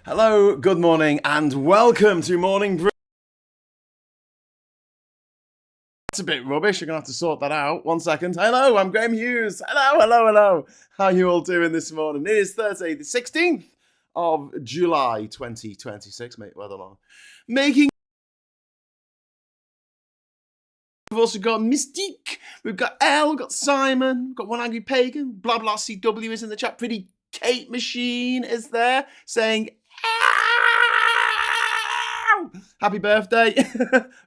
Hello, good morning, and welcome to Morning Brew. That's a bit rubbish. You're going to have to sort that out. 1 second. Hello, I'm Graham Hughes. Hello. How are you all doing this morning? It is Thursday, the 16th of July, 2026, mate. Well done. Making. We've also got Mystique. We've got Elle. We've got Simon. We've got One Angry Pagan. Blah, blah, CW is in the chat. Pretty Kate Machine is there saying, happy birthday.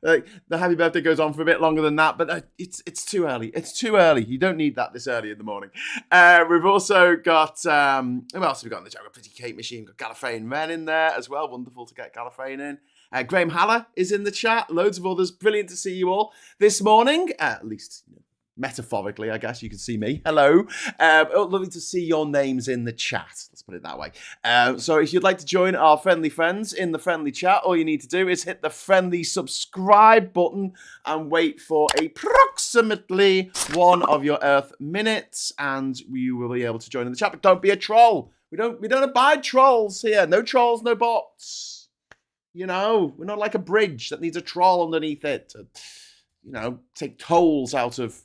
Like, the happy birthday goes on for a bit longer than that, but it's too early. It's too early. You don't need that this early in the morning. We've also got, who else have we got in the chat? We've got Pretty Kate Machine, we've got Gallifreyan Ren in there as well. Wonderful to get Gallifreyan in. Graham Haller is in the chat. Loads of others. Brilliant to see you all this morning. At least, metaphorically, I guess you can see me. Hello. Lovely to see your names in the chat. Let's put it that way. So if you'd like to join our friendly friends in the friendly chat, all you need to do is hit the friendly subscribe button and wait for approximately 1 of your Earth minutes, and you will be able to join in the chat. But don't be a troll. We don't abide trolls here. No trolls, no bots. We're not like a bridge that needs a troll underneath it to, take tolls out of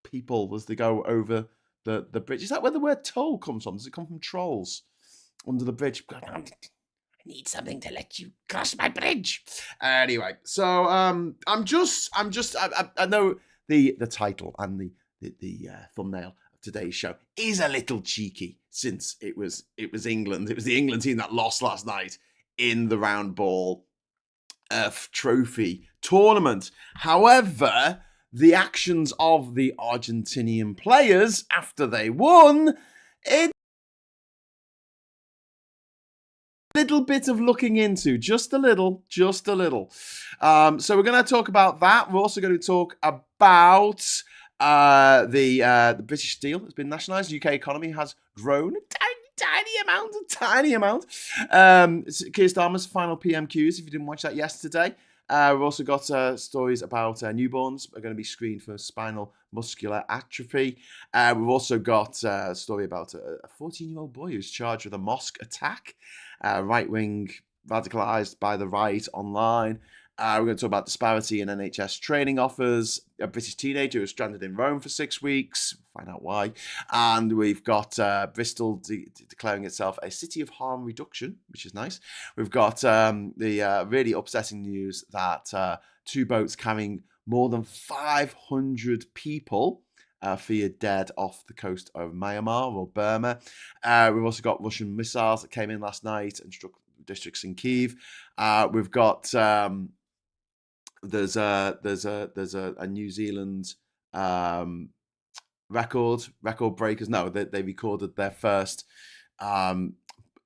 people as they go over the bridge. Is that where the word toll comes from? Does it come from trolls under the bridge? I need something to let you cross my bridge. Anyway, so I know the title and the thumbnail of today's show is a little cheeky, since it was England. It was the England team that lost last night in the round ball trophy tournament. However, the actions of the Argentinian players after they won, it little bit of looking into, just a little. So we're going to talk about that. We're also going to talk about the British steel has been nationalised. The UK economy has grown a tiny amount. Keir Starmer's final PMQs, if you didn't watch that yesterday. We've also got stories about newborns are going to be screened for spinal muscular atrophy. We've also got a story about a 14-year-old boy who's charged with a mosque attack, right-wing, radicalised by the right online. We're going to talk about disparity in NHS training offers, a British teenager who was stranded in Rome for 6 weeks, find out why. And we've got Bristol declaring itself a city of harm reduction, which is nice. We've got the really upsetting news that 2 boats carrying more than 500 people feared dead off the coast of Myanmar or Burma. We've also got Russian missiles that came in last night and struck districts in Kyiv. We've got there's a New Zealand record breakers. No, they recorded their first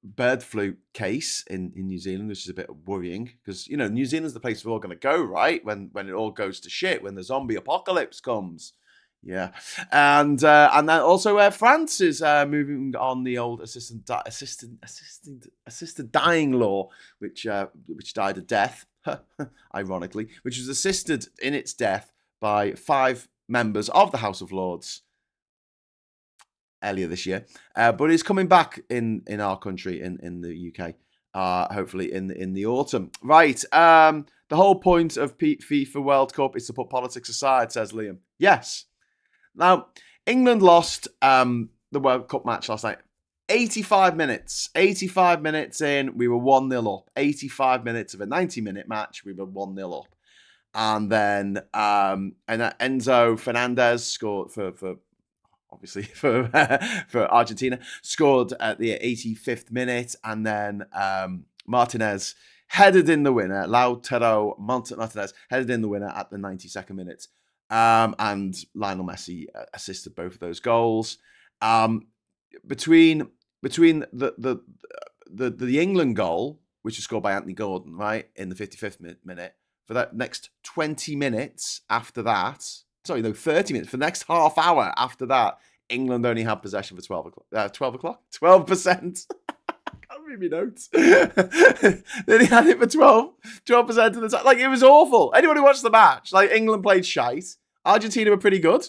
bird flu case in New Zealand, which is a bit worrying because New Zealand's the place we're all going to go, right? When it all goes to shit, when the zombie apocalypse comes. Yeah, and then also France is moving on the old assisted dying law, which died a death, ironically, which was assisted in its death by 5 members of the House of Lords earlier this year, but it's coming back in our country, in the UK, hopefully in the autumn. Right, the whole point of FIFA World Cup is to put politics aside, says Liam. Yes. Now, England lost the World Cup match last night. 85 minutes. 85 minutes in, we were 1-0 up. 85 minutes of a 90-minute match, we were 1-0 up. And then Enzo Fernandez scored for obviously for Argentina, scored at the 85th minute, and then Martinez headed in the winner. Lautaro Martinez headed in the winner at the 92nd minute. And Lionel Messi assisted both of those goals. Between the England goal, which was scored by Anthony Gordon, right, in the 55th minute, for that next 20 minutes after that, 30 minutes, for the next half hour after that, England only had possession for 12%. Can't read me notes. Then he had it for 12% of the time. Like, it was awful. Anyone who watched the match, like, England played shite. Argentina were pretty good.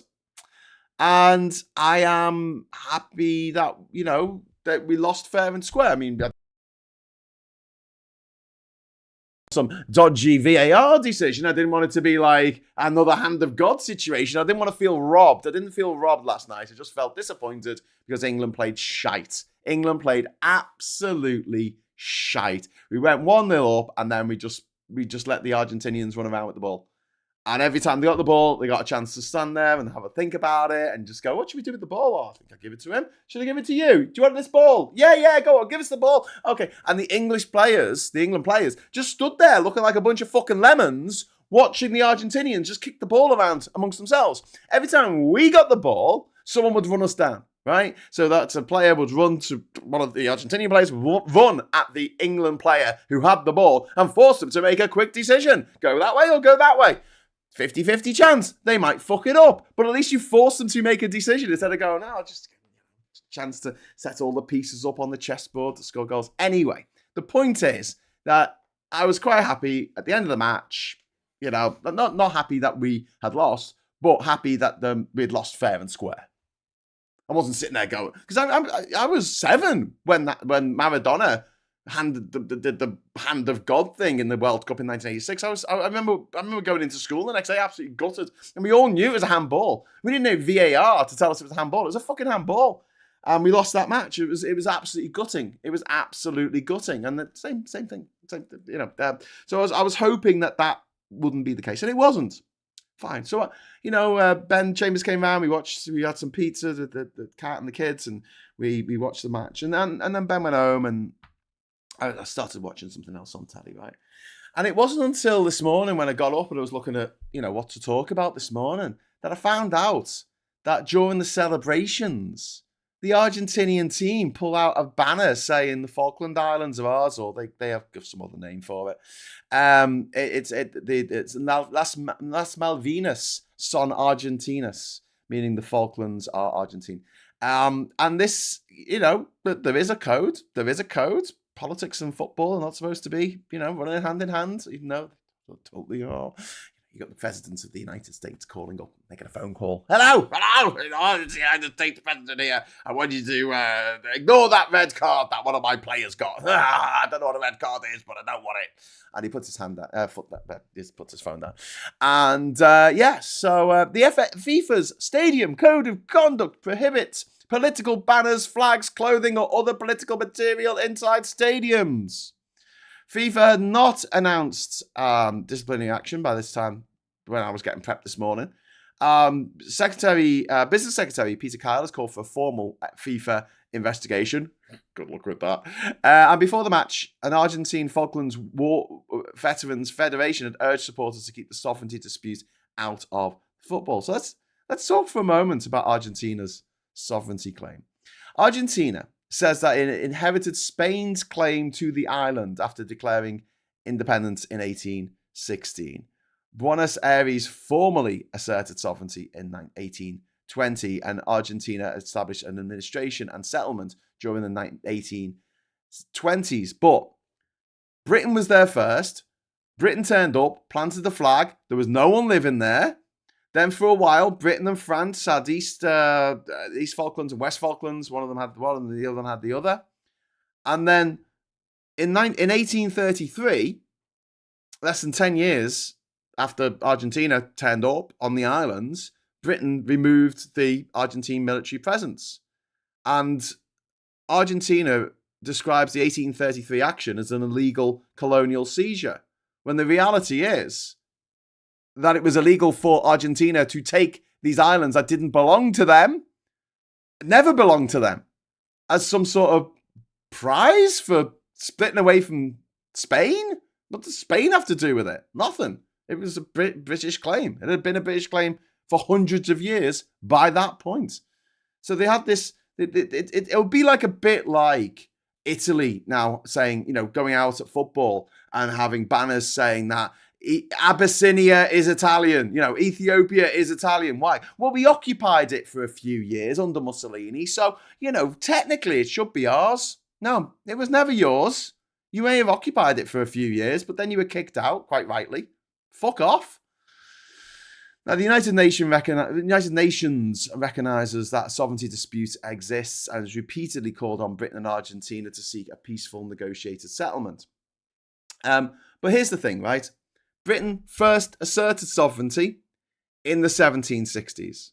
And I am happy that, that we lost fair and square. I mean, some dodgy VAR decision. I didn't want it to be like another hand of God situation. I didn't want to feel robbed. I didn't feel robbed last night. I just felt disappointed because England played shite. England played absolutely shite. We went 1-0 up and then we just let the Argentinians run around with the ball. And every time they got the ball, they got a chance to stand there and have a think about it and just go, what should we do with the ball? Oh, I think I'll give it to him. Should I give it to you? Do you want this ball? Yeah, go on, give us the ball. Okay. And the England players, just stood there looking like a bunch of fucking lemons, watching the Argentinians just kick the ball around amongst themselves. Every time we got the ball, someone would run us down. Right? So that's a player would run to one of the Argentinian players, run at the England player who had the ball and force them to make a quick decision. Go that way or go that way. 50-50 chance. They might fuck it up. But at least you force them to make a decision instead of going, oh, just chance to set all the pieces up on the chessboard to score goals. Anyway, the point is that I was quite happy at the end of the match. You know, not happy that we had lost, but happy that we'd lost fair and square. I wasn't sitting there going, because I was 7 when Maradona handed the hand of God thing in the World Cup in 1986. I remember going into school the next day absolutely gutted, and we all knew it was a handball. We didn't know VAR to tell us it was a handball. It was a fucking handball, and we lost that match. It was absolutely gutting. It was absolutely gutting, and the same thing. You know, so I was hoping that wouldn't be the case, and it wasn't. Fine. So, Ben Chambers came round. We had some pizza, the cat and the kids, and we watched the match. And then Ben went home, and I started watching something else on telly, right? And it wasn't until this morning when I got up and I was looking at, what to talk about this morning that I found out that during the celebrations, the Argentinian team pull out a banner saying the Falkland Islands are ours, or they have some other name for it. It's Las Malvinas son Argentinas, meaning the Falklands are Argentine. And this, but there is a code. There is a code. Politics and football are not supposed to be, running hand in hand, even though they totally are. You got the president of the United States calling up, making a phone call. Hello, it's the United States president here. I want you to ignore that red card that one of my players got. I don't know what a red card is, but I don't want it. And he puts his hand down, puts his phone down. And so the FIFA's Stadium Code of Conduct prohibits political banners, flags, clothing, or other political material inside stadiums. FIFA had not announced disciplinary action by this time when I was getting prepped this morning. Business Secretary Peter Kyle has called for a formal FIFA investigation. Good luck with that. And before the match, an Argentine Falklands War Veterans Federation had urged supporters to keep the sovereignty dispute out of football. So let's talk for a moment about Argentina's sovereignty claim. Argentina says that it inherited Spain's claim to the island after declaring independence in 1816. Buenos Aires formally asserted sovereignty in 1820, and Argentina established an administration and settlement during the 1820s. But Britain was there first. Britain turned up, planted the flag. There was no one living there. Then for a while, Britain and France had East Falklands and West Falklands. One of them had one and the other one had the other. And then in 1833, less than 10 years after Argentina turned up on the islands, Britain removed the Argentine military presence. And Argentina describes the 1833 action as an illegal colonial seizure, when the reality is that it was illegal for Argentina to take these islands that didn't belong to them, never belonged to them, as some sort of prize for splitting away from Spain. What does Spain have to do with it? Nothing. It was a British claim. It had been a British claim for hundreds of years by that point. So they had this, it would be like a bit like Italy now saying, going out at football and having banners saying that Abyssinia is Italian, Ethiopia is Italian. Why? Well, we occupied it for a few years under Mussolini. So, technically it should be ours. No, it was never yours. You may have occupied it for a few years, but then you were kicked out, quite rightly. Fuck off. Now, the United Nations recognises that sovereignty dispute exists and has repeatedly called on Britain and Argentina to seek a peaceful negotiated settlement. But here's the thing, right? Britain first asserted sovereignty in the 1760s.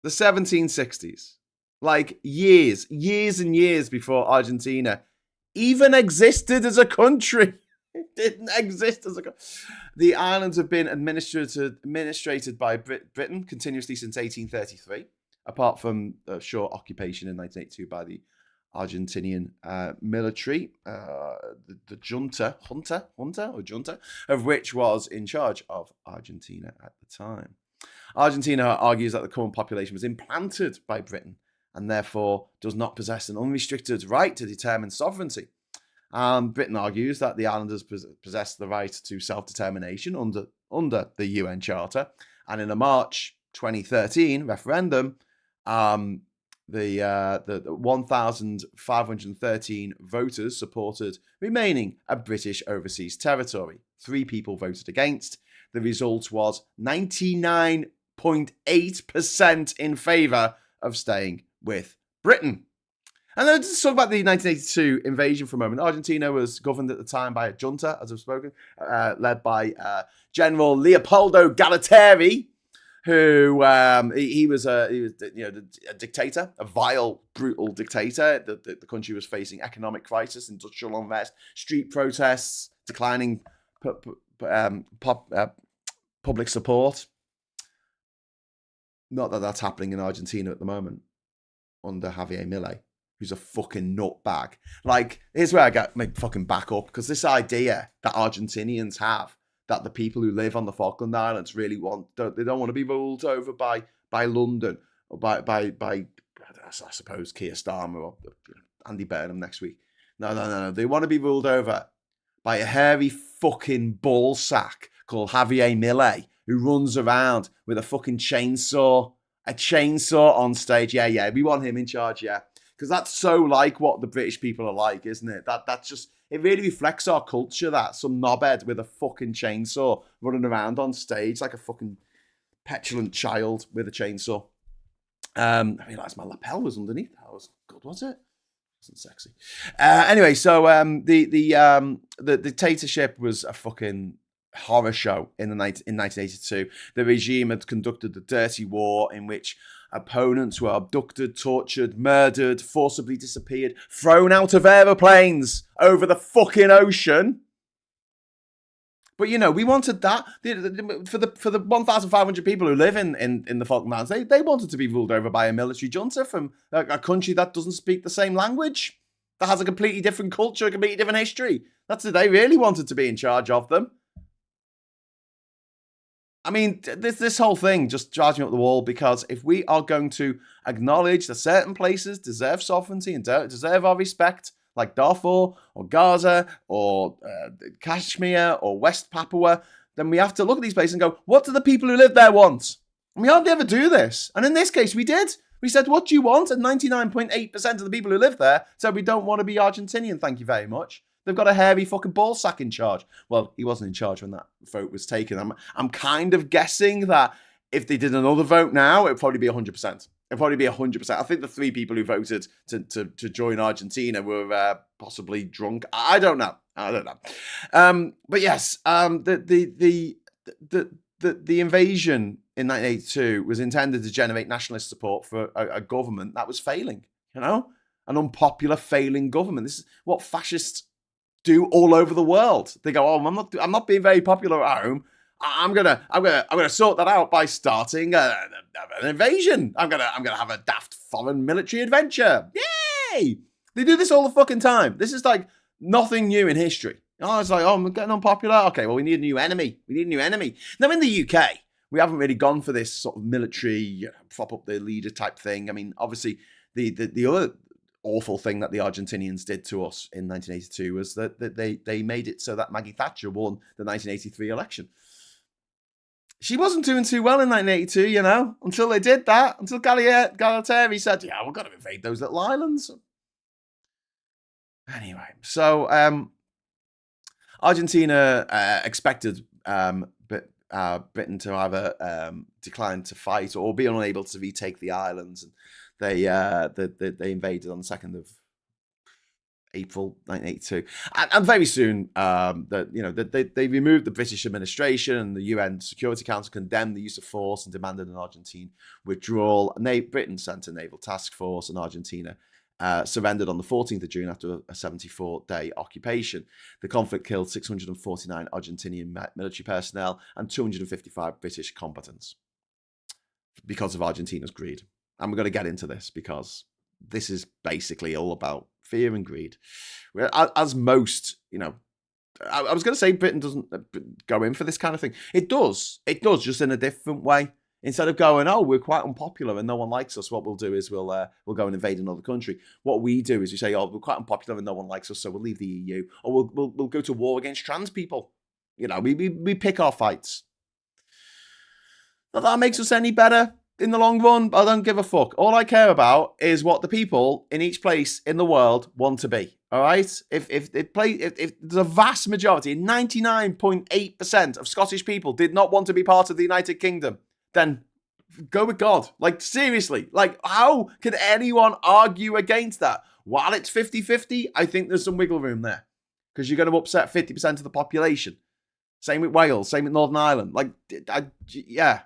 The 1760s. Like years and years before Argentina even existed as a country. It didn't exist as a country. The islands have been administrated by Britain continuously since 1833, apart from a short occupation in 1982 by the Argentinian military, the junta, of which was in charge of Argentina at the time. Argentina argues that the current population was implanted by Britain and therefore does not possess an unrestricted right to determine sovereignty. Britain argues that the islanders possess the right to self-determination under the UN Charter, and in a March 2013 referendum, the 1,513 voters supported remaining a British overseas territory. 3 people voted against. The result was 99.8% in favour of staying with Britain. And then let's talk about the 1982 invasion for a moment. Argentina was governed at the time by a junta, as I've spoken, led by General Leopoldo Galtieri, who he was a dictator, a vile, brutal dictator. The country was facing economic crisis, industrial unrest, street protests, declining public support. Not that that's happening in Argentina at the moment under Javier Milei, who's a fucking nutbag. Like, here's where I get my fucking back up, because this idea that Argentinians have that the people who live on the Falkland Islands really they don't want to be ruled over by London or by I suppose Keir Starmer or Andy Burnham next week. No. They want to be ruled over by a hairy fucking ballsack called Javier Milei, who runs around with a fucking chainsaw on stage. Yeah, we want him in charge, yeah. Because that's so like what the British people are like, isn't it? That's just, it really reflects our culture, that some knobhead with a fucking chainsaw running around on stage like a fucking petulant child with a chainsaw. I realised my lapel was underneath. That was good, was it? Wasn't sexy. Anyway, so the dictatorship was a fucking horror show in 1982. The regime had conducted a dirty war in which opponents were abducted, tortured, murdered, forcibly disappeared, thrown out of aeroplanes over the fucking ocean. But, we wanted that. For the 1,500 people who live in the Falklands, they wanted to be ruled over by a military junta from a country that doesn't speak the same language, that has a completely different culture, a completely different history. That's what they really wanted to be in charge of them. I mean, this whole thing just drives me up the wall, because if we are going to acknowledge that certain places deserve sovereignty and deserve our respect, like Darfur or Gaza or Kashmir or West Papua, then we have to look at these places and go, what do the people who live there want? And we hardly ever do this. And in this case, we did. We said, what do you want? And 99.8% of the people who live there said, we don't want to be Argentinian, thank you very much. They've got a hairy fucking ballsack in charge. Well, he wasn't in charge when that vote was taken. I'm kind of guessing that if they did another vote now, it'd probably be 100%. It'd probably be 100%. I think the 3 people who voted to join Argentina were possibly drunk. I don't know. But yes, the invasion in 1982 was intended to generate nationalist support for a government that was failing. An unpopular, failing government. This is what fascists do all over the world. They go, I'm not being very popular at home. I'm gonna sort that out by starting an invasion. I'm gonna have a daft foreign military adventure. Yay! They do this all the fucking time. This is like nothing new in history. It's like, I'm getting unpopular. Okay, well, we need a new enemy. Now in the UK, we haven't really gone for this sort of military prop up the leader type thing. I mean, obviously the other awful thing that the Argentinians did to us in 1982 was that they made it so that Maggie Thatcher won the 1983 election. She wasn't doing too well in 1982, until they did that, until Galtieri said, yeah, we've got to invade those little islands. Anyway, so Argentina expected Britain to either decline to fight or be unable to retake the islands. And they invaded on the 2nd of April 1982, and very soon, they removed the British administration, and the UN Security Council condemned the use of force and demanded an Argentine withdrawal. Britain sent a naval task force, and Argentina surrendered on the 14th of June after a 74-day occupation. The conflict killed 649 Argentinian military personnel and 255 British combatants because of Argentina's greed. And we're going to get into this because this is basically all about fear and greed. As most, I was going to say Britain doesn't go in for this kind of thing. It does, just in a different way. Instead of going, oh, we're quite unpopular and no one likes us, what we'll do is we'll go and invade another country. What we do is we say, oh, we're quite unpopular and no one likes us, so we'll leave the EU, or we'll go to war against trans people. We pick our fights. Not that makes us any better in the long run. I don't give a fuck. All I care about is what the people in each place in the world want to be. All right? If there's a vast majority, 99.8% of Scottish people did not want to be part of the United Kingdom, then go with God. Like, seriously. Like, how can anyone argue against that? While it's 50-50, I think there's some wiggle room there. Because you're going to upset 50% of the population. Same with Wales. Same with Northern Ireland. Like, yeah.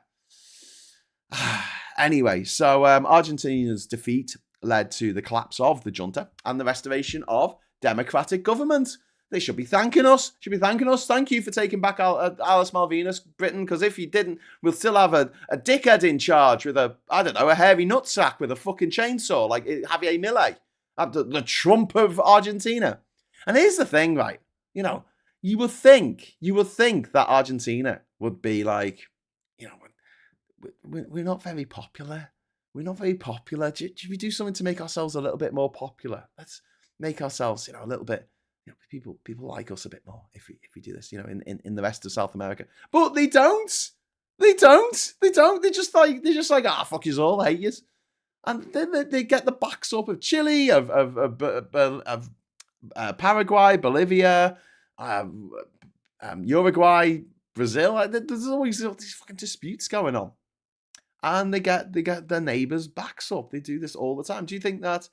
Anyway, so Argentina's defeat led to the collapse of the junta and the restoration of democratic government. They should be thanking us. Thank you for taking back Alice Malvinas, Britain, because if you didn't, we'll still have a dickhead in charge with a hairy nutsack with a fucking chainsaw, like Javier Milei, the Trump of Argentina. And here's the thing, right? You would think that Argentina would be like, we're not very popular. We're not very popular. Should we do something to make ourselves a little bit more popular? Let's make ourselves, a little bit. People like us a bit more if we do this, in the rest of South America. But they don't. They're just like, fuck yous all, I hate yous. And then they get the backs up of Chile, of Paraguay, Bolivia, Uruguay, Brazil. There's always these fucking disputes going on. And they get their neighbours' backs up. They do this all the time. Do you think that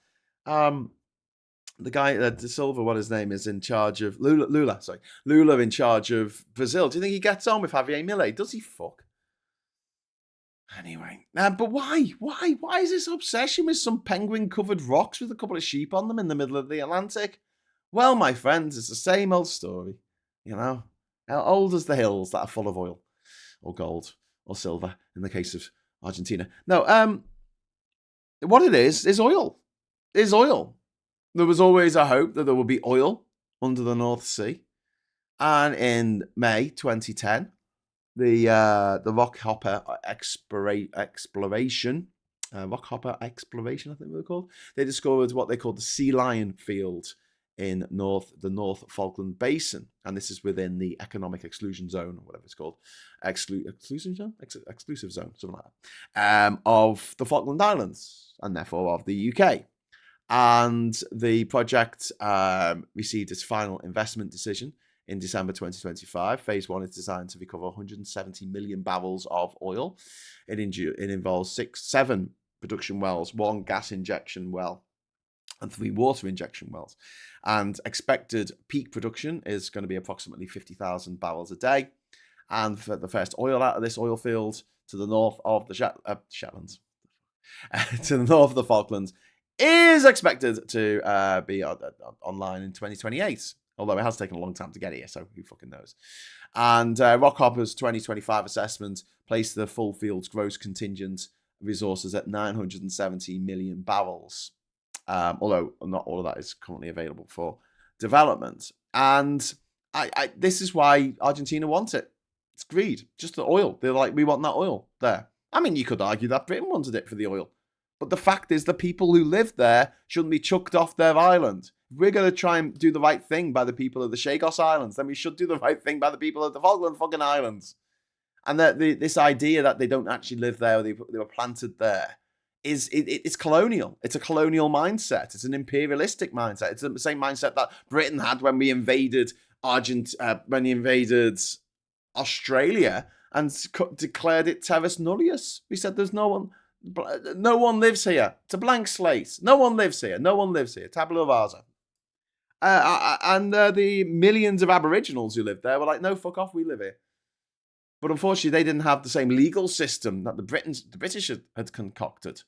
the guy, De Silva, what his name is, in charge of Lula in charge of Brazil? Do you think he gets on with Javier Milei? Does he fuck? Anyway, but why? Why is this obsession with some penguin-covered rocks with a couple of sheep on them in the middle of the Atlantic? Well, my friends, it's the same old story. How old as the hills that are full of oil, or gold, or silver, in the case of Argentina. No, what it is oil. Is oil. There was always a hope that there would be oil under the North Sea. And in May 2010, the Rockhopper exploration, I think they were called, they discovered what they called the Sea Lion Field in the North Falkland Basin. And this is within the economic exclusion zone, or whatever it's called. Exclusive zone, something like that, of the Falkland Islands, and therefore of the UK. And the project received its final investment decision in December 2025. Phase 1 is designed to recover 170 million barrels of oil. It involves 7 production wells, 1 gas injection well, and 3 water injection wells. And expected peak production is going to be approximately 50,000 barrels a day. And for the first oil out of this oil field to the north of the Shetlands, to the north of the Falklands, is expected to be online in 2028. Although it has taken a long time to get here, so who fucking knows. And Rockhopper's 2025 assessment placed the full field's gross contingent resources at 970 million barrels. Although not all of that is currently available for development. And this is why Argentina wants it. It's greed, just the oil. They're like, we want that oil there. I mean, you could argue that Britain wanted it for the oil. But the fact is, the people who live there shouldn't be chucked off their island. If we're going to try and do the right thing by the people of the Chagos Islands, then we should do the right thing by the people of the Falkland fucking Islands. And that this idea that they don't actually live there, or they were planted there, it's colonial. It's a colonial mindset. It's an imperialistic mindset. It's the same mindset that Britain had when we invaded Australia and declared it terris nullius. We said there's no one lives here. It's a blank slate. No one lives here. Tabula rasa. And the millions of Aboriginals who lived there were like, no, fuck off, we live here. But unfortunately, they didn't have the same legal system that the British had concocted.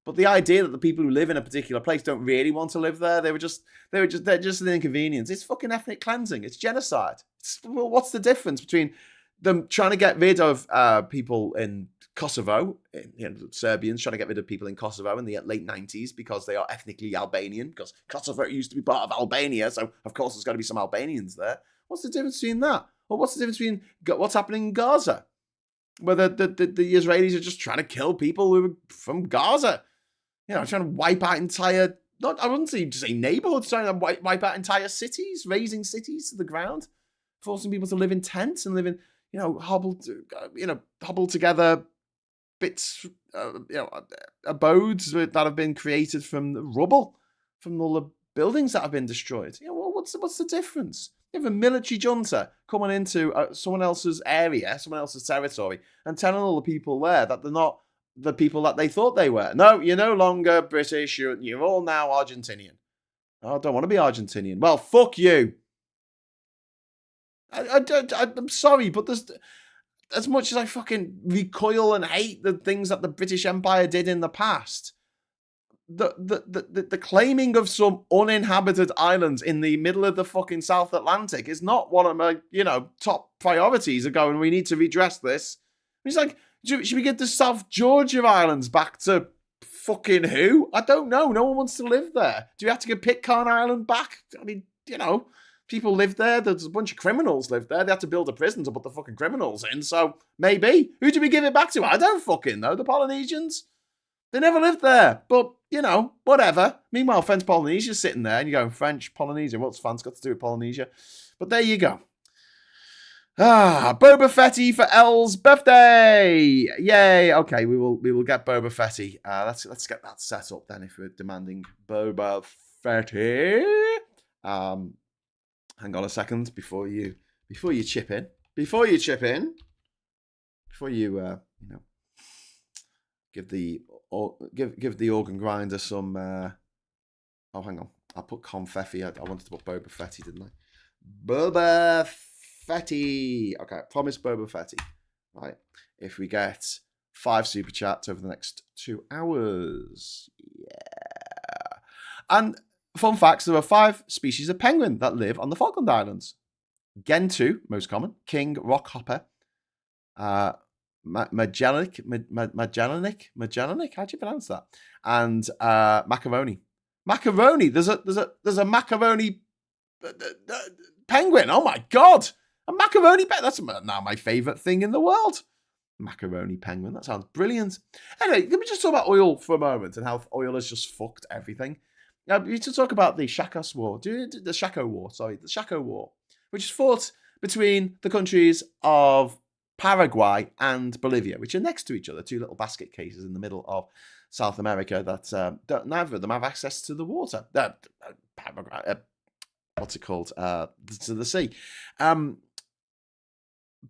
But the idea that the people who live in a particular place don't really want to live there, they're just an inconvenience. It's fucking ethnic cleansing. It's genocide. Well, what's the difference between them trying to get rid of people in Kosovo, Serbians trying to get rid of people in Kosovo in the late 90s because they are ethnically Albanian, because Kosovo used to be part of Albania, so of course there's got to be some Albanians there. What's the difference between that? Or what's the difference between what's happening in Gaza, where the Israelis are just trying to kill people who are from Gaza? Trying to wipe out entire, I wouldn't say neighborhoods, trying to wipe out entire cities, razing cities to the ground, forcing people to live in tents and live in, hobbled together bits, abodes that have been created from the rubble, from all the buildings that have been destroyed. What's the difference? You have a military junta coming into someone else's area, someone else's territory, and telling all the people there that they're not the people that they thought they were. No, you're no longer British. You're all now Argentinian. Oh, I don't want to be Argentinian. Well, fuck you. I'm sorry, but there's, as much as I fucking recoil and hate the things that the British Empire did in the past, the claiming of some uninhabited islands in the middle of the fucking South Atlantic is not one of my, top priorities of going, we need to redress this. It's like, should we get the South Georgia Islands back to fucking who? I don't know. No one wants to live there. Do you have to get Pitcairn Island back? I mean, people live there. There's a bunch of criminals live there. They had to build a prison to put the fucking criminals in. So maybe. Who do we give it back to? I don't fucking know. The Polynesians? They never lived there. But, whatever. Meanwhile, French Polynesia's sitting there and you're going, French Polynesia. What's France got to do with Polynesia? But there you go. Boba Fetty for Elle's birthday. Yay. Okay, we will get Boba Fetty. Let's get that set up then if we're demanding Boba Fetty. Hang on a second before you chip in. Before you give the organ grinder some hang on. I put confetti. I wanted to put Boba Fetty, didn't I? Boba Fetty. Okay, I promise Boba Fetty. Right. If we get 5 super chats over the next 2 hours. Yeah. And fun facts, there are 5 species of penguin that live on the Falkland Islands. Gentoo, most common. King, rockhopper. Magellanic, how do you pronounce that? And macaroni. Macaroni. There's a macaroni penguin. Oh my god. A macaroni penguin. That's now my favourite thing in the world. Macaroni penguin. That sounds brilliant. Anyway, let me just talk about oil for a moment and how oil has just fucked everything. Now, we need to talk about the Chaco War, which is fought between the countries of Paraguay and Bolivia, which are next to each other, 2 little basket cases in the middle of South America that neither of them have access to the water. Paraguay, what's it called? To the sea.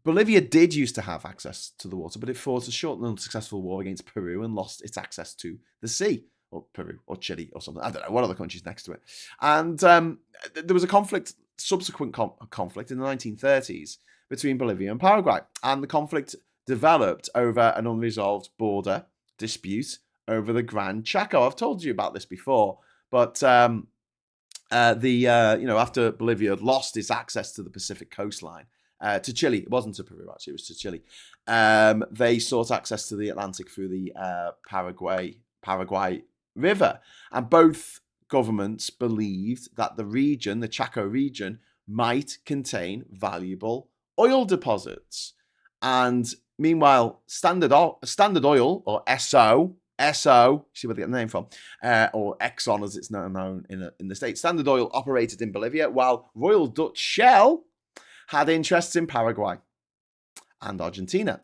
Bolivia did used to have access to the water, but it fought a short and unsuccessful war against Peru and lost its access to the sea. Or Peru, or Chile, or something. I don't know, what other countries next to it. And there was a subsequent conflict in the 1930s between Bolivia and Paraguay. And the conflict developed over an unresolved border dispute over the Gran Chaco. I've told you about this before, but after Bolivia had lost its access to the Pacific coastline, to Chile, it wasn't to Peru actually, it was to Chile, they sought access to the Atlantic through the Paraguay River. And both governments believed that the region, the Chaco region, might contain valuable oil deposits. And meanwhile, Standard Oil, or SO, see where they get the name from, or Exxon as it's now known in the States, Standard Oil operated in Bolivia, while Royal Dutch Shell had interests in Paraguay and Argentina.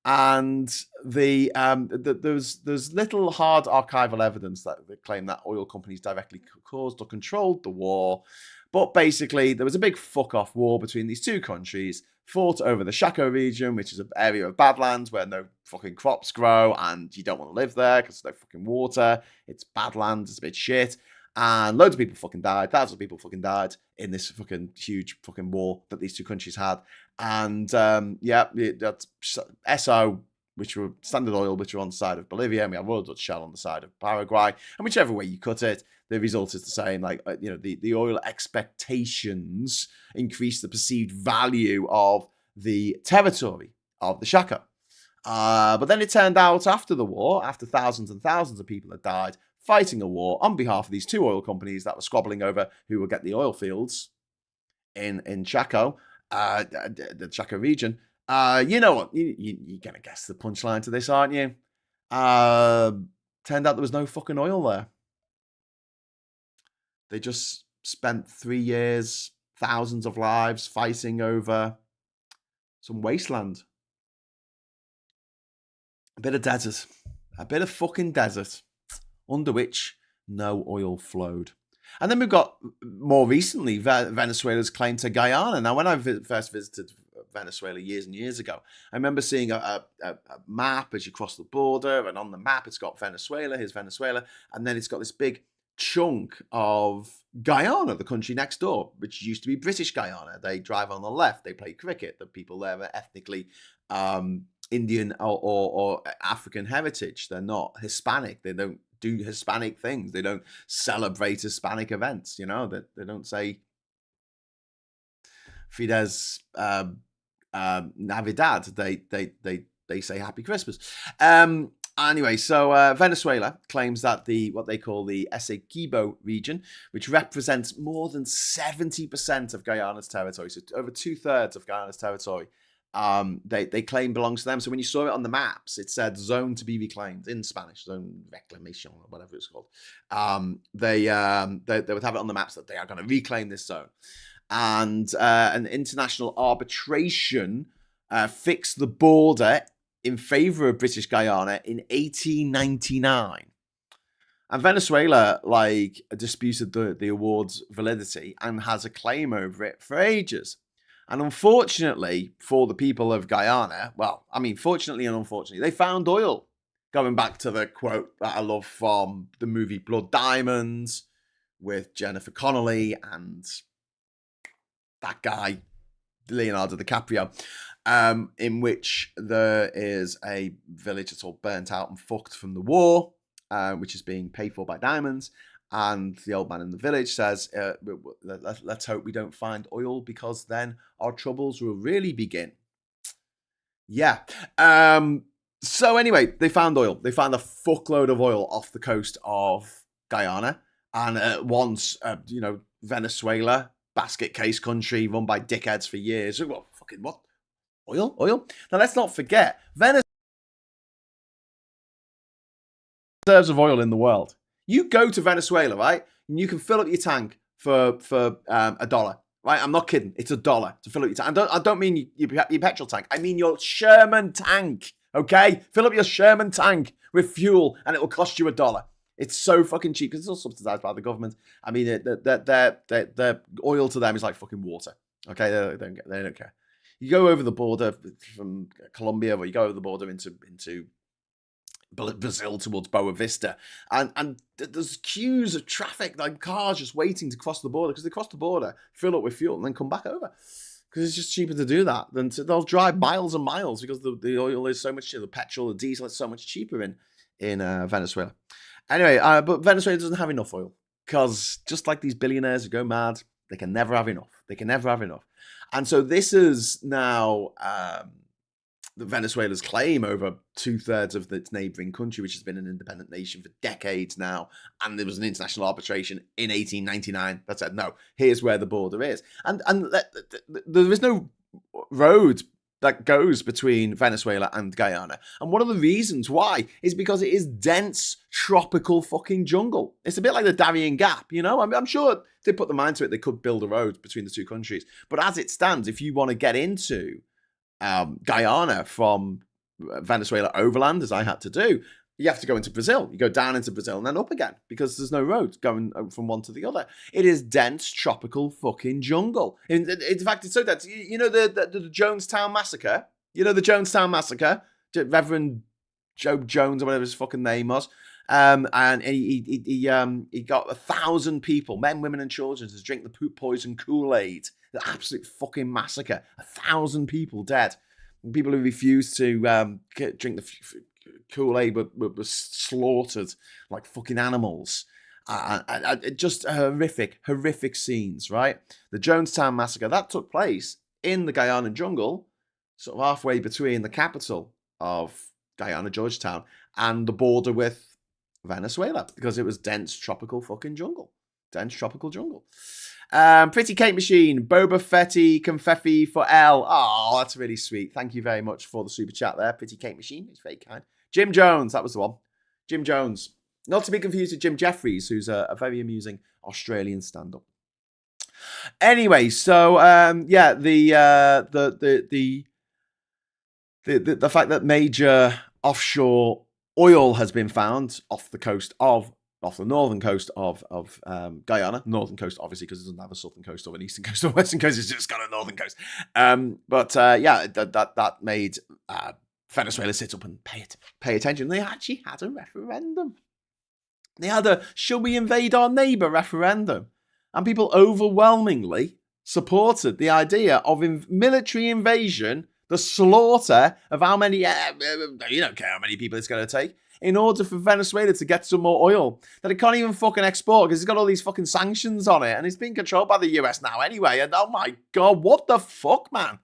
And there's little hard archival evidence that claim that oil companies directly caused or controlled the war. But basically, there was a big fuck-off war between these 2 countries, fought over the Chaco region, which is an area of badlands where no fucking crops grow, and you don't want to live there because there's no fucking water. It's badlands, it's a bit shit. And loads of people fucking died. Thousands of people fucking died in this fucking huge fucking war that these two countries had. And that's SO, which were Standard Oil, which were on the side of Bolivia, and we have Royal Dutch Shell on the side of Paraguay. And whichever way you cut it, the result is the same. Like, the oil expectations increase the perceived value of the territory of the Chaco. But then it turned out after the war, after thousands and thousands of people had died fighting a war on behalf of these two oil companies that were squabbling over who would get the oil fields in Chaco, the Chaco region. You know what? You're going to guess the punchline to this, aren't you? Turned out there was no fucking oil there. They just spent 3 years, thousands of lives fighting over some wasteland. A bit of desert. A bit of fucking desert. Under which no oil flowed. And then we've got, more recently, Venezuela's claim to Guyana. Now, when I first visited Venezuela years and years ago, I remember seeing a map as you cross the border, and on the map it's got Venezuela, here's Venezuela, and then it's got this big chunk of Guyana, the country next door, which used to be British Guyana. They drive on the left, they play cricket, the people there are ethnically Indian or African heritage. They're not Hispanic, they don't do Hispanic things. They don't celebrate Hispanic events. They don't say Fidesz Navidad. They say Happy Christmas. Anyway, so Venezuela claims that what they call the Essequibo region, which represents more than 70% of Guyana's territory, so over 2/3 of Guyana's territory, they claim belongs to them. So when you saw it on the maps, it said zone to be reclaimed in Spanish, zone reclamation or whatever it's called. They would have it on the maps that they are going to reclaim this zone. And an international arbitration fixed the border in favor of British Guyana in 1899. And Venezuela disputed the award's validity and has a claim over it for ages. And unfortunately for the people of Guyana, fortunately and unfortunately, they found oil. Going back to the quote that I love from the movie Blood Diamonds with Jennifer Connelly and that guy, Leonardo DiCaprio, in which there is a village that's all burnt out and fucked from the war, which is being paid for by diamonds. And the old man in the village says, let's hope we don't find oil, because then our troubles will really begin. Yeah. So anyway, they found oil. They found a fuckload of oil off the coast of Guyana. And once, Venezuela, basket case country run by dickheads for years. Well, fucking what? Oil? Now, let's not forget, Venezuela reserves of oil in the world. You go to Venezuela, right, and you can fill up your tank for $1, right? I'm not kidding. It's $1 to fill up your tank. I don't mean your petrol tank. I mean your Sherman tank, okay? Fill up your Sherman tank with fuel, and it will cost you $1. It's so fucking cheap because it's all subsidized by the government. I mean, their oil to them is like fucking water, okay? They don't care. You go over the border from Colombia, or you go over the border into Brazil towards Boa Vista, and there's queues of traffic, like cars just waiting to cross the border, because they cross the border, fill up with fuel, and then come back over, because it's just cheaper to do that than they'll drive miles and miles, because the oil is so much cheaper, the petrol, the diesel is so much cheaper in Venezuela. Anyway, but Venezuela doesn't have enough oil, because just like these billionaires who go mad, they can never have enough. And so this is now Venezuela's claim over 2/3 of its neighboring country, which has been an independent nation for decades now. And there was an international arbitration in 1899 that said, no, here's where the border is. And there is no road that goes between Venezuela and Guyana. And one of the reasons why is because it is dense tropical fucking jungle. It's a bit like the Darien Gap, I'm sure if they put their mind to it, they could build a road between the two countries. But as it stands, if you want to get into Guyana from Venezuela overland, as I had to do, you have to go into Brazil. You go down into Brazil and then up again, because there's no road going from one to the other. It is dense tropical fucking jungle. In fact, it's so dense. The Jonestown massacre. The Jonestown massacre. Reverend Joe Jones, or whatever his fucking name was. And he got 1,000 people, men, women, and children, to drink the poison Kool-Aid. The absolute fucking massacre. 1,000 people dead. And people who refused to drink the Kool-Aid were slaughtered like fucking animals. Just horrific scenes, right? The Jonestown massacre, that took place in the Guyana jungle, sort of halfway between the capital of Guyana, Georgetown, and the border with Venezuela, because it was dense tropical fucking jungle. Dense tropical jungle. Pretty Cake Machine, Boba Fetty, Confetti for L. Oh, that's really sweet. Thank you very much for the super chat there, Pretty Cake Machine. It's very kind. Jim Jones, that was the one. Jim Jones. Not to be confused with Jim Jeffries, who's a very amusing Australian stand-up. Anyway, so yeah, the fact that major offshore oil has been found off the northern coast of Guyana. Northern coast, obviously, because it doesn't have a southern coast or an eastern coast or western coast. It's just got a northern coast. But yeah, that made Venezuela sit up and pay attention. They actually had a referendum. They had a "Shall we invade our neighbour" referendum. And people overwhelmingly supported the idea of military invasion, the slaughter of how many, you don't care how many people it's going to take, in order for Venezuela to get some more oil that it can't even fucking export because it's got all these fucking sanctions on it. And it's being controlled by the US now anyway. And oh my God, what the fuck, man?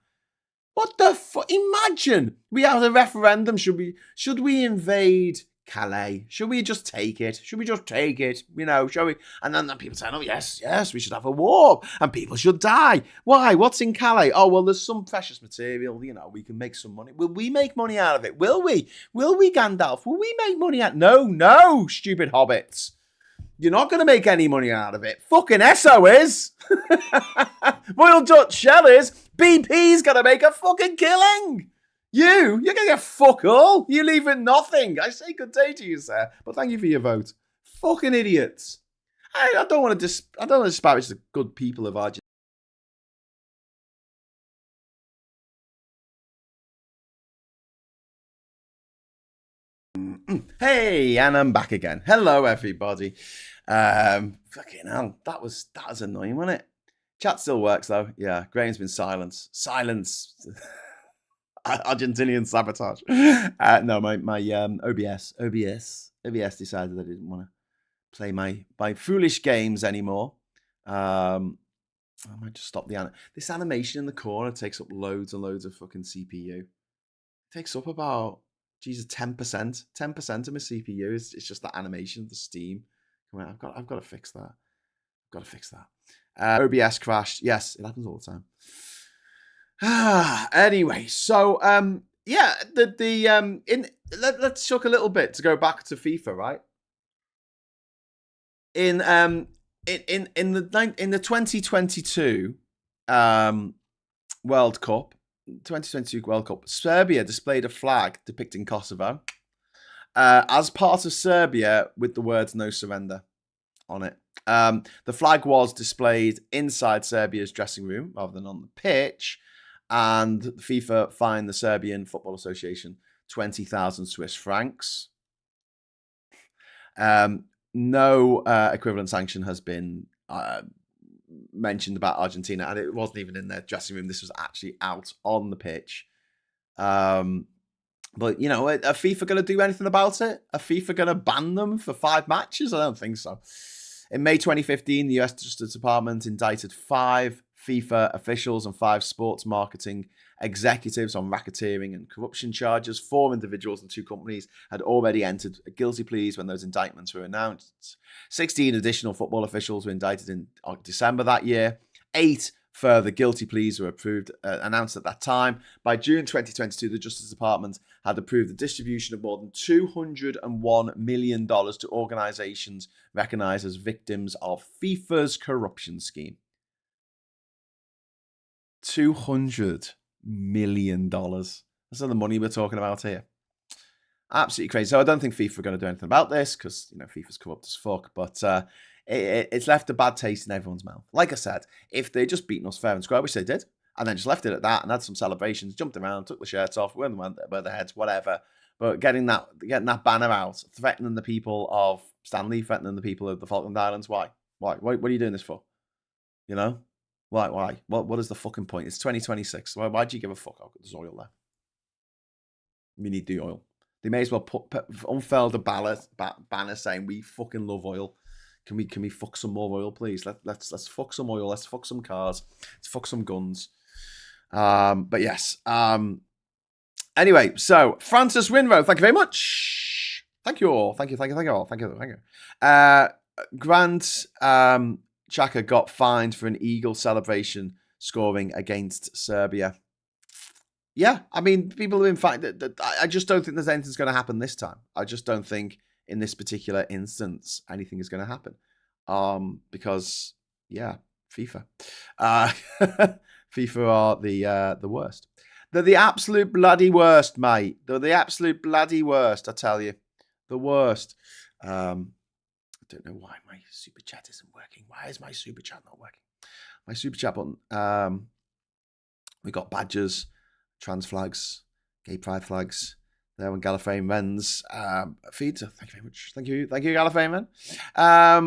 What the fuck? Imagine we have a referendum. Should we invade Calais? Should we just take it? Should we just take it? You know, shall we? And then people saying, oh, yes, we should have a war and people should die. Why? What's in Calais? Oh, well, there's some precious material, you know, we can make some money. Will we make money out of it? Will we? Will we, Gandalf? Will we make money out? No, stupid hobbits. You're not going to make any money out of it. Fucking Esso is. Royal Dutch Shell is. BP's going to make a fucking killing. You're going to get fuck all. You leave it nothing. I say good day to you, sir. But thank you for your vote. Fucking idiots. I don't want to disparage the good people of Argentina. Hey, and I'm back again. Hello, everybody. Fucking hell, that was annoying, wasn't it? Chat still works though. Yeah, Graham's been silenced. Argentinian sabotage. No, my OBS decided that I didn't want to play my foolish games anymore. I might just stop this animation in the corner takes up loads and loads of fucking CPU. It takes up about 10% of my CPU. It's just that animation, the steam. Come on, I've got to fix that. OBS crashed. Yes, it happens all the time. Anyway, so yeah, let's talk a little bit to go back to FIFA, right? In the 2022 World Cup, Serbia displayed a flag depicting Kosovo as part of Serbia with the words "No Surrender" on it. The flag was displayed inside Serbia's dressing room rather than on the pitch, and FIFA fined the Serbian Football Association 20,000 Swiss francs. No equivalent sanction has been mentioned about Argentina, and it wasn't even in their dressing room. This was actually out on the pitch. But, you know, are FIFA going to do anything about it? Are FIFA going to ban them for 5 matches? I don't think so. In May 2015, the US Justice Department indicted 5 FIFA officials and 5 sports marketing executives on racketeering and corruption charges. 4 individuals and 2 companies had already entered guilty pleas when those indictments were announced. 16 additional football officials were indicted in December that year. 8 further guilty pleas were announced at that time. By June 2022, the Justice Department had approved the distribution of more than $201 million to organizations recognized as victims of FIFA's corruption scheme. $200 million. That's not the money we're talking about here. Absolutely crazy. So I don't think FIFA are going to do anything about this because, you know, FIFA's corrupt as fuck. But it's left a bad taste in everyone's mouth. Like I said, if they'd just beaten us fair and square, which they did, and then just left it at that and had some celebrations, jumped around, took the shirts off, went their heads, whatever, But getting that banner out, threatening the people of Stanley, threatening the people of the Falkland Islands, why? What are you doing this for? You know? Why? What is the fucking point? It's 2026. Why do you give a fuck? Oh, there's oil there. We need the oil. They may as well unfurl the banner saying we fucking love oil. Can we fuck some more oil, please? Let's fuck some oil. Let's fuck some cars. Let's fuck some guns. But yes. Anyway, so Francis Winrow, thank you very much. Thank you all. Thank you all. Grant Xhaka got fined for an Eagle celebration scoring against Serbia. Yeah, I mean, people in fact, I just don't think there's anything's going to happen this time. I just don't think in this particular instance anything is going to happen. Because yeah, FIFA, FIFA are the worst. They're the absolute bloody worst, mate. They're the absolute bloody worst. I tell you, the worst. I don't know why my super chat isn't working. Why is my super chat not working? My super chat button. We got badges, trans flags, gay pride flags. There when Gallifreyan men's feed. So thank you very much. Thank you, Gallifreyan men.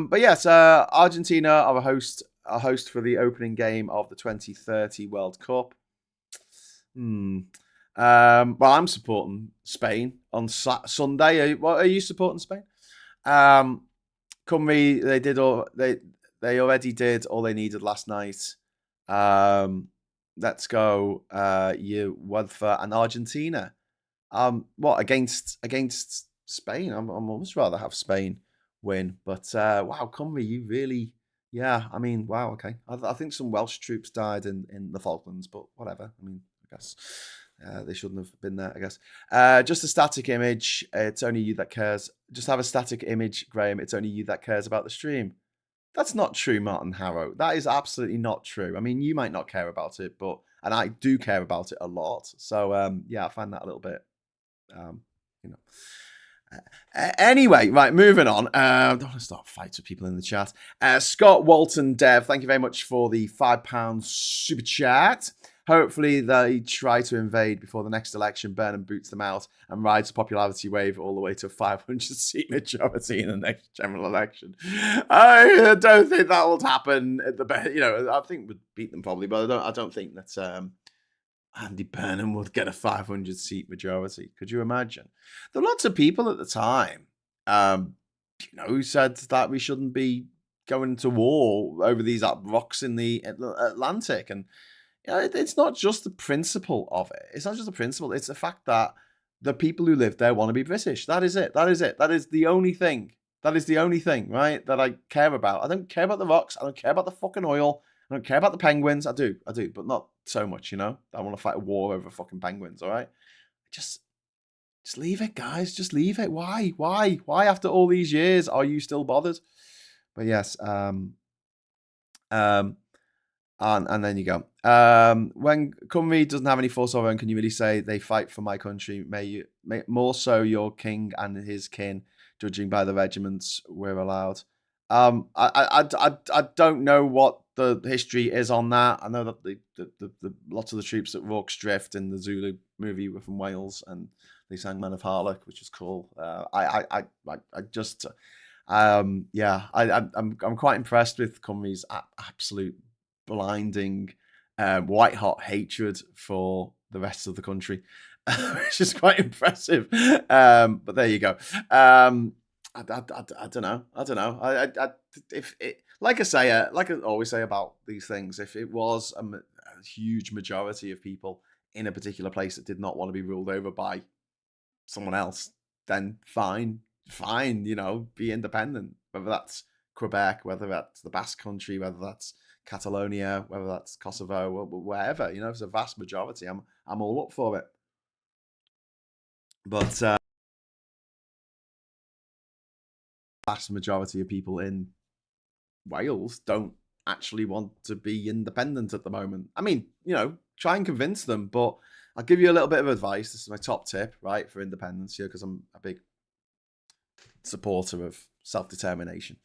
But yes, Argentina are a host for the opening game of the 2030 World Cup. Well, I'm supporting Spain on Sunday. Are you supporting Spain? Cymru, they already did all they needed last night. Let's go, you Wadford and Argentina. What against Spain? I'm almost rather have Spain win, but wow, Cymru, you really, yeah. I mean, wow, okay. I think some Welsh troops died in the Falklands, but whatever. I mean, I guess they shouldn't have been there. I guess just a static image. It's only you that cares. Just have a static image, Graham. It's only you that cares about the stream. That's not true, Martin Harrow. That is absolutely not true. I mean, you might not care about it, and I do care about it a lot. So yeah, I find that a little bit, you know. Anyway, right, moving on. I don't want to start fights with people in the chat. Scott Walton Dev, thank you very much for the £5 super chat. Hopefully they try to invade before the next election. Burnham boots them out and rides the popularity wave all the way to a 500-seat majority in the next general election. I don't think that will happen. I think we'd beat them probably, but I don't think that Andy Burnham would get a 500-seat majority. Could you imagine? There were lots of people at the time, who said that we shouldn't be going to war over these rocks in the Atlantic. And it's not just the principle of it. It's not just the principle. It's the fact that the people who live there want to be British. That is it. That is the only thing. That is the only thing, right, that I care about. I don't care about the rocks. I don't care about the fucking oil. I don't care about the penguins. I do, but not so much, I want to fight a war over fucking penguins, all right? Just leave it, guys. Just leave it. Why? After all these years, are you still bothered? But yes, and then you go. When Cymru doesn't have any force of their own, can you really say they fight for my country? May more so your king and his kin, judging by the regiments we're allowed. I don't know what the history is on that. I know that the lots of the troops at Rorke's Drift in the Zulu movie were from Wales, and they sang "Man of Harlech," which is cool. I'm quite impressed with Cymru's absolute blinding, white hot hatred for the rest of the country, which is quite impressive. But there you go. I don't know. If it, like I always say about these things, if it was a huge majority of people in a particular place that did not want to be ruled over by someone else, then fine, be independent. Whether that's Quebec, whether that's the Basque Country, whether that's Catalonia, whether that's Kosovo, wherever, if it's a vast majority, I'm all up for it. But vast majority of people in Wales don't actually want to be independent at the moment. I mean, try and convince them, but I'll give you a little bit of advice. This is my top tip, right, for independence here, because I'm a big supporter of self-determination.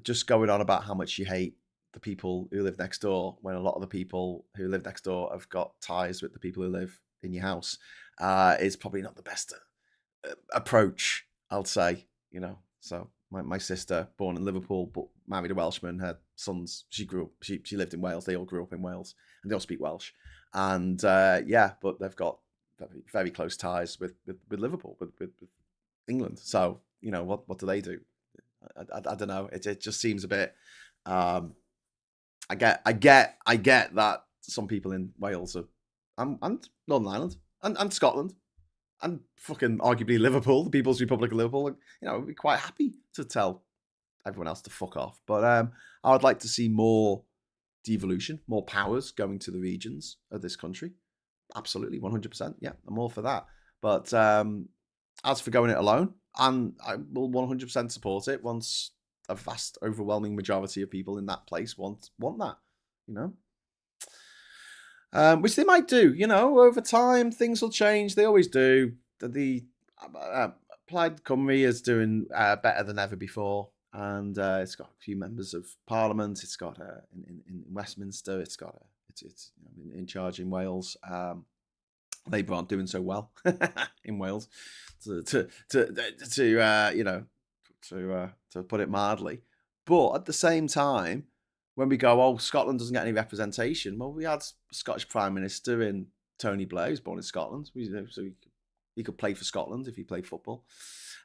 Just going on about how much you hate the people who live next door, when a lot of the people who live next door have got ties with the people who live in your house. is probably not the best approach, I'll say, So my sister, born in Liverpool, but married a Welshman, her sons, she lived in Wales. They all grew up in Wales, and they all speak Welsh. And but they've got very, very close ties with Liverpool, with England. So, what do they do? I don't know. It just seems a bit. I get that some people in Wales and Northern Ireland and Scotland and fucking arguably Liverpool, the People's Republic of Liverpool, would be quite happy to tell everyone else to fuck off. But I would like to see more devolution, more powers going to the regions of this country. Absolutely, 100%. Yeah, I'm all for that. But as for going it alone, and I will 100% support it once a vast, overwhelming majority of people in that place want that, which they might do, over time, things will change. They always do. The Plaid Cymru is doing better than ever before, and it's got a few members of Parliament. It's got in Westminster. It's got it's in charge in Wales. Labour aren't doing so well in Wales, to put it mildly. But at the same time, when we go, Scotland doesn't get any representation. Well, we had a Scottish Prime Minister in Tony Blair, who's born in Scotland, so he could play for Scotland if he played football.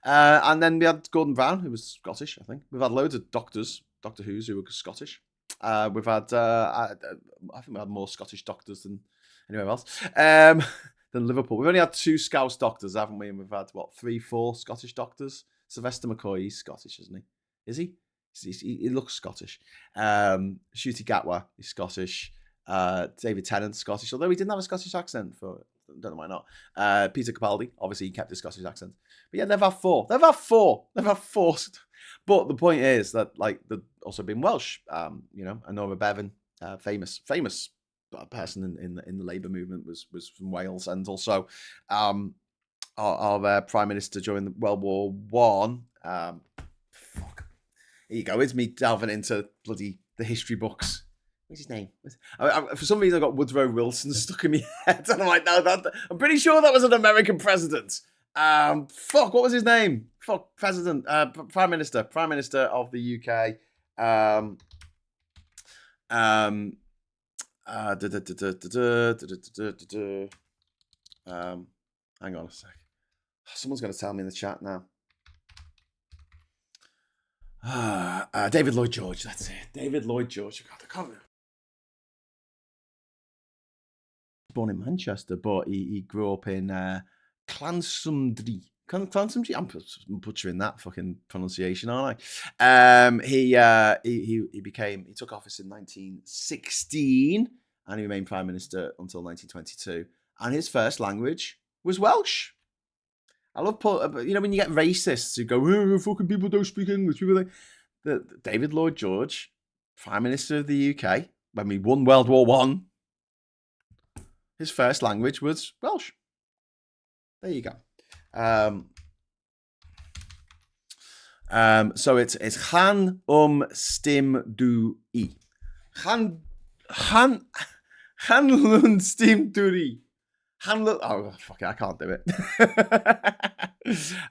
And then we had Gordon Brown, who was Scottish, I think. We've had loads of doctors, Doctor Who's, who were Scottish. We've had, I think we had more Scottish doctors than anywhere else, than Liverpool. We've only had 2 Scouse doctors, haven't we? And we've had, 3, 4 Scottish doctors? Sylvester McCoy, he's Scottish, isn't he? Is he? He looks Scottish. Ncuti Gatwa is Scottish. David Tennant's Scottish, although he didn't have a Scottish accent for, don't know why not. Peter Capaldi, obviously he kept his Scottish accent. But yeah, they've had 4. They've had 4. But the point is that, they've also been Welsh. Anora Bevan, famous person in the Labour movement was from Wales, and also our Prime Minister during the World War One. Fuck. Here you go. It's me delving into bloody the history books. What's his name? For some reason, I got Woodrow Wilson stuck in my head, and I'm like, no, I'm pretty sure that was an American president. What was his name? President, Prime Minister of the UK. Hang on a sec. Someone's going to tell me in the chat now. David Lloyd George. That's it. David Lloyd George. God, I can't remember. Born in Manchester, but he grew up in Clansumdry. Clansumdry? I'm butchering that fucking pronunciation, aren't I? He took office in 1916, and he remained Prime Minister until 1922. And his first language was Welsh. I love, when you get racists who go, fucking people don't speak English. People David Lloyd George, Prime Minister of the UK, when we won World War One, his first language was Welsh. There you go. So it's Chan Stim Du I. Chan Lun Stim Du I. Oh fuck it, I can't do it.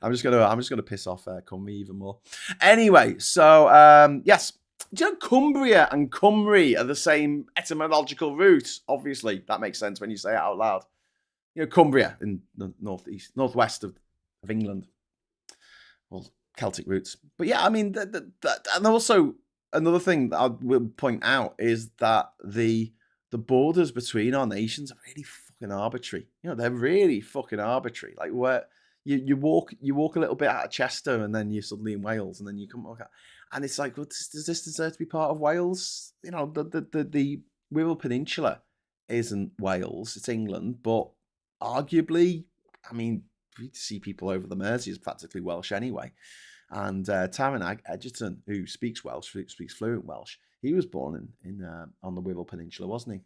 I'm just gonna piss off Cymru even more. Anyway, so yes. Do you know Cumbria and Cymru are the same etymological root? Obviously, that makes sense when you say it out loud. Cumbria in the northwest of England. Well, Celtic roots. But yeah, I mean, and also another thing that I will point out is that the borders between our nations are really fucking arbitrary. They're really fucking arbitrary. Like where you walk a little bit out of Chester and then you're suddenly in Wales, and then you come back. And it's like, well, does this deserve to be part of Wales? The Wirral Peninsula isn't Wales, it's England, but arguably, I mean, we see people over the Mersey is practically Welsh anyway. And Taran Egerton, who speaks Welsh, speaks fluent Welsh, he was born in on the Wirral Peninsula, wasn't he?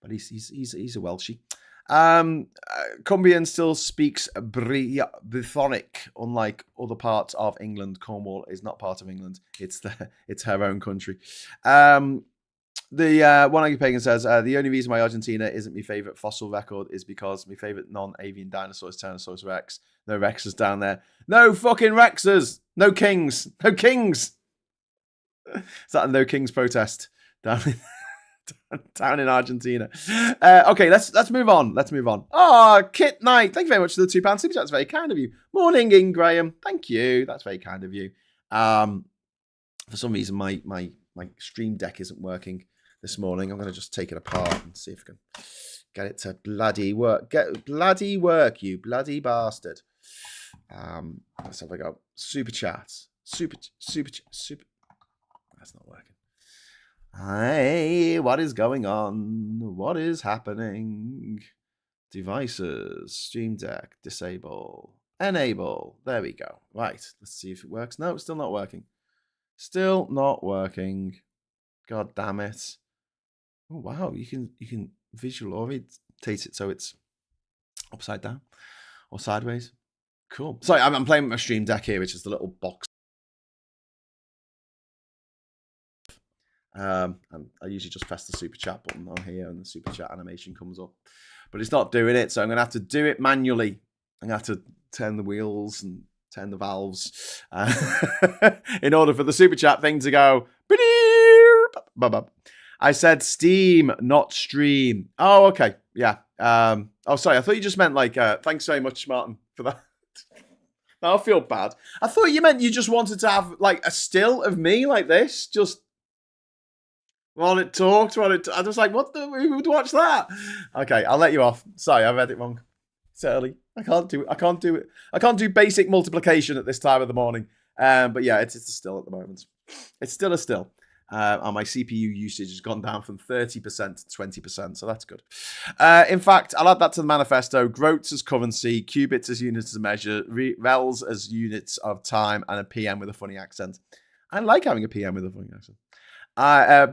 But he's a Welshie. Cumbrian still speaks Brythonic, unlike other parts of England. Cornwall is not part of England. It's her own country. The One-Legged Pagan says, the only reason why Argentina isn't my favourite fossil record is because my favourite non-avian dinosaur is Tyrannosaurus Rex. No Rexes down there. No fucking Rexes. No kings. No kings. Is that a no kings protest down in Argentina? Okay, let's move on. Let's move on. Kit Knight, thank you very much for the £2 super chat. That's very kind of you. Morning, in Graham. Thank you. That's very kind of you. For some reason, my Stream Deck isn't working this morning. I'm going to just take it apart and see if I can get it to bloody work. Get bloody work, you bloody bastard. Let's have a go. Super chats. Super. That's not working. Hey, what is going on? What is happening? Devices, Stream Deck, disable, enable. There we go. Right, let's see if it works. No, it's still not working. Still not working. God damn it. Oh wow, you can visual orientate it so it's upside down or sideways. Cool. Sorry, I'm playing with my Stream Deck here, which is the little box. And I usually just press the super chat button on here and the super chat animation comes up. But it's not doing it, so I'm going to have to do it manually. I'm going to have to turn the wheels and turn the valves in order for the super chat thing to go. I said Steam, not stream. Oh, okay. Yeah. Sorry. I thought you just meant like, thanks very much, Martin, for that. I feel bad. I thought you meant you just wanted to have like a still of me like this, just while it talked. I was like, who would watch that? Okay, I'll let you off. Sorry, I read it wrong. It's early. I can't do it. I can't do basic multiplication at this time of the morning. But yeah, it's a still at the moment. It's still a still. And my CPU usage has gone down from 30% to 20%, so that's good. In fact, I'll add that to the manifesto. Groats as currency, qubits as units of measure, rels as units of time, and a PM with a funny accent. I like having a PM with a funny accent.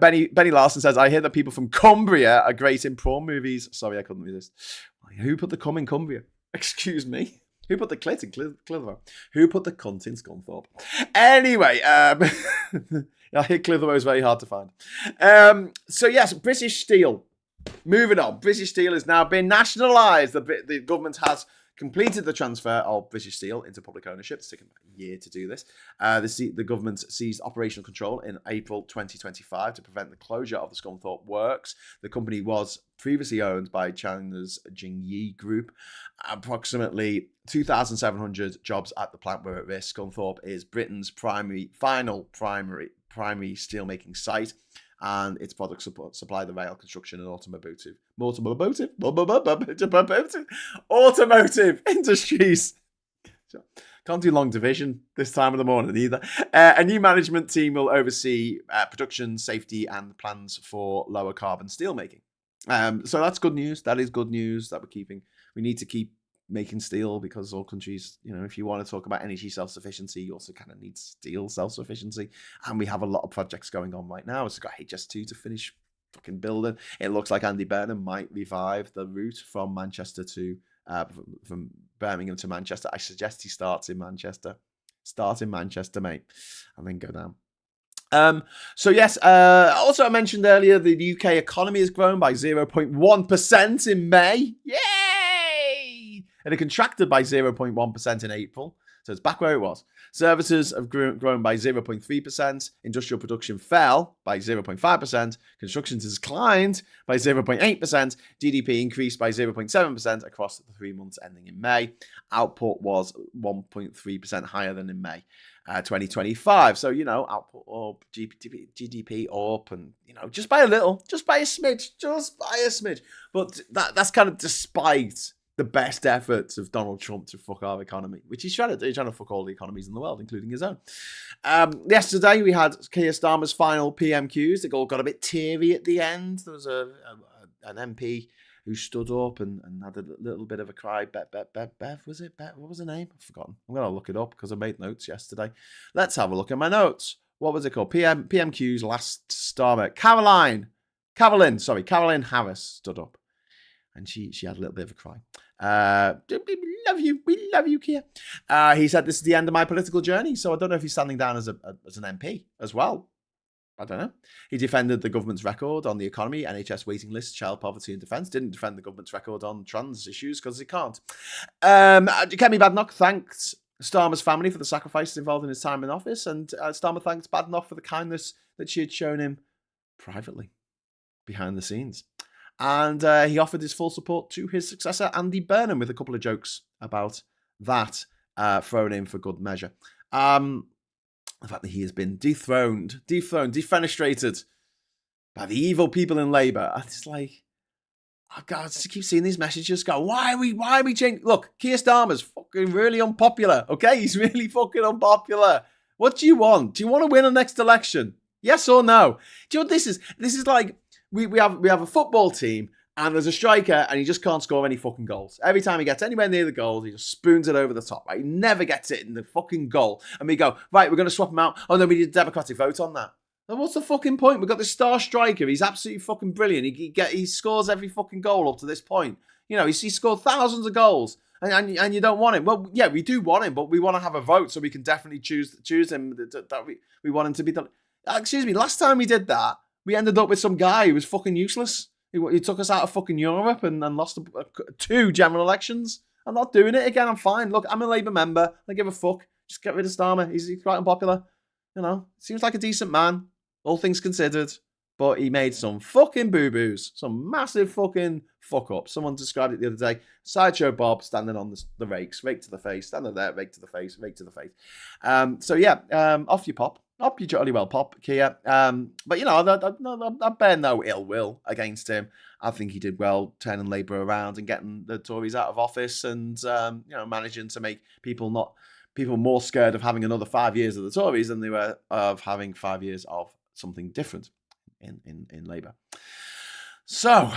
Benny Larson says, I hear that people from Cumbria are great in prawn movies. Sorry, I couldn't resist. Who put the cum in Cumbria? Excuse me. Who put the clit in Clitheroe? Who put the cunt in Scunthorpe? Anyway, I hear Clitheroe is very hard to find. So yes, British Steel. Moving on. British Steel has now been nationalised. The government has completed the transfer of British Steel into public ownership. It's taken a year to do this. The government seized operational control in April 2025 to prevent the closure of the Scunthorpe works. The company was previously owned by China's Jingyi Group. Approximately 2,700 jobs at the plant were at risk. Scunthorpe is Britain's primary steelmaking site, and its products supply the rail, construction, and automotive industries. Can't do long division this time of the morning either. A new management team will oversee production, safety, and plans for lower carbon steelmaking. So that's good news. That is good news that we need to keep making steel, because all countries, if you want to talk about energy self-sufficiency, you also kind of need steel self-sufficiency. And we have a lot of projects going on right now. It's got HS2 to finish fucking building. It looks like Andy Burnham might revive the route from Manchester to from Birmingham to Manchester. I suggest he starts in Manchester. Start in Manchester, mate, and then go down. So yes, also I mentioned earlier the UK economy has grown by 0.1% in May. Yay! And it contracted by 0.1% in April. So it's back where it was. Services have grown by 0.3%. Industrial production fell by 0.5%. Construction has declined by 0.8%. GDP increased by 0.7% across the 3 months ending in May. Output was 1.3% higher than in May 2025. So, output up, GDP up, and, just by a little, just by a smidge. But that's kind of despite the best efforts of Donald Trump to fuck our economy, which he's trying to do. He's trying to fuck all the economies in the world, including his own. Yesterday, we had Keir Starmer's final PMQs. They all got a bit teary at the end. There was an MP who stood up and had a little bit of a cry. Bev, was it? What was her name? I've forgotten. I'm going to look it up because I made notes yesterday. Let's have a look at my notes. What was it called? PMQ's last Starmer. Caroline Harris stood up. And she had a little bit of a cry. We love you, Keir. He said, this is the end of my political journey. So I don't know if he's standing down as an MP as well. I don't know. He defended the government's record on the economy, NHS waiting lists, child poverty and defence. Didn't defend the government's record on trans issues because he can't. Kemi Badenoch thanked Starmer's family for the sacrifices involved in his time in office, and Starmer thanked Badenoch for the kindness that she had shown him privately, behind the scenes. And he offered his full support to his successor, Andy Burnham, with a couple of jokes about that thrown in for good measure. The fact that he has been dethroned, defenestrated by the evil people in Labour. And it's like, oh God, I just keep seeing these messages go, why are we changing? Look, Keir Starmer's fucking really unpopular, okay? He's really fucking unpopular. What do you want? Do you want to win the next election? Yes or no? Do you know what this is? This is like, we have a football team and there's a striker and he just can't score any fucking goals. Every time he gets anywhere near the goal, he just spoons it over the top, right? He never gets it in the fucking goal. And we go, right, we're going to swap him out. Oh, no, we need a democratic vote on that. Then what's the fucking point? We've got this star striker. He's absolutely fucking brilliant. He scores every fucking goal up to this point. You know, he scored thousands of goals. And you don't want him. Well, yeah, we do want him, but we want to have a vote so we can definitely choose him. We want him to be done. Excuse me, last time we did that, we ended up with some guy who was fucking useless. He took us out of fucking Europe and lost 2 general elections. I'm not doing it again. I'm fine. Look, I'm a Labour member. I don't give a fuck. Just get rid of Starmer. He's quite unpopular. You know, seems like a decent man, all things considered. But he made some fucking boo-boos. Some massive fucking fuck-ups. Someone described it the other day. Sideshow Bob standing on the rakes. Rake to the face. Standing there, rake to the face. Rake to the face. So, yeah, off you pop. Up you jolly well pop, Keir. But, you know, I bear no ill will against him. I think he did well turning Labour around and getting the Tories out of office and, you know, managing to make people more scared of having another 5 years of the Tories than they were of having 5 years of something different in Labour. So,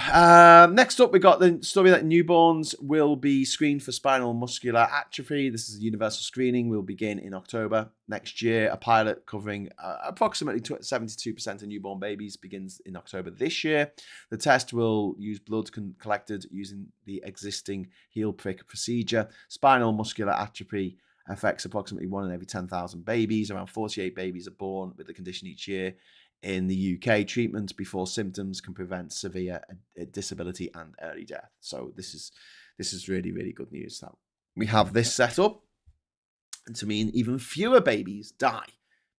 next up, we got the story that newborns will be screened for spinal muscular atrophy. This is a universal screening. Will begin in October next year. A pilot covering approximately 72% of newborn babies begins in October this year. The test will use blood collected using the existing heel prick procedure. Spinal muscular atrophy affects approximately 1 in every 10,000 babies. Around 48 babies are born with the condition each year. In the UK, treatment before symptoms can prevent severe disability and early death. So this is really, really good news. That we have this set up to mean even fewer babies die,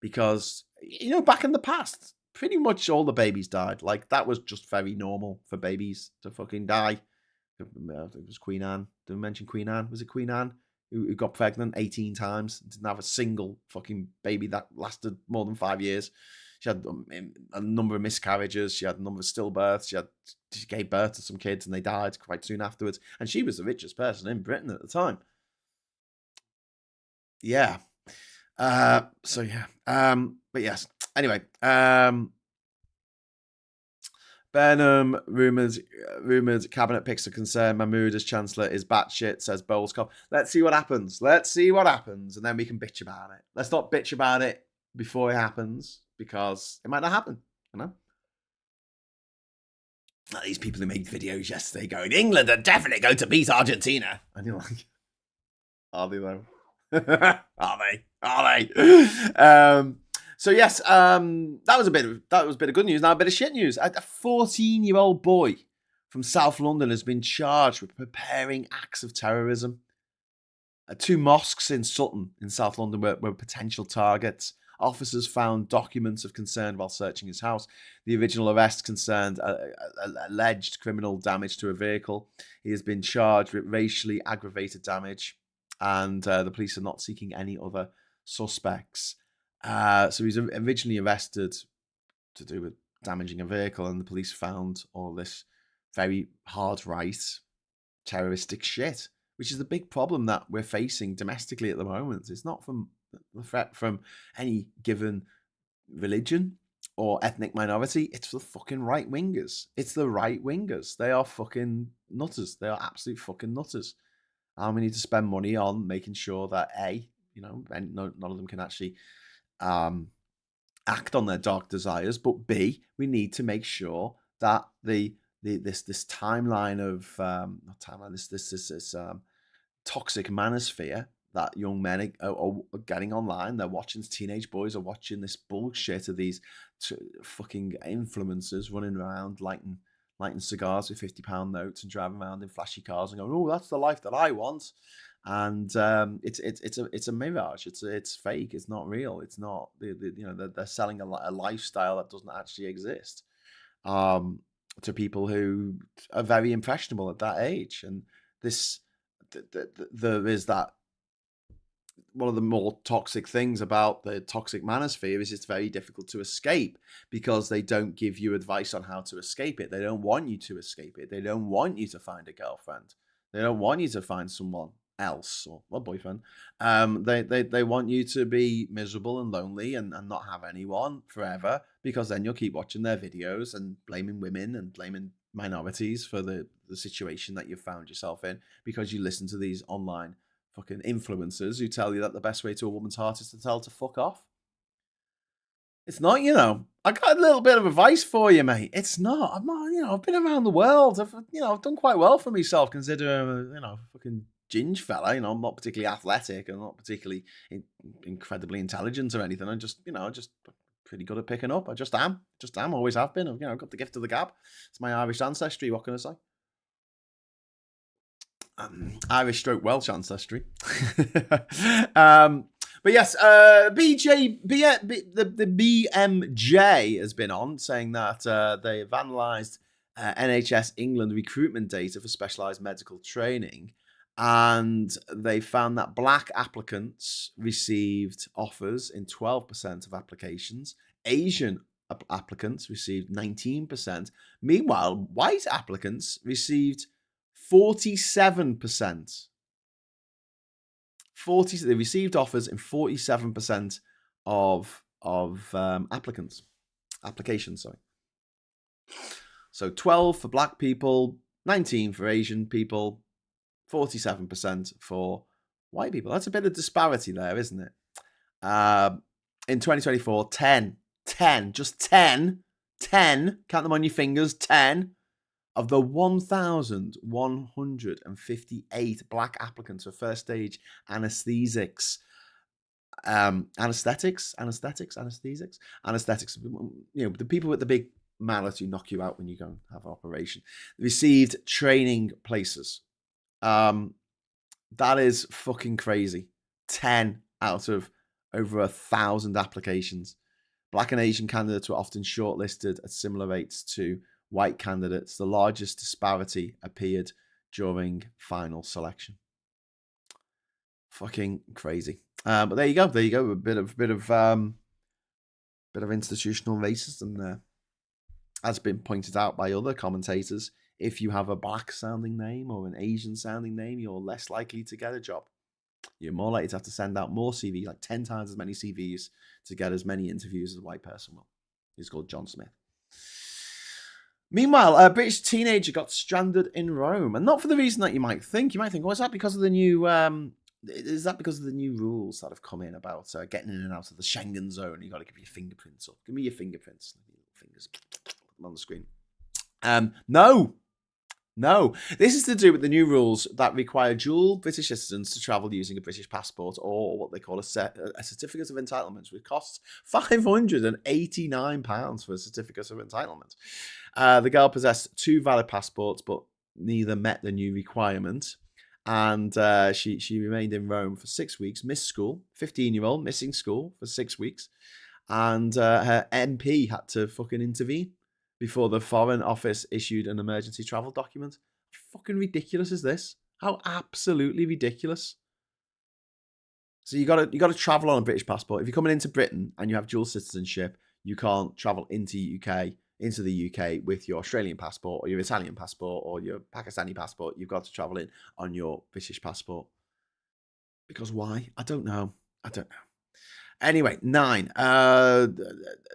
because, you know, back in the past, pretty much all the babies died. Like, that was just very normal for babies to fucking die. I think it was Queen Anne. Did we mention Queen Anne? Was it Queen Anne who got pregnant 18 times? Didn't have a single fucking baby that lasted more than 5 years. She had a number of miscarriages. She had a number of stillbirths. She gave birth to some kids and they died quite soon afterwards. And she was the richest person in Britain at the time. Yeah. So yeah. But yes. Anyway. Burnham rumored cabinet picks are concerned. Mahmood as Chancellor is batshit, says Bowles-Cobb. Let's see what happens. And then we can bitch about it. Let's not bitch about it before it happens, because it might not happen, you know? Like these people who made videos yesterday going, England are definitely going to beat Argentina. And you're like, are they though? Are they? So yes, that was a bit of good news. Now a bit of shit news. A 14-year-old boy from South London has been charged with preparing acts of terrorism. 2 mosques in Sutton in South London were potential targets. Officers found documents of concern while searching his house. The original arrest concerned alleged criminal damage to a vehicle. He has been charged with racially aggravated damage, and the police are not seeking any other suspects. So he was originally arrested to do with damaging a vehicle, and the police found all this very hard right terroristic shit, which is the big problem that we're facing domestically at the moment. It's not from the threat from any given religion or ethnic minority. It's the fucking right wingers. It's the right wingers. They are fucking nutters. They are absolute fucking nutters. And we need to spend money on making sure that none of them can actually act on their dark desires, but B, we need to make sure that this timeline of this toxic manosphere that young men are getting online. They're watching, teenage boys are watching this bullshit of these fucking influencers running around lighting cigars with £50 notes and driving around in flashy cars and going, "Oh, that's the life that I want." And it's a mirage. It's fake. It's not real. It's not. They're selling a lifestyle that doesn't actually exist to people who are very impressionable at that age. And this, there is that. One of the more toxic things about the toxic manosphere is it's very difficult to escape because they don't give you advice on how to escape it. They don't want you to escape it. They don't want you to find a girlfriend. They don't want you to find someone else or a boyfriend. They want you to be miserable and lonely and not have anyone forever, because then you'll keep watching their videos and blaming women and blaming minorities for the situation that you've found yourself in, because you listen to these online fucking influencers who tell you that the best way to a woman's heart is to tell her to fuck off. It's not, I got a little bit of advice for you, mate. It's not. I'm not, I've been around the world. I've done quite well for myself considering, fucking ginge fella. I'm not particularly athletic and not particularly incredibly intelligent or anything. I'm just, just pretty good at picking up. I just am. Always have been. I've got the gift of the gab. It's my Irish ancestry. What can I say? Irish stroke Welsh ancestry. But yes, the BMJ has been on saying that they have analysed NHS England recruitment data for specialised medical training, and they found that black applicants received offers in 12% of applications. Asian applicants received 19%. Meanwhile, white applicants received 47%. They received offers in 47% of applications. Sorry. So 12 for black people, 19 for Asian people, 47% for white people. That's a bit of disparity there, isn't it? In 2024, 10, just 10, count them on your fingers, 10 of the 1,158 black applicants for first stage anesthetics, the people with the big mallet who knock you out when you go and have an operation, received training places. That is fucking crazy. 10 out of over 1,000 applications. Black and Asian candidates were often shortlisted at similar rates to white candidates. The largest disparity appeared during final selection. Fucking crazy. But there you go. A bit of institutional racism there. As been pointed out by other commentators, if you have a black sounding name or an Asian sounding name, you're less likely to get a job. You're more likely to have to send out more CVs, like 10 times as many CVs, to get as many interviews as a white person will. He's called John Smith. Meanwhile, a British teenager got stranded in Rome, and not for the reason that you might think. You might think, is that because of the new rules that have come in about getting in and out of the Schengen zone? You got to give your fingerprints up. Give me your fingerprints. Fingers on the screen. No. This is to do with the new rules that require dual British citizens to travel using a British passport, or what they call a certificate of entitlement, which costs £589 for a certificate of entitlement. The girl possessed 2 valid passports, but neither met the new requirement. And she remained in Rome for 6 weeks, missed school, 15-year-old missing school for 6 weeks. And her MP had to fucking intervene before the Foreign Office issued an emergency travel document. How fucking ridiculous is this? How absolutely ridiculous. So you got to travel on a British passport. If you're coming into Britain and you have dual citizenship, you can't travel into the UK with your Australian passport or your Italian passport or your Pakistani passport. You've got to travel in on your British passport. Because why? I don't know. Anyway, 9.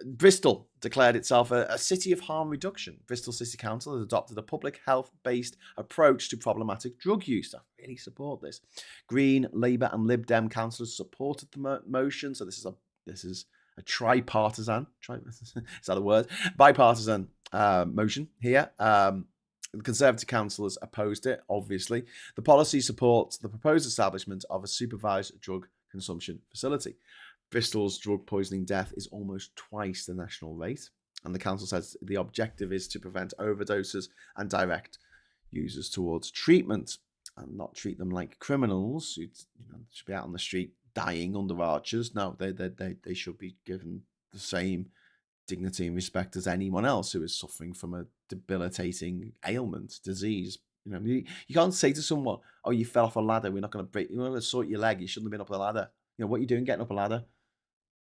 Bristol declared itself a city of harm reduction. Bristol City Council has adopted a public health-based approach to problematic drug use. I really support this. Green, Labour and Lib Dem councillors supported the motion. So this is a tripartisan, is that a word? Bipartisan motion here. The Conservative councillors opposed it, obviously. The policy supports the proposed establishment of a supervised drug consumption facility. Bristol's drug poisoning death is almost twice the national rate, and the council says the objective is to prevent overdoses and direct users towards treatment and not treat them like criminals who should be out on the street dying under arches. No, they should be given the same dignity and respect as anyone else who is suffering from a debilitating ailment, disease. You can't say to someone, "Oh, you fell off a ladder. We're not going to break. We're not going to sort your leg. You shouldn't have been up a ladder. What are you doing getting up a ladder?"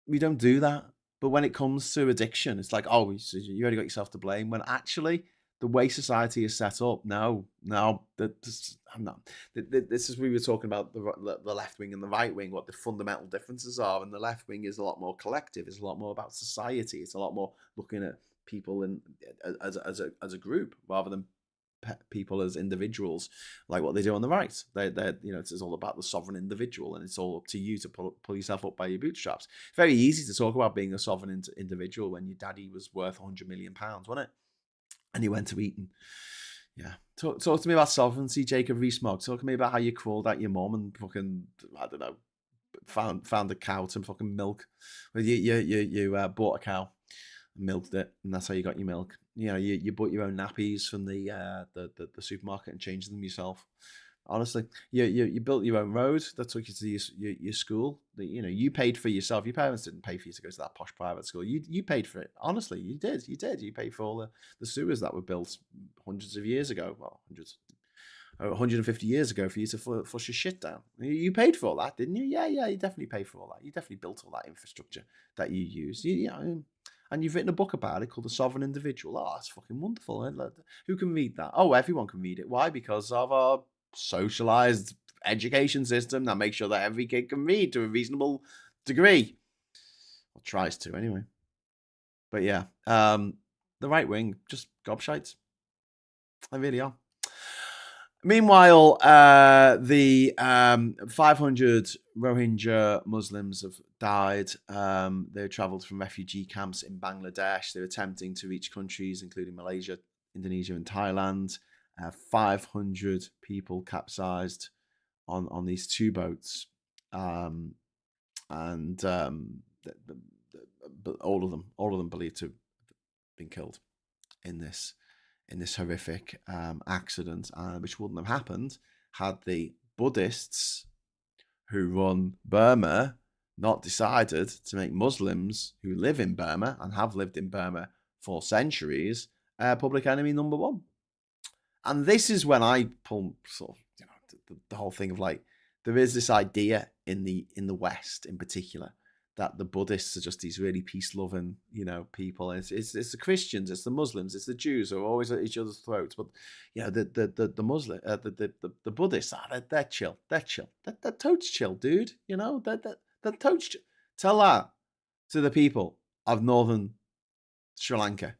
We don't do that. But when it comes to addiction, it's like, "Oh, you already got yourself to blame." When actually, the way society is set up, no, I'm not. This is we were talking about the left wing and the right wing, what the fundamental differences are. And the left wing is a lot more collective. It's a lot more about society. It's a lot more looking at people as a group rather than people as individuals, like what they do on the right. It's all about the sovereign individual, and it's all up to you to pull yourself up by your bootstraps. It's very easy to talk about being a sovereign individual when your daddy was worth £100 million, wasn't it? And he went to Eton. Yeah. Talk to me about sovereignty, Jacob Rees-Mogg. Talk to me about how you crawled at your mum and fucking, I don't know, found a cow to fucking milk. Well, you bought a cow, milked it, and that's how you got your milk. You bought your own nappies from the supermarket and changed them yourself. Honestly, you built your own road that took you to your school. You paid for yourself. Your parents didn't pay for you to go to that posh private school. You paid for it. Honestly, you did. You paid for all the sewers that were built hundreds of years ago. Well, 150 years ago for you to flush your shit down. You paid for all that, didn't you? Yeah, you definitely paid for all that. You definitely built all that infrastructure that you use. And you've written a book about it called The Sovereign Individual. Oh, that's fucking wonderful. Who can read that? Oh, everyone can read it. Why? Because of our socialized education system that makes sure that every kid can read to a reasonable degree, or tries to anyway. But yeah, the right wing just gobshites. They really are. Meanwhile, the 500 Rohingya Muslims have died. They travelled from refugee camps in Bangladesh. They're attempting to reach countries including Malaysia, Indonesia, and Thailand. 500 people capsized on these two boats, but all of them believed to have been killed in this horrific accident, which wouldn't have happened had the Buddhists who run Burma not decided to make Muslims who live in Burma and have lived in Burma for centuries public enemy number one. And this is when I pull sort of the whole thing of like, there is this idea in the West in particular that the Buddhists are just these really peace-loving, people. It's the Christians, it's the Muslims, it's the Jews who are always at each other's throats. But the Muslim, the Buddhists, they're chill, they're totes chill, dude. They're totes chill. Tell that to the people of northern Sri Lanka,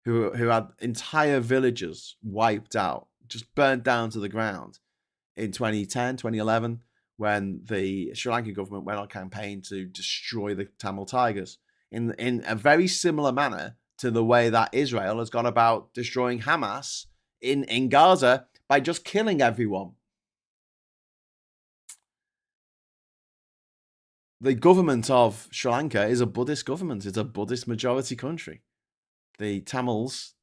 who had entire villages wiped out, just burnt down to the ground in 2010, 2011. When the Sri Lankan government went on campaign to destroy the Tamil Tigers in a very similar manner to the way that Israel has gone about destroying Hamas in Gaza by just killing everyone. The government of Sri Lanka is a Buddhist government. It's a Buddhist majority country. The Tamils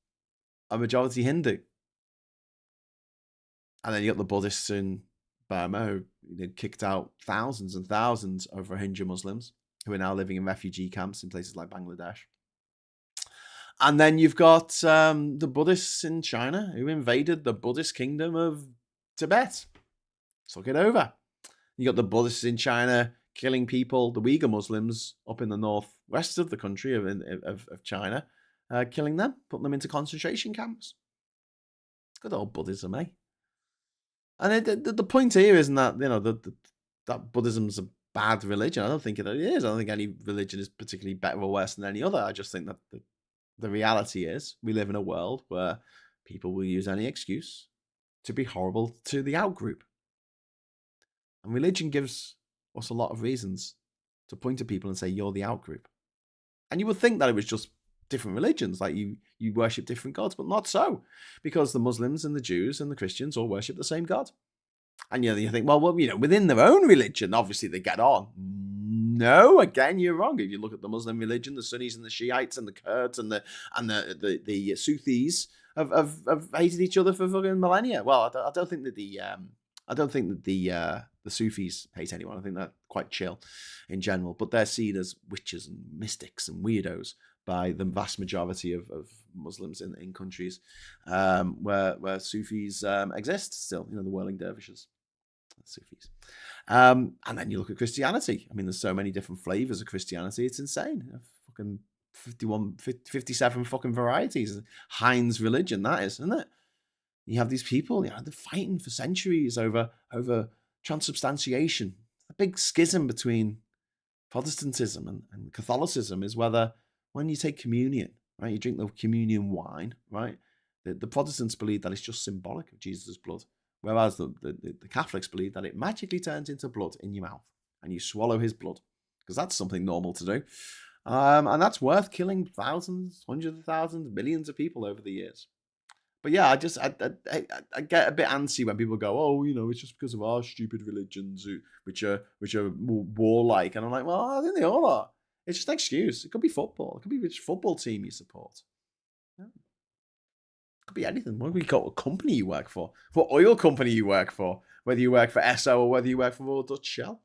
are majority Hindu. And then you got the Buddhists in Burma who kicked out thousands and thousands of Rohingya Muslims who are now living in refugee camps in places like Bangladesh. And then you've got the Buddhists in China who invaded the Buddhist kingdom of Tibet. Took it over. You got the Buddhists in China killing people, the Uyghur Muslims up in the northwest of the country of China, killing them, putting them into concentration camps. Good old Buddhism, eh? And the point here isn't that that Buddhism's a bad religion. I don't think it is. I don't think any religion is particularly better or worse than any other. I just think that the reality is we live in a world where people will use any excuse to be horrible to the out-group. And religion gives us a lot of reasons to point to people and say, you're the out-group. And you would think that it was just different religions. Like you worship different gods, but not so, because the Muslims and the Jews and the Christians all worship the same God. And you think, well, within their own religion, obviously they get on. No, again, you're wrong. If you look at the Muslim religion, the Sunnis and the Shiites and the Kurds and the Sufis have hated each other for fucking millennia. Well, I don't think that the Sufis hate anyone. I think they're quite chill in general, but they're seen as witches and mystics and weirdos by the vast majority of Muslims in countries where Sufis exist still. The whirling dervishes. Sufis. And then you look at Christianity. I mean, there's so many different flavors of Christianity. It's insane. Fucking 57 fucking varieties. Heinz religion, that is, isn't it? You have these people, they're fighting for centuries over transubstantiation. A big schism between Protestantism and Catholicism is whether, when you take communion, right, you drink the communion wine, right, the Protestants believe that it's just symbolic of Jesus' blood. Whereas the Catholics believe that it magically turns into blood in your mouth and you swallow his blood, because that's something normal to do. And that's worth killing thousands, hundreds of thousands, millions of people over the years. But yeah, I get a bit antsy when people go, oh, it's just because of our stupid religions, which are warlike. And I'm like, well, I think they all are. It's just an excuse. It could be football. It could be which football team you support. Yeah. Could be anything. What we call a company you work for, what oil company you work for, whether you work for Esso or whether you work for Royal Dutch Shell.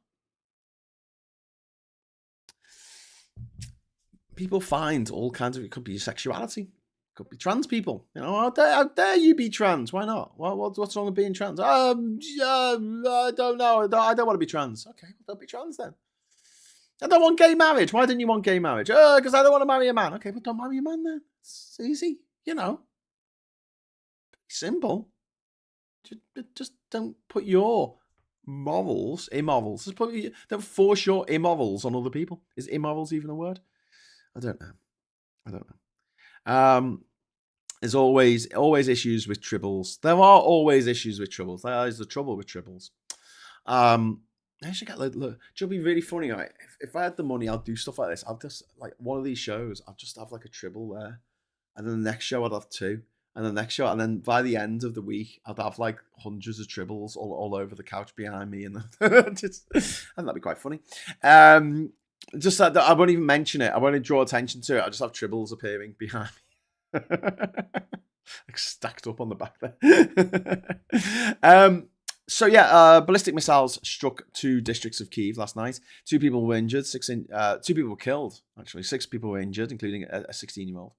People find all kinds of, it could be sexuality, could be trans people. How dare you be trans? Why not? What's wrong with being trans? I don't know. I don't want to be trans. Okay, well, don't be trans then. I don't want gay marriage. Why didn't you want gay marriage? Because I don't want to marry a man. Okay, well, don't marry a man then. It's easy, Simple. Just don't put your immorals. Don't force your immorals on other people. Is immorals even a word? I don't know. There's always issues with tribbles. There are always issues with tribbles. That is the trouble with tribbles. I should get look. It'll be really funny. Right? If I had the money, I'll do stuff like this. I'll just like one of these shows. I'll just have like a tribble there, and then the next show I'd have two. And the next show, and then by the end of the week, I'd have like hundreds of tribbles all over the couch behind me, and just, and that'd be quite funny. Just that I won't even mention it. I won't draw attention to it. I just have tribbles appearing behind me, like stacked up on the back there. So yeah, ballistic missiles struck 2 districts of Kyiv last night. 2 people were injured. 2 people were killed. Actually, 6 people were injured, including a 16-year-old.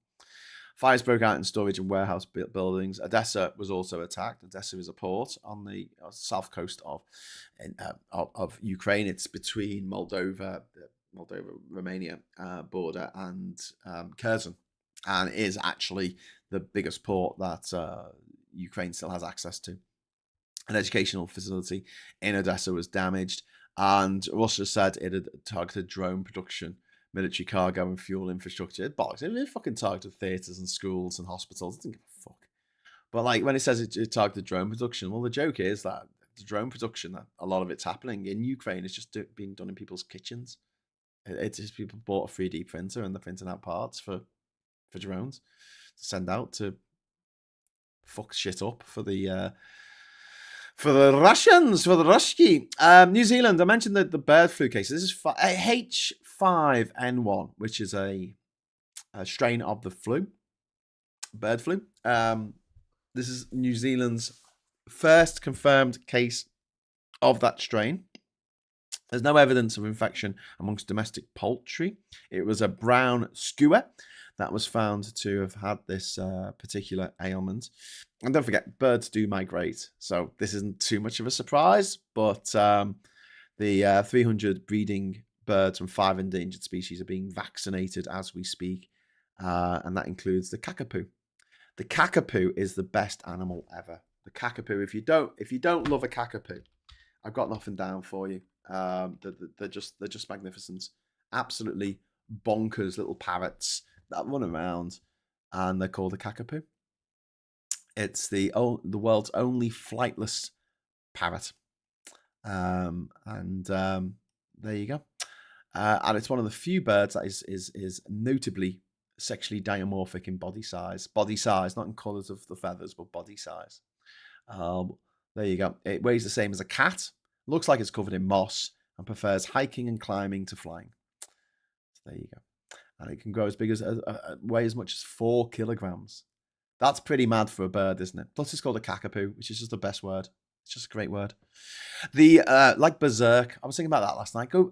Fires broke out in storage and warehouse buildings. Odessa was also attacked. Odessa is a port on the south coast of Ukraine. It's between Moldova-Romania border and Kherson, and is actually the biggest port that Ukraine still has access to. An educational facility in Odessa was damaged, and Russia said it had targeted drone production, military cargo and fuel infrastructure. It bollocks. It fucking targeted theatres and schools and hospitals. It didn't give a fuck. But like when it says it targeted drone production, well, the joke is that the drone production, that a lot of it's happening in Ukraine, is just being done in people's kitchens. It's just people bought a 3D printer and they're printing out parts for drones to send out to fuck shit up for the Russians, for the Ruski. New Zealand, I mentioned the bird flu cases. This is H5N1, which is a strain of the flu, bird flu. This is New Zealand's first confirmed case of that strain. There's no evidence of infection amongst domestic poultry. It was a brown skua that was found to have had this particular ailment. And don't forget, birds do migrate, so this isn't too much of a surprise, but the 300 breeding birds from 5 endangered species are being vaccinated as we speak, and that includes the kakapoo. The kakapoo is the best animal ever. The kakapoo, if you don't love a kakapoo, I've got nothing down for you. They're just magnificent, absolutely bonkers little parrots that run around, and they're called a kakapoo. It's the world's only flightless parrot, and there you go. And it's one of the few birds that is notably sexually dimorphic in body size. Body size, not in colours of the feathers, but body size. There you go. It weighs the same as a cat. Looks like it's covered in moss and prefers hiking and climbing to flying. So there you go. And it can grow as big as, weigh as much as 4 kilograms. That's pretty mad for a bird, isn't it? Plus, it's called a cockapoo, which is just the best word. It's just a great word. The like berserk. I was thinking about that last night. Go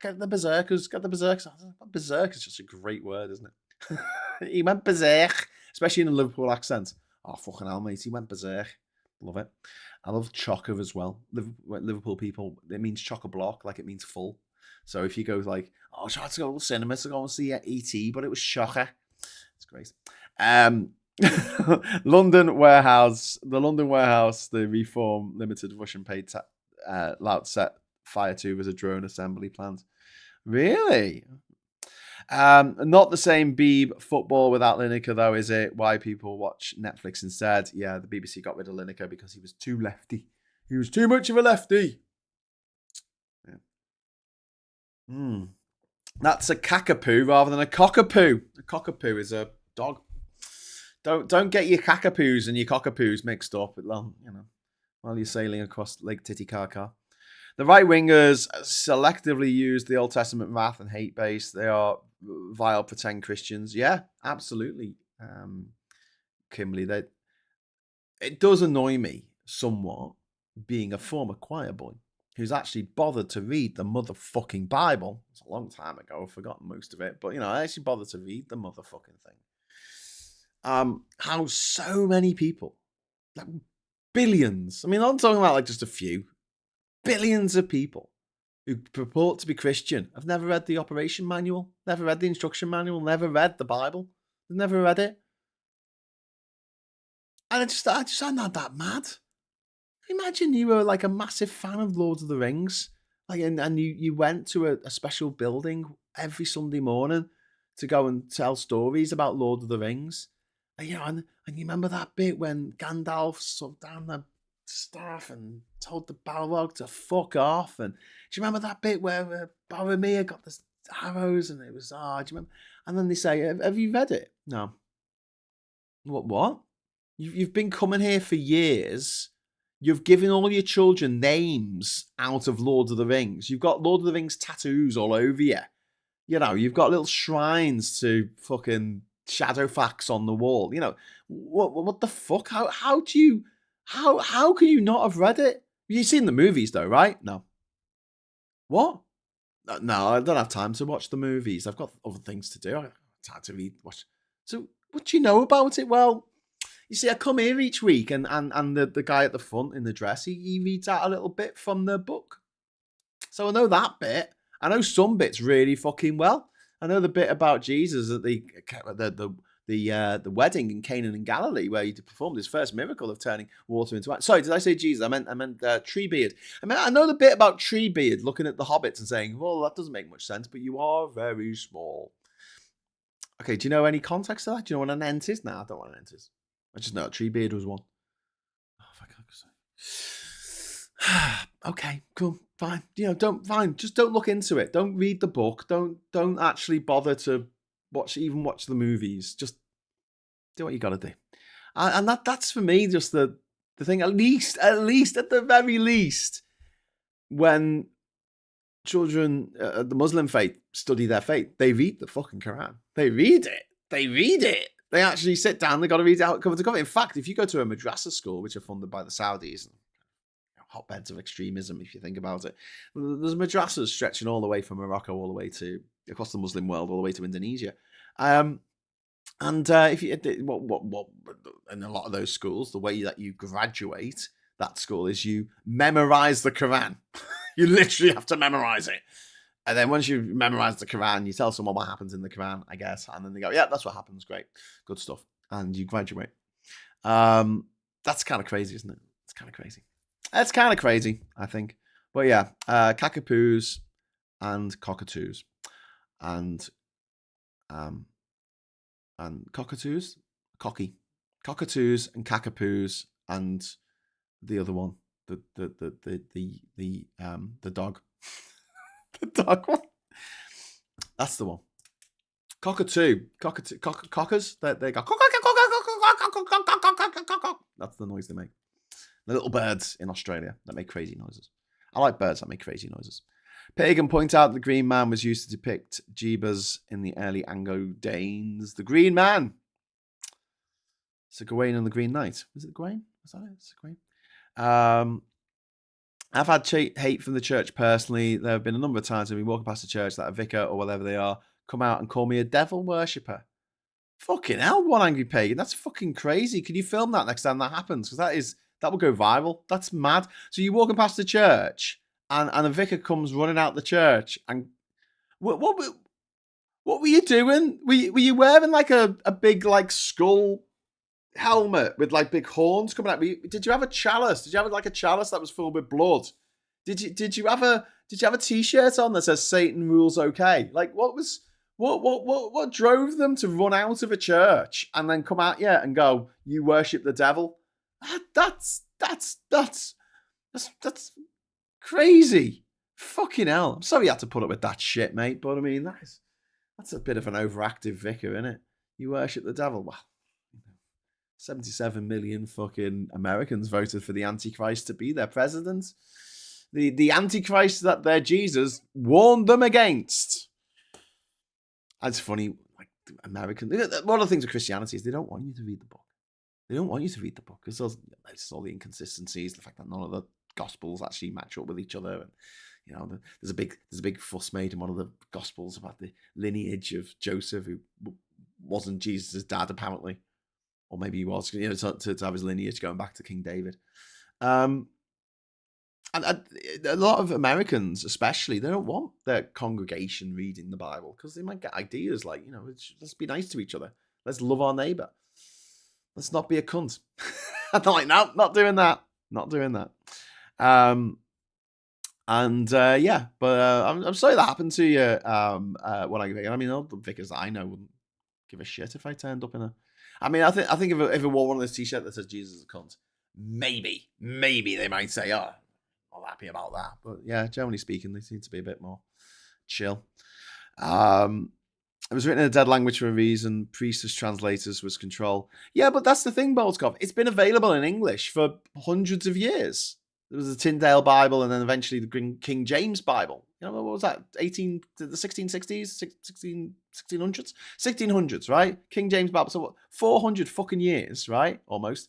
get the berserkers. Get the berserkers. Berserk is just a great word, isn't it? He went berserk, especially in a Liverpool accent. Oh fucking hell, mate! He went berserk. Love it. I love chocker as well. Liverpool people, it means chock-a-block, like it means full. So if you go like, oh, I tried to go to the cinema to go and see E.T., but it was shocker. It's great. London warehouse, the Reform Limited Russian paid lout set fire to was a drone assembly plant. Really? Not the same Beeb football without Lineker, though, is it? Why people watch Netflix instead? Yeah, the BBC got rid of Lineker because he was too lefty. He was too much of a lefty. Yeah. That's a cockapoo rather than a cockapoo. A cockapoo is a dog. Don't get your cackapoos and your cockapoos mixed up. While you're sailing across Lake Titicaca. The right wingers selectively use the Old Testament wrath and hate base. They are vile pretend Christians. Yeah, absolutely, Kimberly. It does annoy me somewhat, being a former choir boy who's actually bothered to read the motherfucking Bible. It's a long time ago. I've forgotten most of it, but I actually bothered to read the motherfucking thing. How so many people, like billions. I mean, I'm talking about like just a few. Billions of people who purport to be Christian have never read the operation manual, never read the instruction manual, never read the Bible. They've never read it. And I'm not that mad. Imagine you were like a massive fan of Lord of the Rings, like, and you went to a special building every Sunday morning to go and tell stories about Lord of the Rings. And you remember that bit when Gandalf sat down the staff and told the Balrog to fuck off. And do you remember that bit where Boromir got the arrows and it was, do you remember? And then they say, have you read it? No. What? You've been coming here for years. You've given all your children names out of Lord of the Rings. You've got Lord of the Rings tattoos all over you. You've got little shrines to fucking Shadowfax on the wall. What the fuck? How can you not have read it? You've seen the movies though, right? No. What? No, I don't have time to watch the movies. I've got other things to do. I have time to watch. So what do you know about it? Well, you see, I come here each week and the guy at the front in the dress, he reads out a little bit from the book. So I know that bit. I know some bits really fucking well. I know the bit about Jesus at the wedding in Canaan in Galilee, where he performed his first miracle of turning water into wine. Sorry, did I say Jesus? I meant Treebeard. I know the bit about Treebeard looking at the hobbits and saying, well, that doesn't make much sense, but you are very small. Okay, do you know any context to that? Do you know what an ent is? No, I don't know what an ent is. I just know Treebeard was one. Oh, for God's sake. Okay, cool, fine. Just don't look into it. Don't read the book. Don't actually bother to watch the movies. Just do what you got to do. And that's for me just the thing. At least at the very least, when children, the Muslim faith, study their faith, they read the fucking Quran. They read it. They actually sit down. They got to read it out cover to cover. In fact, if you go to a madrasa school, which are funded by the Saudis, hotbeds of extremism, if you think about it, there's madrasas stretching all the way from Morocco, all the way to across the Muslim world, all the way to Indonesia. And if you what in a lot of those schools, the way that you graduate that school is you memorize the Quran. You literally have to memorize it. And then once you memorize the Quran, you tell someone what happens in the Quran, I guess. And then they go, yeah, that's what happens. Great. Good stuff. And you graduate. That's kind of crazy, isn't it? It's kind of crazy. It's kind of crazy, I think. But yeah, cackapoos and cockatoos. And cockatoos? Cockatoos and cackapoos and the other one. The dog. The dog one. That's the one. Cockatoo. Cockers. They go. That's the noise they make. The little birds in Australia that make crazy noises. I like birds that make crazy noises. Pagan point out the Green Man was used to depict Jeebus in the early Anglo-Danes. The Green Man. It's Gawain and the Green Knight. Is it Gawain? Is that it? It's Gawain. I've had hate from the church personally. There have been a number of times I've been walking past the church that a vicar or whatever they are come out and call me a devil worshipper. Fucking hell, one angry pagan. That's fucking crazy. Can you film that next time that happens? Because that will go viral. That's mad. So you're walking past the church and a vicar comes running out the church and what were you doing? Were you wearing like a big like skull helmet with like big horns coming out? Did you have a chalice? Did you have like a chalice that was filled with blood? Did you have a t-shirt on that says Satan rules okay? Like what drove them to run out of a church and then come out and go, you worship the devil? That's crazy. Fucking hell. I'm sorry you had to put up with that shit, mate, but I mean that's a bit of an overactive vicar, isn't it? You worship the devil. Well, 77 million fucking Americans voted for the Antichrist to be their president. The Antichrist that their Jesus warned them against. It's funny, like American. One of the things with Christianity is they don't want you to read the book. They don't want you to read the book because there's all the inconsistencies, the fact that none of the Gospels actually match up with each other, and you know there's a big fuss made in one of the Gospels about the lineage of Joseph, who wasn't Jesus' dad apparently, or maybe he was, to have his lineage going back to King David. And a lot of Americans, especially, they don't want their congregation reading the Bible because they might get ideas like, let's be nice to each other. Let's love our neighbor. Let's not be a cunt. And they're like, no, not doing that. Not doing that. But I'm sorry that happened to you. I mean, all the vicars that I know wouldn't give a shit if I turned up in a. I mean, I think if I wore one of those t-shirts that says Jesus is a cunt, maybe they might say, oh, I'm not happy about that. But yeah, generally speaking, they seem to be a bit more chill. It was written in a dead language for a reason. Priests as translators was control. Yeah, but that's the thing, Boltkov. It's been available in English for hundreds of years. There was the Tyndale Bible and then eventually the King James Bible. What was that? The 1660s? 1600s? 1600s, right? King James Bible. So what? 400 fucking years, right? Almost.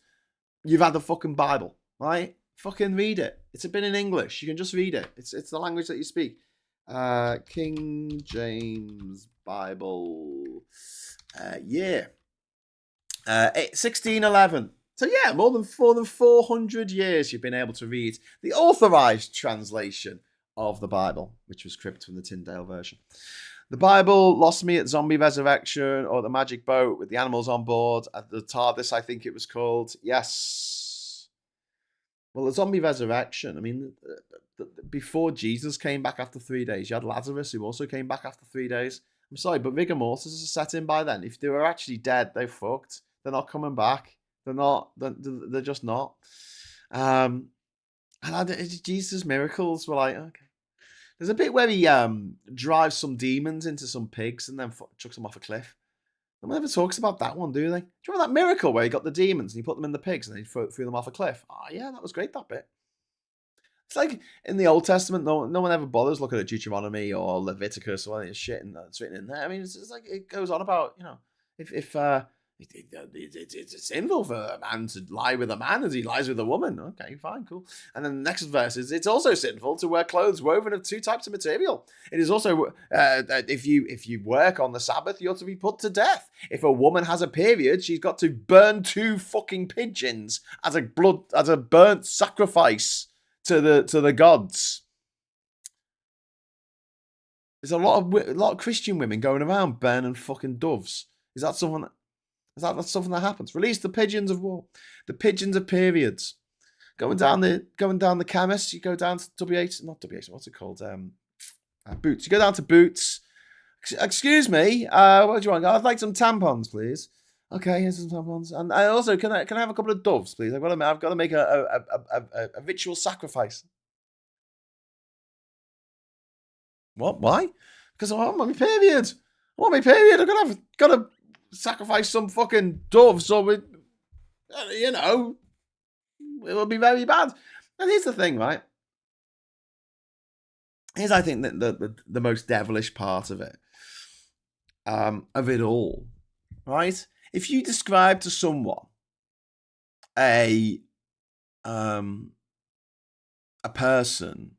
You've had the fucking Bible, right? Fucking read it. It's been in English. You can just read it. It's the language that you speak. King James Bible. 1611. So yeah, more than 400 years you've been able to read the authorized translation of the Bible, which was cribbed from the Tyndale version. The Bible lost me at Zombie Resurrection or the Magic Boat with the animals on board. At the TARDIS, I think it was called. Yes. Well, the Zombie Resurrection, I mean, before Jesus came back after 3 days, you had Lazarus who also came back after 3 days. I'm sorry, but rigor mortis is set in by then. If they were actually dead, they're fucked. They're not coming back. They're not. They're just not. And Jesus' miracles were like, okay. There's a bit where he drives some demons into some pigs and then chucks them off a cliff. No one ever talks about that one, do they? Do you remember that miracle where he got the demons and he put them in the pigs and then he threw them off a cliff? Oh, yeah, that was great, that bit. It's like in the Old Testament, no one ever bothers looking at Deuteronomy or Leviticus or any shit that's written in there. I mean, it's like it goes on about, if it's sinful for a man to lie with a man as he lies with a woman. Okay, fine, cool. And then the next verse is, it's also sinful to wear clothes woven of two types of material. It is also, if you work on the Sabbath, you're to be put to death. If a woman has a period, she's got to burn 2 fucking pigeons as a burnt sacrifice to the gods. There's a lot of Christian women going around burning fucking doves. Is that something that happens? Release the pigeons of war, the pigeons of periods. Going down the chemist, you go down to not WH, what's it called? Boots. You go down to Boots. Excuse me, what do you want? I'd like some tampons, please. Okay, here's some tampons. And I also can I have a couple of doves, please? I've got to make a ritual sacrifice. What? Why? Because I'm on my period. want my period. I've got to sacrifice some fucking doves, or it will be very bad. And here's the thing, right? Here's, I think, that the most devilish part of it all, right? If you describe to someone a person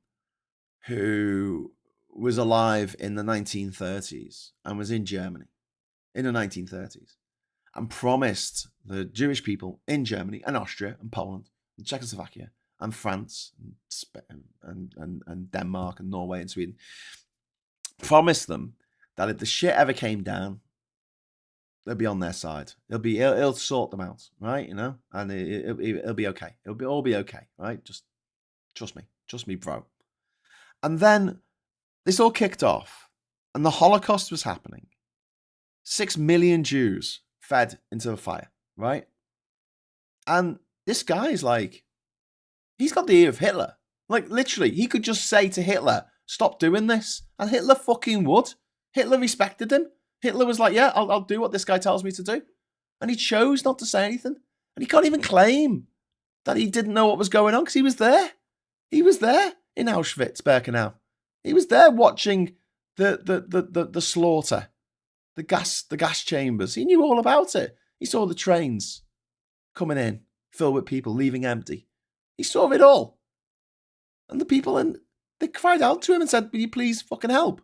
who was alive in the 1930s and was in Germany in the 1930s and promised the Jewish people in Germany and Austria and Poland and Czechoslovakia and France and Denmark and Norway and Sweden, promised them that if the shit ever came down, they'll be on their side. He'll sort them out, right? And it'll be okay. It'll all be okay, right? Just trust me, bro. And then this all kicked off, and the Holocaust was happening. 6 million Jews fed into the fire, right? And this guy is like, he's got the ear of Hitler. Like, literally, he could just say to Hitler, stop doing this. And Hitler fucking would. Hitler respected him. Hitler was like, yeah, I'll do what this guy tells me to do. And he chose not to say anything. And he can't even claim that he didn't know what was going on because he was there. He was there in Auschwitz-Birkenau. He was there watching the slaughter, the gas chambers. He knew all about it. He saw the trains coming in, filled with people, leaving empty. He saw it all. And the people, and they cried out to him and said, will you please fucking help?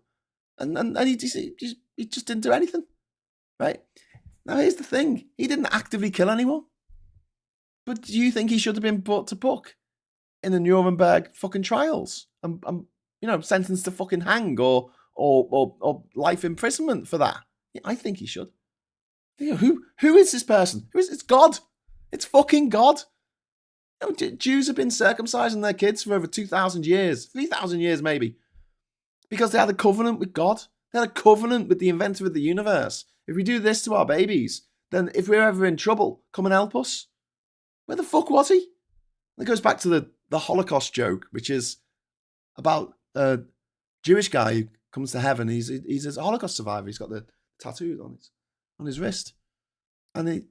And he just didn't do anything, right? Now, here's the thing. He didn't actively kill anyone. But do you think he should have been brought to book in the Nuremberg fucking trials and sentenced to fucking hang or life imprisonment for that? Yeah, I think he should. Who is this person? It's God. It's fucking God. Jews have been circumcising their kids for over 2,000 years, 3,000 years maybe, because they had a covenant with God. They had a covenant with the inventor of the universe. If we do this to our babies, then if we're ever in trouble, come and help us. Where the fuck was he? It goes back to the Holocaust joke, which is about a Jewish guy who comes to heaven. He's a Holocaust survivor. He's got the tattoos on his wrist, and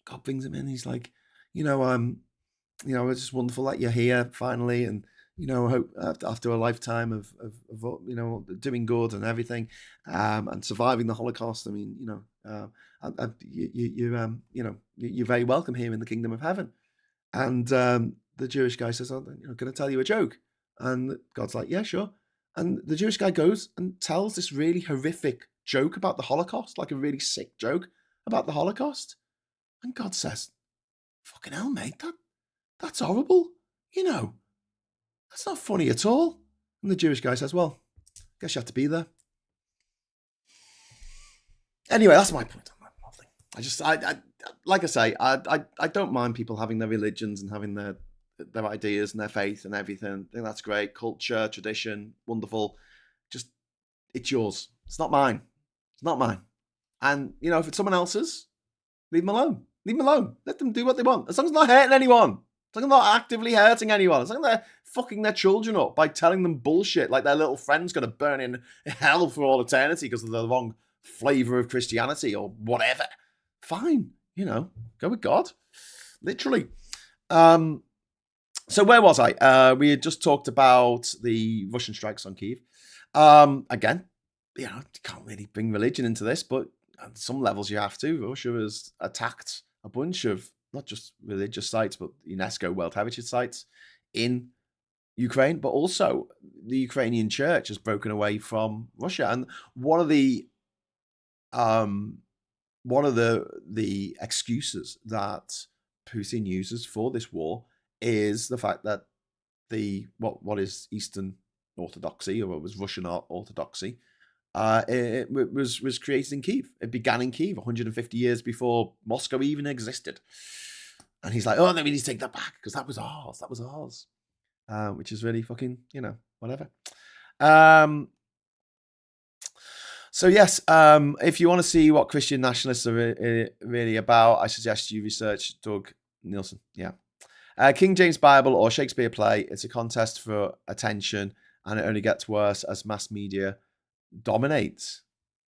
God brings him in. He's like, it's just wonderful that you're here finally, and I hope after a lifetime of doing good and everything, and surviving the Holocaust. I mean, you're very welcome here in the kingdom of heaven. And the Jewish guy says, can I tell you a joke? And God's like, yeah, sure. And the Jewish guy goes and tells this really horrific joke about the Holocaust, like a really sick joke about the Holocaust. And God says, fucking hell, mate, that's horrible. That's not funny at all. And the Jewish guy says, well, I guess you have to be there. Anyway, that's my point on that whole thing. I like I say, I don't mind people having their religions and having their ideas and their faith and everything. I think that's great. Culture, tradition, wonderful. Just, it's yours. It's not mine. It's not mine. And, if it's someone else's, leave them alone. Leave them alone. Let them do what they want. As long as it's not hurting anyone. As long as they're not actively hurting anyone. As long as they're fucking their children up by telling them bullshit like their little friend's going to burn in hell for all eternity because of the wrong flavour of Christianity or whatever. Fine. Go with God. Literally. So where was I? We had just talked about the Russian strikes on Kyiv. Again, you can't really bring religion into this, but at some levels you have to. Russia has attacked a bunch of not just religious sites, but UNESCO World Heritage sites in Ukraine, but also the Ukrainian church has broken away from Russia. And one of the excuses that Putin uses for this war is the fact that what is Eastern Orthodoxy, or what was Russian Orthodoxy, it was created in Kyiv. It began in Kyiv 150 years before Moscow even existed. And he's like, oh, no, we need to take that back because that was ours. That was ours. Which is really fucking, whatever. So yes, if you want to see what Christian nationalists are really about, I suggest you research Doug Nielsen. Yeah. King James Bible or Shakespeare play, it's a contest for attention, and it only gets worse as mass media dominates.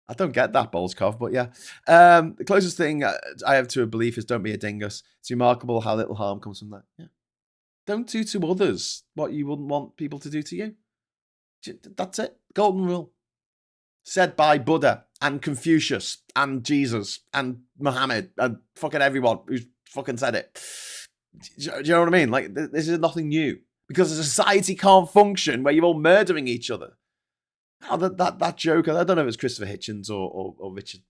I don't get that, Bolskov, but yeah. The closest thing I have to a belief is don't be a dingus. It's remarkable how little harm comes from that. Yeah. Don't do to others what you wouldn't want people to do to you. That's it. Golden rule. Said by Buddha and Confucius and Jesus and Muhammad and fucking everyone who's fucking said it. Do you know what I mean? Like, this is nothing new. Because a society can't function where you're all murdering each other. Oh, that joke, I don't know if it was Christopher Hitchens or Richard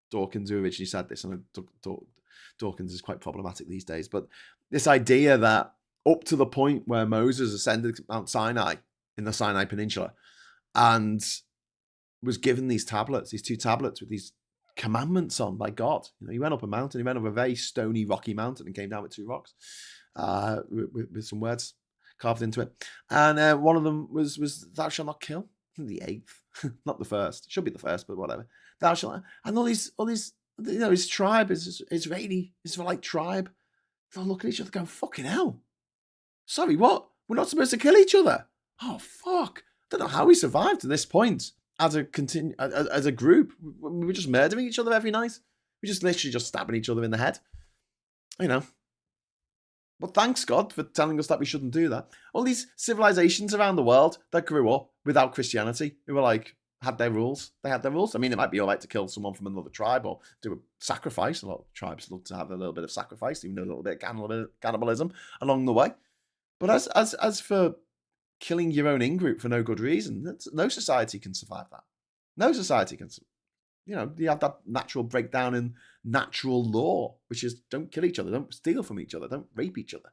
Dawkins who originally said this, and Dawkins is quite problematic these days, but this idea that up to the point where Moses ascended Mount Sinai in the Sinai Peninsula and was given these tablets, these 2 tablets with these commandments on by God. You know, he went up a mountain, he went up a very stony, rocky mountain and came down with 2 rocks with some words carved into it. And one of them was thou shalt not kill. The 8th, not the 1st. It should be the 1st, but whatever. Thou shalt, and all these, you know, his tribe, his Israeli, Israelite tribe, they'll look at each other going, fucking hell. Sorry, what? We're not supposed to kill each other. Oh, fuck. I don't know how we survived to this point as a group. We were just murdering each other every night. We just literally just stabbing each other in the head. You know. But thanks God for telling us that we shouldn't do that. All these civilizations around the world that grew up without Christianity, who were like, had their rules. They had their rules. I mean, it might be all right to kill someone from another tribe or do a sacrifice. A lot of tribes love to have a little bit of sacrifice, even a little bit of cannibalism along the way. But as for killing your own in-group for no good reason, no society can survive that. No society can. You know, you have that natural breakdown in natural law, which is don't kill each other, don't steal from each other, don't rape each other.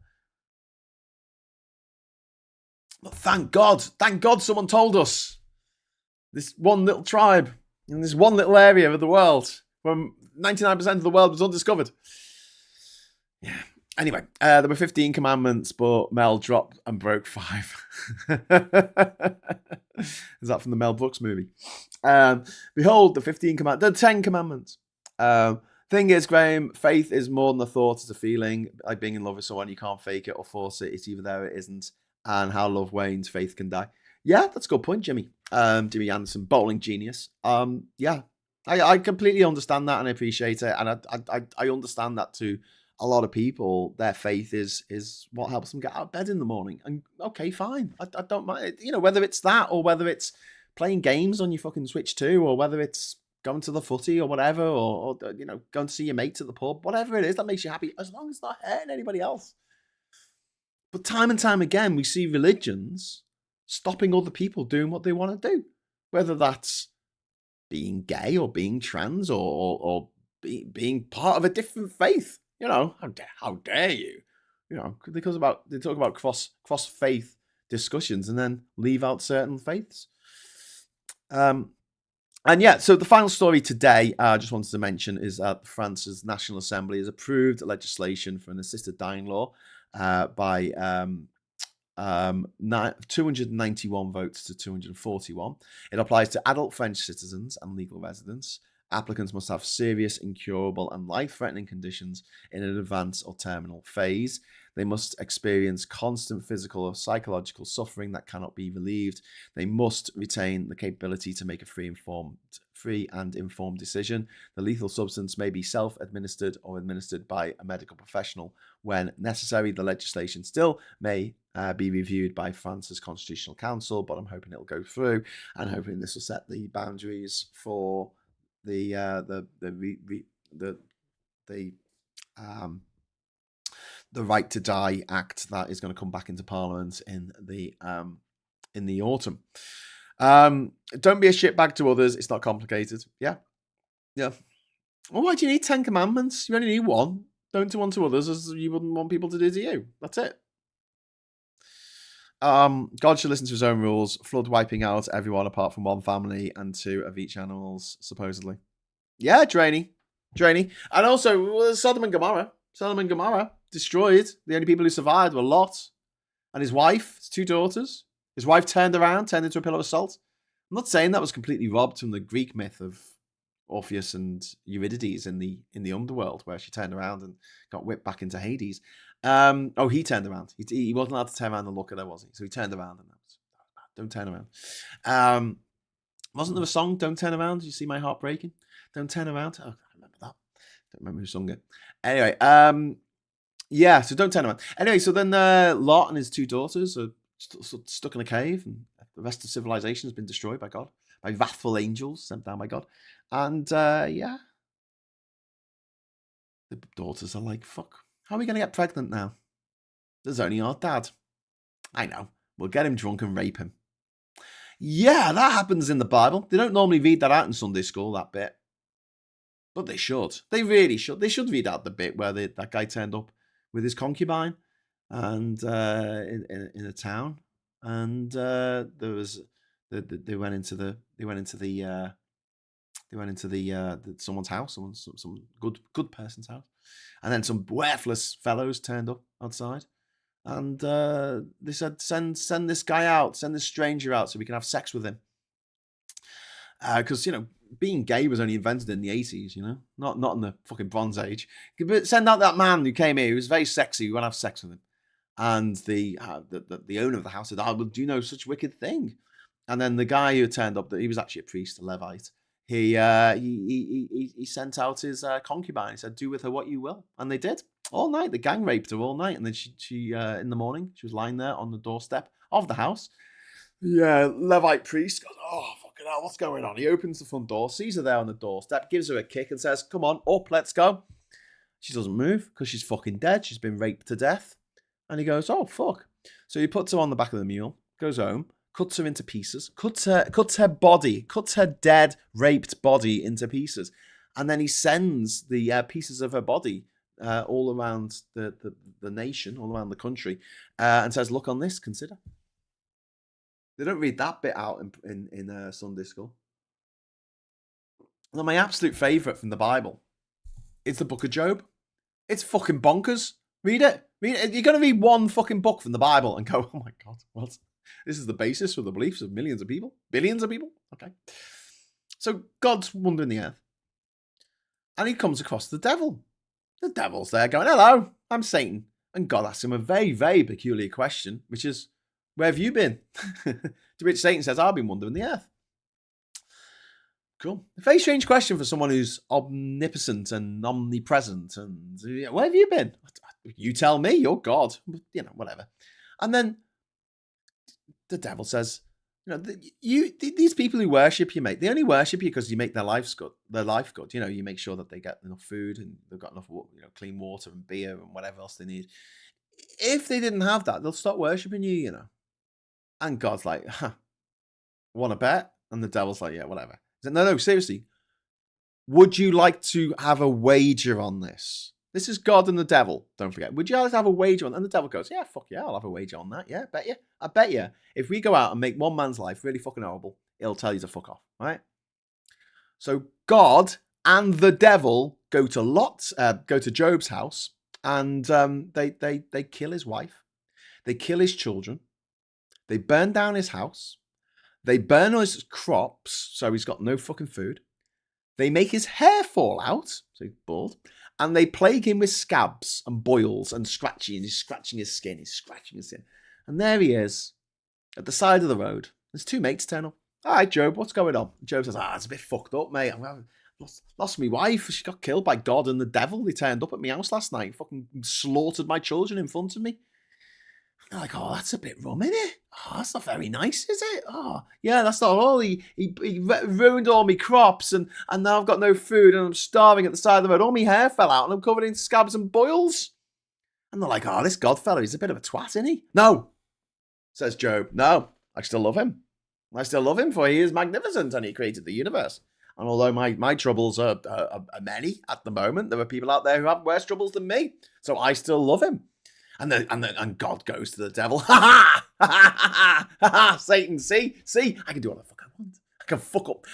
But thank God someone told us. This one little tribe in this one little area of the world where 99% of the world was undiscovered. Yeah. Anyway, there were 15 commandments, but Mel dropped and broke 5. Is that from the Mel Brooks movie? Behold, the 10 commandments. Thing is, Graham, faith is more than a thought, it's a feeling. Like being in love with someone, you can't fake it or force it. It's either there or it isn't. And how love wanes, faith can die. Yeah, that's a good point, Jimmy. Jimmy Anderson, bowling genius. Yeah, I completely understand that and I appreciate it. And I understand that too. A lot of people, their faith is what helps them get out of bed in the morning. And okay, fine. I don't mind. You know, whether it's that or whether it's playing games on your fucking Switch 2 or whether it's going to the footy or whatever, or you know, going to see your mates at the pub, whatever it is that makes you happy, as long as it's not hurting anybody else. But time and time again, we see religions stopping other people doing what they want to do, whether that's being gay or being trans or being part of a different faith. You know, how dare you? You know, they talk about cross faith discussions and then leave out certain faiths. And yeah, so the final story today, I just wanted to mention, is that France's National Assembly has approved legislation for an assisted dying law by 291 votes to 241. It applies to adult French citizens and legal residents. Applicants must have serious, incurable, and life-threatening conditions in an advanced or terminal phase. They must experience constant physical or psychological suffering that cannot be relieved. They must retain the capability to make a free and informed decision. The lethal substance may be self-administered or administered by a medical professional when necessary. The legislation still may be reviewed by France's Constitutional Council, but I'm hoping it'll go through, and hoping this will set the boundaries for the Right to Die Act that is going to come back into Parliament in the autumn. Don't be a shitbag to others. It's not complicated. Yeah. Well, why do you need 10 commandments? You only need one. Don't do unto others as you wouldn't want people to do to you. That's it. God should listen to his own rules. Flood wiping out everyone apart from one family and 2 of each animals, supposedly. Yeah, Drainy. And also, Sodom and Gomorrah destroyed. The only people who survived were Lot and his wife, his 2 daughters. His wife turned into a pillar of salt. I'm not saying that was completely robbed from the Greek myth of Orpheus and Eurydice in the underworld, where she turned around and got whipped back into Hades. He turned around. He wasn't allowed to turn around and look at her, was he? So he turned around, and that was bad. Don't turn around. Wasn't there a song, Don't Turn Around? Did you see my heart breaking? Don't turn around. Oh, I remember that. Don't remember who sung it. Anyway, yeah, so don't turn around. Anyway, so then Lot and his 2 daughters are stuck in a cave, and the rest of civilization has been destroyed by God, by wrathful angels sent down by God. And yeah, the daughters are like, fuck, how are we going to get pregnant now? There's only our dad. I know. We'll get him drunk and rape him. Yeah, that happens in the Bible. They don't normally read that out in Sunday school, that bit. But they should. They really should. They should read out the bit where that guy turned up with his concubine and in a town, and there was they went into someone's house, some good person's house, and then some worthless fellows turned up outside. And they said, send this guy out, send this stranger out so we can have sex with him. Because, being gay was only invented in the 80s, not in the fucking Bronze Age. But send out that man who came here, who was very sexy, we want to have sex with him. And the owner of the house said, oh, well, do you know such a wicked thing? And then the guy who turned up, he was actually a priest, a Levite. He sent out his concubine. He said, do with her what you will. And they did. All night. The gang raped her all night. And then she in the morning, she was lying there on the doorstep of the house. Yeah, Levite priest goes, oh, fucking hell, what's going on? He opens the front door, sees her there on the doorstep, gives her a kick and says, come on, up, let's go. She doesn't move because she's fucking dead. She's been raped to death. And he goes, oh, fuck. So he puts her on the back of the mule, goes home, cuts her into pieces, cuts her dead, raped body into pieces. And then he sends the pieces of her body all around the nation, all around the country, and says, look on this, consider. They don't read that bit out in Sunday school. Well, my absolute favourite from the Bible is the book of Job. It's fucking bonkers. Read it. You're going to read one fucking book from the Bible and go, oh my God, what? This is the basis for the beliefs of millions of people? Billions of people? Okay. So God's wandering the earth. And he comes across the devil. The devil's there going, hello, I'm Satan. And God asks him a very, very peculiar question, which is, where have you been? To which Satan says, I've been wandering the earth. Cool. A very strange question for someone who's omnipotent and omnipresent. And where have you been? You tell me, you're God. Whatever. And then the devil says, these people who worship you, mate, they only worship you because you make their life good. You make sure that they get enough food and they've got enough, clean water and beer and whatever else they need. If they didn't have that, they'll stop worshiping you, And God's like, want to bet? And the devil's like, yeah, whatever. He said, no, seriously. Would you like to have a wager on this? This is God and the devil. Don't forget. Would you like to have a wager on? And the devil goes, yeah, fuck yeah, I'll have a wager on that. Yeah, bet you. I bet you. If we go out and make one man's life really fucking horrible, it'll tell you to fuck off, right? So God and the devil go to Job's house, and they kill his wife. They kill his children. They burn down his house. They burn his crops, so he's got no fucking food. They make his hair fall out, so he's bald. And they plague him with scabs and boils and scratching. And he's scratching his skin. And there he is at the side of the road. There's 2 mates turn up. All right, Job, what's going on? And Job says, it's a bit fucked up, mate. I've lost my wife. She got killed by God and the devil. They turned up at my house last night. Fucking slaughtered my children in front of me. They're like, oh, that's a bit rum, isn't it? Oh, that's not very nice, is it? Oh, yeah, that's not all. He ruined all my crops, and now I've got no food, and I'm starving at the side of the road. All my hair fell out, and I'm covered in scabs and boils. And they're like, oh, this God fella, he's a bit of a twat, isn't he? No, says Job. No, I still love him. I still love him, for he is magnificent, and he created the universe. And although my troubles are many at the moment, there are people out there who have worse troubles than me. So I still love him. And God goes to the devil. Ha ha! Satan, see, I can do what the fuck I want. I can fuck up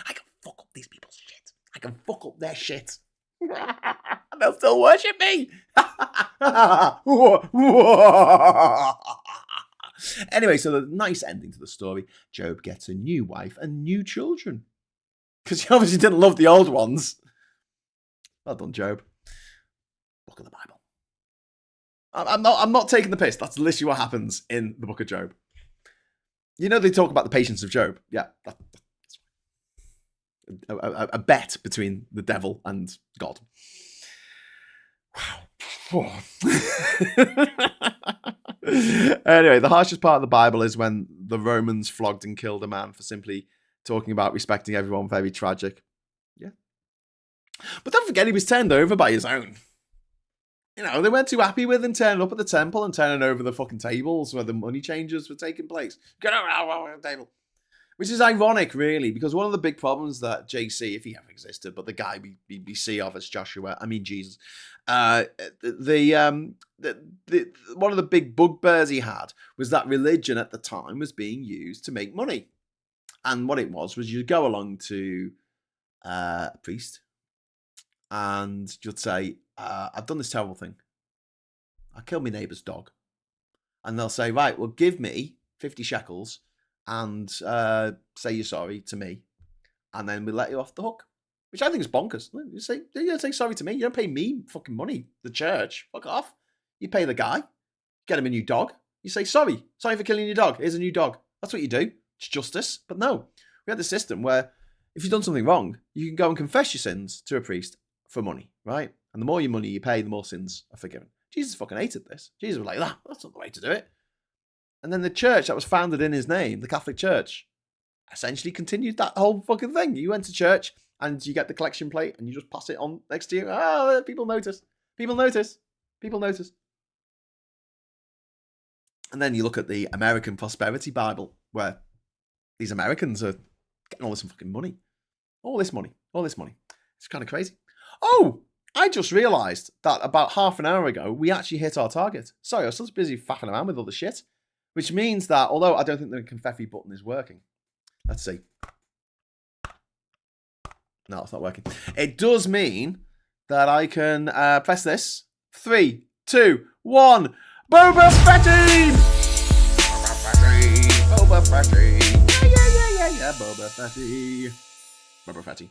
these people's shit. I can fuck up their shit. And they'll still worship me. Anyway, so the nice ending to the story. Job gets a new wife and new children. Because he obviously didn't love the old ones. Well done, Job. Book of the Bible. I'm not taking the piss. That's literally what happens in the book of Job. They talk about the patience of Job. Yeah, that's a bet between the devil and God. Wow. Anyway, the harshest part of the Bible is when the Romans flogged and killed a man for simply talking about respecting everyone. Very tragic. Yeah. But don't forget, he was turned over by his own. You know, they weren't too happy with him turning up at the temple and turning over the fucking tables where the money changes were taking place. Get over the table. Which is ironic, really, because one of the big problems that JC, if he ever existed, but the guy we see of as Joshua, I mean Jesus, one of the big bugbears he had was that religion at the time was being used to make money. And what it was you'd go along to a priest and you'd say, I've done this terrible thing. I killed my neighbour's dog. And they'll say, right, well, give me 50 shekels and say you're sorry to me, and then we'll let you off the hook. Which I think is bonkers. You say sorry to me. You don't pay me fucking money, the church. Fuck off. You pay the guy, get him a new dog. You say, sorry for killing your dog. Here's a new dog. That's what you do. It's justice. But no, we had the system where if you've done something wrong, you can go and confess your sins to a priest for money, right? And the more your money you pay, the more sins are forgiven. Jesus fucking hated this. Jesus was like, that's not the way to do it. And then the church that was founded in his name, the Catholic Church, essentially continued that whole fucking thing. You went to church and you get the collection plate and you just pass it on next to you. Oh, people notice. People notice. People notice. And then you look at the American Prosperity Bible, where these Americans are getting all this fucking money. All this money. It's kind of crazy. Oh, I just realised that about half an hour ago, we actually hit our target. Sorry, I was so busy faffing around with all the shit. Which means that, although I don't think the confetti button is working. Let's see. No, it's not working. It does mean that I can press this. 3, 2, 1. Boba Fetty! Boba Fetty! Yeah, Boba Fetty. Boba Fetty.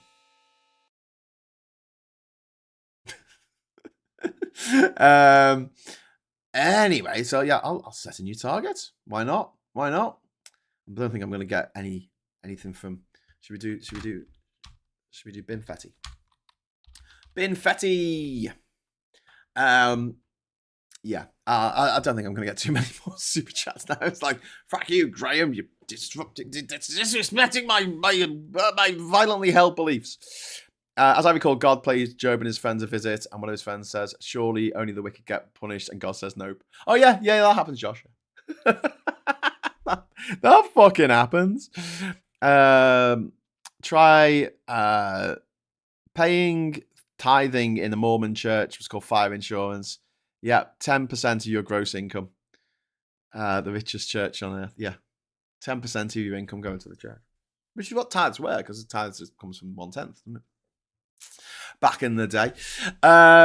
Anyway, so yeah, I'll set a new target. Why not? I don't think I'm going to get anything from. Should we do Binfetti? Binfetti. Yeah. I don't think I'm going to get too many more super chats now. It's like, fuck you, Graham. You disrespecting my violently held beliefs. As I recall, God pays Job and his friends a visit, and one of his friends says, surely only the wicked get punished, and God says nope. Oh, yeah, that happens, Joshua. that fucking happens. Try paying tithing in a Mormon church, was called fire insurance. Yeah, 10% of your gross income. The richest church on earth. Yeah, 10% of your income going to the church. Which is what tithes were, because the tithes just comes from 1/10, doesn't it? Back in the day.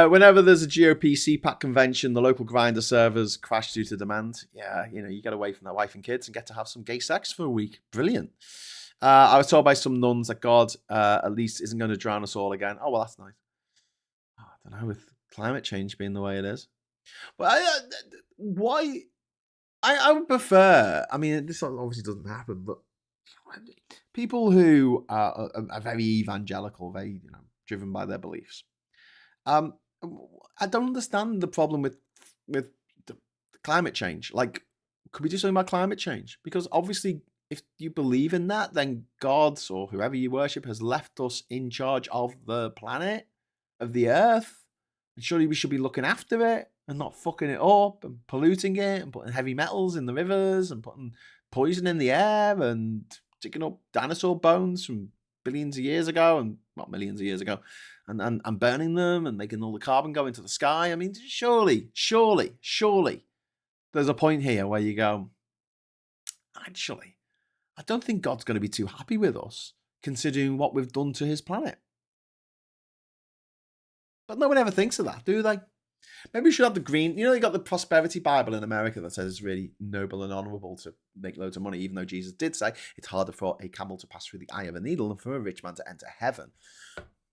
Whenever there's a GOP CPAC convention, the local grinder servers crash due to demand. Yeah, you get away from that wife and kids and get to have some gay sex for a week. Brilliant. I was told by some nuns that God at least isn't going to drown us all again. Oh, well, that's nice. I don't know, with climate change being the way it is. Well, why? I would prefer, I mean, this obviously doesn't happen, but people who are very evangelical, very, driven by their beliefs. I don't understand the problem with the climate change. Like, could we do something about climate change? Because obviously, if you believe in that, then God or whoever you worship has left us in charge of the planet, of the earth. And surely we should be looking after it and not fucking it up and polluting it and putting heavy metals in the rivers and putting poison in the air and digging up dinosaur bones from billions of years ago and not millions of years ago and burning them and making all the carbon go into the sky. I mean, surely there's a point here where you go, actually, I don't think God's going to be too happy with us considering what we've done to his planet. But no one ever thinks of that, do they? Maybe we should have the green. You got the Prosperity Bible in America that says it's really noble and honourable to make loads of money, even though Jesus did say it's harder for a camel to pass through the eye of a needle than for a rich man to enter heaven.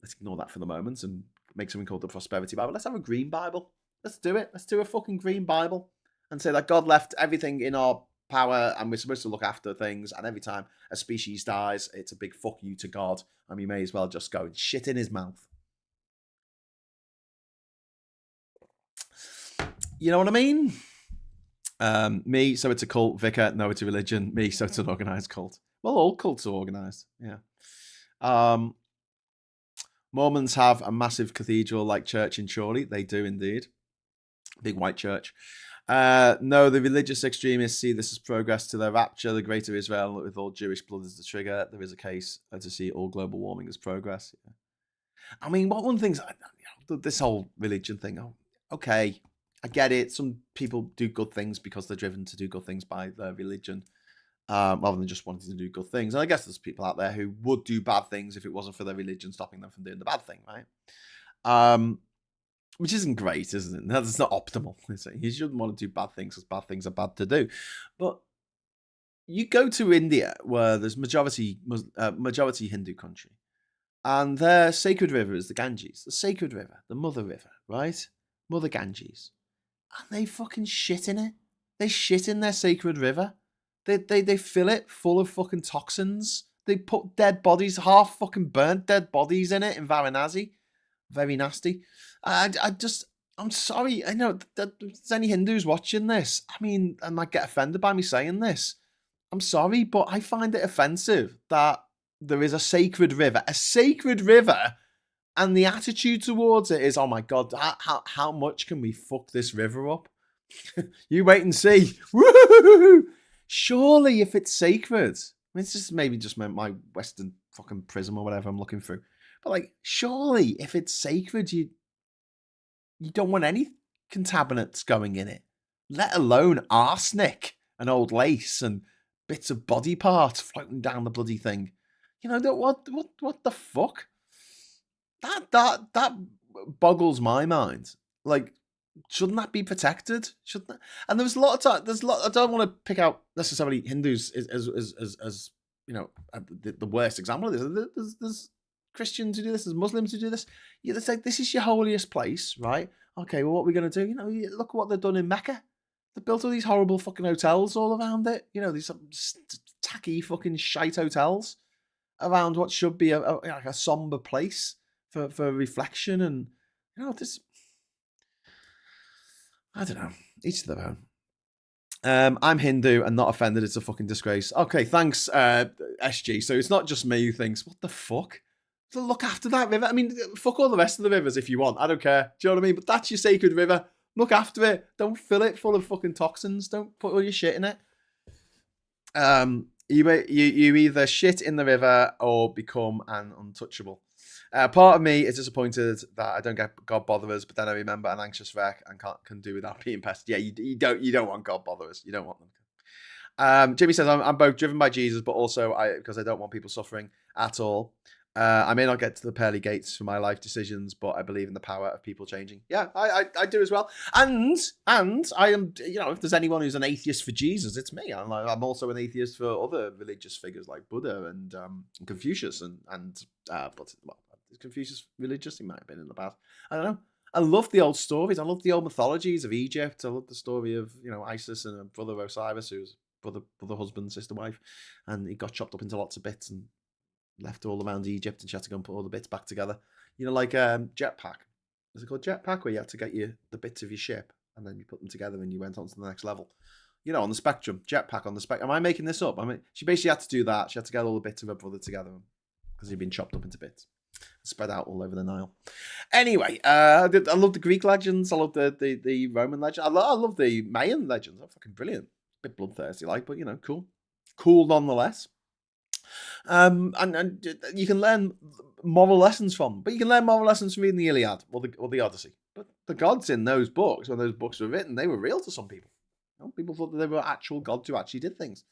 Let's ignore that for the moment and make something called the Prosperity Bible. Let's have a green Bible. Let's do it. Let's do a fucking green Bible and say that God left everything in our power, and we're supposed to look after things. And every time a species dies, it's a big fuck you to God, and we may as well just go and shit in his mouth. You know what I mean? Me, so it's a cult. Vicar, no, it's a religion. Me, so it's an organized cult. Well, all cults are organized. Yeah. Mormons have a massive cathedral-like church in Chorley. They do indeed. Big white church. No, the religious extremists see this as progress to their rapture, the greater Israel, with all Jewish blood as the trigger. There is a case to see all global warming as progress. Yeah. I mean, one thing's this whole religion thing. Oh, okay, I get it. Some people do good things because they're driven to do good things by their religion, rather than just wanting to do good things. And I guess there's people out there who would do bad things if it wasn't for their religion stopping them from doing the bad thing, right? Which isn't great, isn't it? That's not optimal. You shouldn't want to do bad things because bad things are bad to do. But you go to India, where there's majority Hindu country, and their sacred river is the Ganges, the sacred river, the mother river, right? Mother Ganges. And they fucking shit in it. They shit in their sacred river. They fill it full of fucking toxins. They put dead bodies, half fucking burnt dead bodies in it in Varanasi. Very nasty. I'm sorry. I know that there's any Hindus watching this. I mean, I might get offended by me saying this. I'm sorry, but I find it offensive that there is a sacred river, and the attitude towards it is, oh my God, how much can we fuck this river up? You wait and see. Woo! Surely, if it's sacred, I mean, it's just maybe just my Western fucking prism or whatever I'm looking through. But like, surely, if it's sacred, you don't want any contaminants going in it, let alone arsenic and old lace and bits of body parts floating down the bloody thing. You know, what the fuck? That boggles my mind. Like, shouldn't that be protected? Shouldn't that? And there's a lot of time. I don't want to pick out necessarily Hindus as you know the worst example of this. There's Christians who do this. There's Muslims who do this. It's like, this is your holiest place, right? Okay, well, what are we going to do? You know, look at what they've done in Mecca. They built all these horrible fucking hotels all around it. You know, these tacky fucking shite hotels around what should be a somber place for reflection. And you know, this, I don't know, each to their own. I'm Hindu and not offended. It's a fucking disgrace. Okay, thanks, SG. So it's not just me who thinks, what the fuck? So look after that river. I mean, fuck all the rest of the rivers if you want. I don't care. Do you know what I mean? But that's your sacred river. Look after it. Don't fill it full of fucking toxins. Don't put all your shit in it. You either shit in the river or become an untouchable. Part of me is disappointed that I don't get God botherers, but then I remember an anxious wreck and can do without being pestered. Yeah, you don't want God botherers. You don't want them. Jimmy says I'm both driven by Jesus, but also because I don't want people suffering at all. I may not get to the pearly gates for my life decisions, but I believe in the power of people changing. Yeah, I do as well. And I am, you know, if there's anyone who's an atheist for Jesus, it's me. I'm also an atheist for other religious figures like Buddha and Confucius but well, is Confucius religious? He might have been in the past. I don't know. I love the old stories. I love the old mythologies of Egypt. I love the story of, you know, Isis and her brother Osiris, who's brother husband, sister wife, and he got chopped up into lots of bits and left all around Egypt, and she had to go and put all the bits back together. You know, like jetpack. Is it called jetpack? Where you had to get the bits of your ship and then you put them together and you went on to the next level. You know, on the spectrum, jetpack on the spectrum. Am I making this up? I mean, she basically had to do that. She had to get all the bits of her brother together because he'd been chopped up into bits, spread out all over the Nile. Anyway, I love the Greek legends. I love the Roman legends. I love the Mayan legends. They're fucking brilliant. A bit bloodthirsty, like, but you know, cool nonetheless. And you can learn moral lessons from, but you can learn moral lessons from reading the Iliad or the Odyssey. But the gods in those books, when those books were written, they were real to some people. You know, people thought that they were actual gods who actually did things.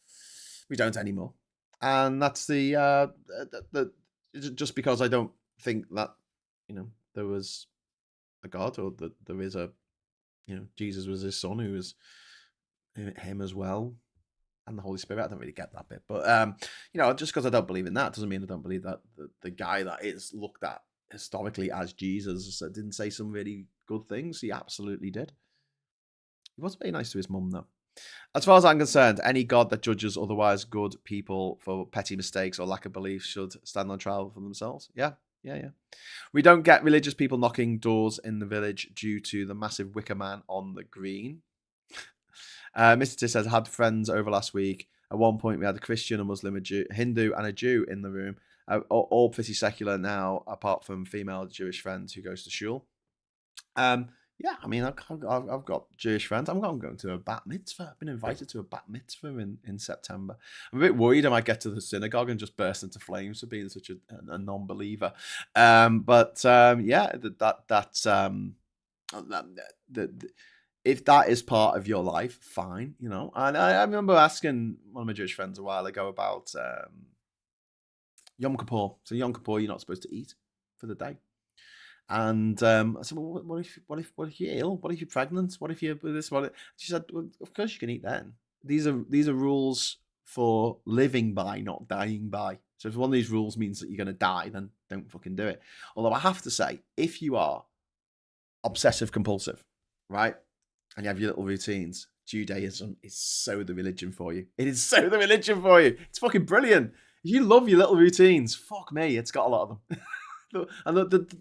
We don't anymore, and that's the just because I don't think that, you know, there was a god, or that there is a, you know, Jesus was his son who was him as well, and the Holy Spirit. I don't really get that bit, but you know, just because I don't believe in that doesn't mean I don't believe that the guy that is looked at historically as Jesus didn't say some really good things. He absolutely did. He was very nice to his mum, though. As far as I'm concerned, any god that judges otherwise good people for petty mistakes or lack of belief should stand on trial for themselves. Yeah, yeah, yeah. We don't get religious people knocking doors in the village due to the massive wicker man on the green. Mr. T says, had friends over last week. At one point, we had a Christian, a Muslim, a Jew, Hindu, and a Jew in the room. All pretty secular now, apart from female Jewish friends who goes to shul. Yeah, I mean, I've got Jewish friends. I'm going to a bat mitzvah. I've been invited to a bat mitzvah in September. I'm a bit worried I might get to the synagogue and just burst into flames for being such a non-believer. Yeah, if that is part of your life, fine, you know. And I remember asking one of my Jewish friends a while ago about Yom Kippur. So Yom Kippur, you're not supposed to eat for the day. And I said, well, what if you're ill? What if you're pregnant? What if you're this? She said, well, of course you can eat then. These are rules for living by, not dying by. So if one of these rules means that you're going to die, then don't fucking do it. Although I have to say, if you are obsessive compulsive, right, and you have your little routines, Judaism is so the religion for you. It is so the religion for you. It's fucking brilliant. If you love your little routines, fuck me, it's got a lot of them. And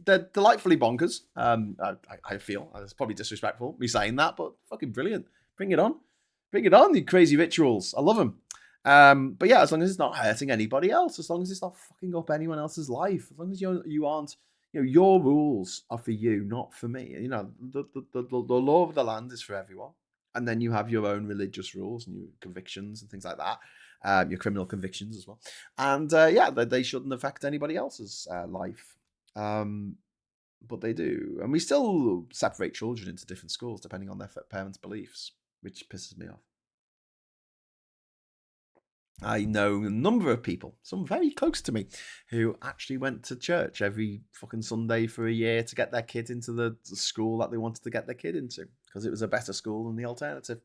they're delightfly bonkers. I feel it's probably disrespectful me saying that, but fucking brilliant. Bring it on, you crazy rituals. I love them. But yeah, as long as it's not hurting anybody else, as long as it's not fucking up anyone else's life, as long as you aren't, your rules are for you, not for me. The law of the land is for everyone, and then you have your own religious rules and your convictions and things like that. Your criminal convictions as well, and they shouldn't affect anybody else's life, but they do, and we still separate children into different schools depending on their parents' beliefs, which pisses me off. I know a number of people, some very close to me, who actually went to church every fucking Sunday for a year to get their kid into the school that they wanted to get their kid into because it was a better school than the alternative.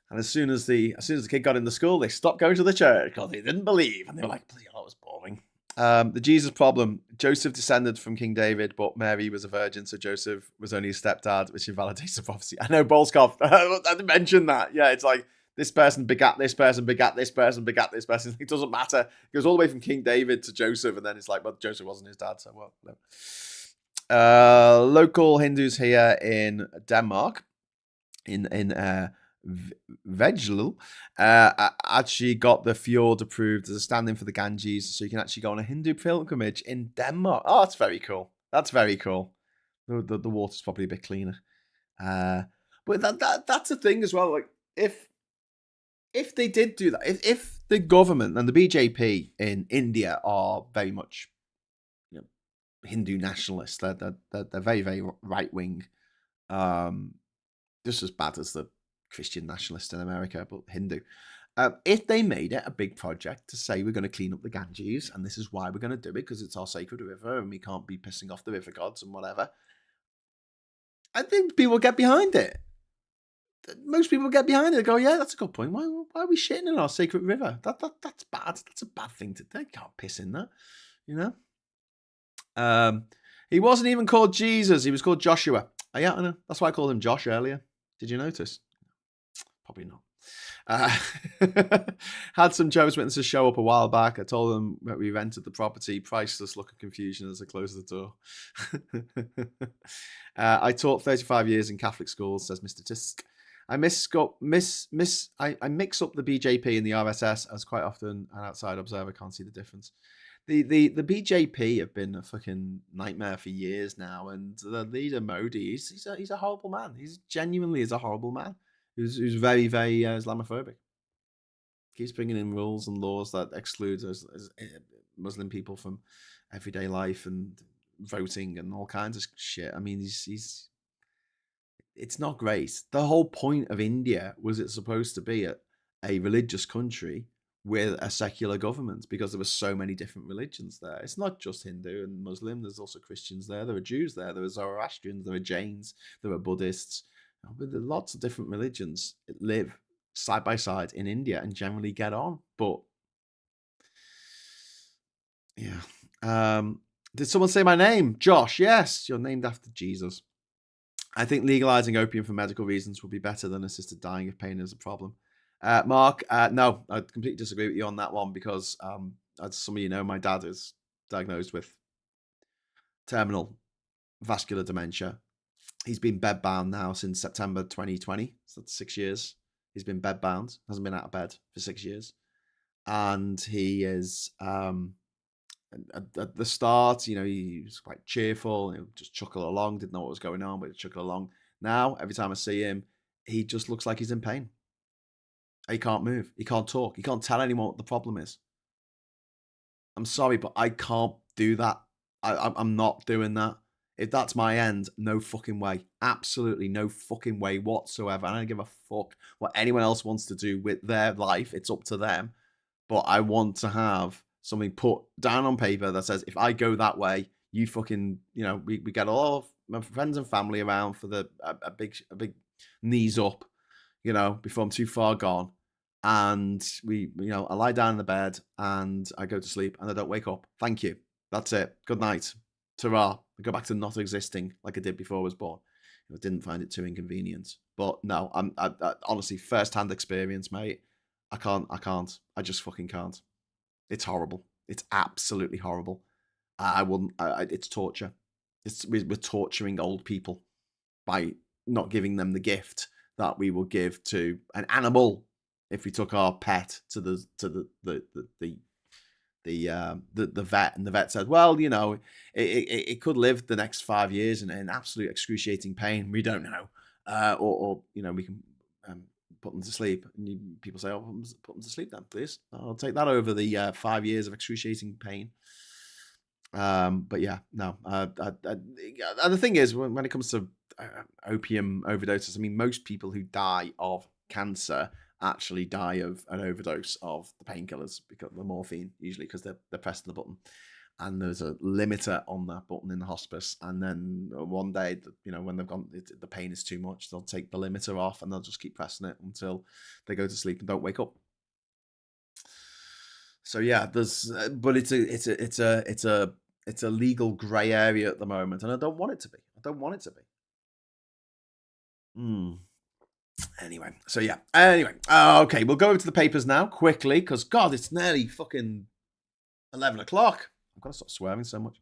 And as soon as the kid got in the school, they stopped going to the church because they didn't believe, and they were like, "Bloody hell, that was boring." The Jesus problem: Joseph descended from King David, but Mary was a virgin, so Joseph was only his stepdad, which invalidates the prophecy. I know, Bolskov. I didn't mention that. Yeah, it's like this person begat this person, begat this person, begat this person. It doesn't matter. It goes all the way from King David to Joseph, and then it's like, but Joseph wasn't his dad, so well. No. Local Hindus here in Denmark, in Vejlu, actually got the fjord approved as a stand-in for the Ganges, so you can actually go on a Hindu pilgrimage in Denmark. Oh, that's very cool. That's very cool. The water's probably a bit cleaner. But that's the thing as well. Like if they did do that, if the government and the BJP in India are very much Hindu nationalists, they're very, very right wing, just as bad as the Christian nationalists in America, but Hindu. If they made it a big project to say we're going to clean up the Ganges and this is why we're going to do it because it's our sacred river and we can't be pissing off the river gods and whatever, I think people would get behind it. Most people would get behind it and go, yeah, that's a good point. Why are we shitting in our sacred river? That's bad. That's a bad thing to do. They can't piss in that, He wasn't even called Jesus. He was called Joshua. Yeah, I know. That's why I called him Josh earlier. Did you notice? Probably not. Had some Jehovah's Witnesses show up a while back. I told them that we rented the property. Priceless look of confusion as I closed the door. I taught 35 years in Catholic schools, says Mr. Tisk. I mix up the BJP and the RSS as quite often an outside observer can't see the difference. The BJP have been a fucking nightmare for years now, and the leader Modi, he's a horrible man. He's genuinely is a horrible man who's very, very Islamophobic. Keeps bringing in rules and laws that exclude Muslim people from everyday life and voting and all kinds of shit. I mean, it's not great. The whole point of India was it's supposed to be a religious country with a secular government because there were so many different religions there. It's not just Hindu and Muslim. There's also Christians there. There are Jews there. There are Zoroastrians. There are Jains. There are Buddhists. But there are lots of different religions that live side by side in India and generally get on. But yeah. Did someone say my name? Josh. Yes, you're named after Jesus. I think legalizing opium for medical reasons would be better than assisted dying if pain is a problem. Mark, no, I completely disagree with you on that one because, as some of you know, my dad is diagnosed with terminal vascular dementia. He's been bedbound now since September 2020. So that's 6 years. He's been bedbound, hasn't been out of bed for 6 years. And he is, at the start, he was quite cheerful, just chuckle along, didn't know what was going on, but he'd chuckle along. Now, every time I see him, he just looks like he's in pain. He can't move. He can't talk. He can't tell anyone what the problem is. I'm sorry, but I can't do that. I'm not doing that. If that's my end, no fucking way. Absolutely no fucking way whatsoever. I don't give a fuck what anyone else wants to do with their life. It's up to them. But I want to have something put down on paper that says, if I go that way, you fucking, we get all of my friends and family around for a big knees up, before I'm too far gone. And I lie down in the bed and I go to sleep and I don't wake up. Thank you. That's it. Good night. Ta-ra. I go back to not existing like I did before I was born. I didn't find it too inconvenient. But no, I honestly, first-hand experience, mate. I can't. I just fucking can't. It's horrible. It's absolutely horrible. I wouldn't. It's torture. We're torturing old people by not giving them the gift that we would give to an animal if we took our pet to the vet, and the vet said, well, it could live the next 5 years in absolute excruciating pain. We don't know, or we can put them to sleep. And people say, oh, put them to sleep then, please. I'll take that over the 5 years of excruciating pain. But yeah, no. The thing is, when it comes to opium overdoses, I mean, most people who die of cancer actually die of an overdose of the painkillers, because the morphine, usually, because they're pressing the button and there's a limiter on that button in the hospice, and then one day, when they've gone, the pain is too much, they'll take the limiter off and they'll just keep pressing it until they go to sleep and don't wake up. So yeah, but it's a legal grey area at the moment, and I don't want it to be. Anyway, so yeah. Okay, we'll go over to the papers now quickly, because God, it's nearly fucking 11 o'clock. I've got to stop swearing so much.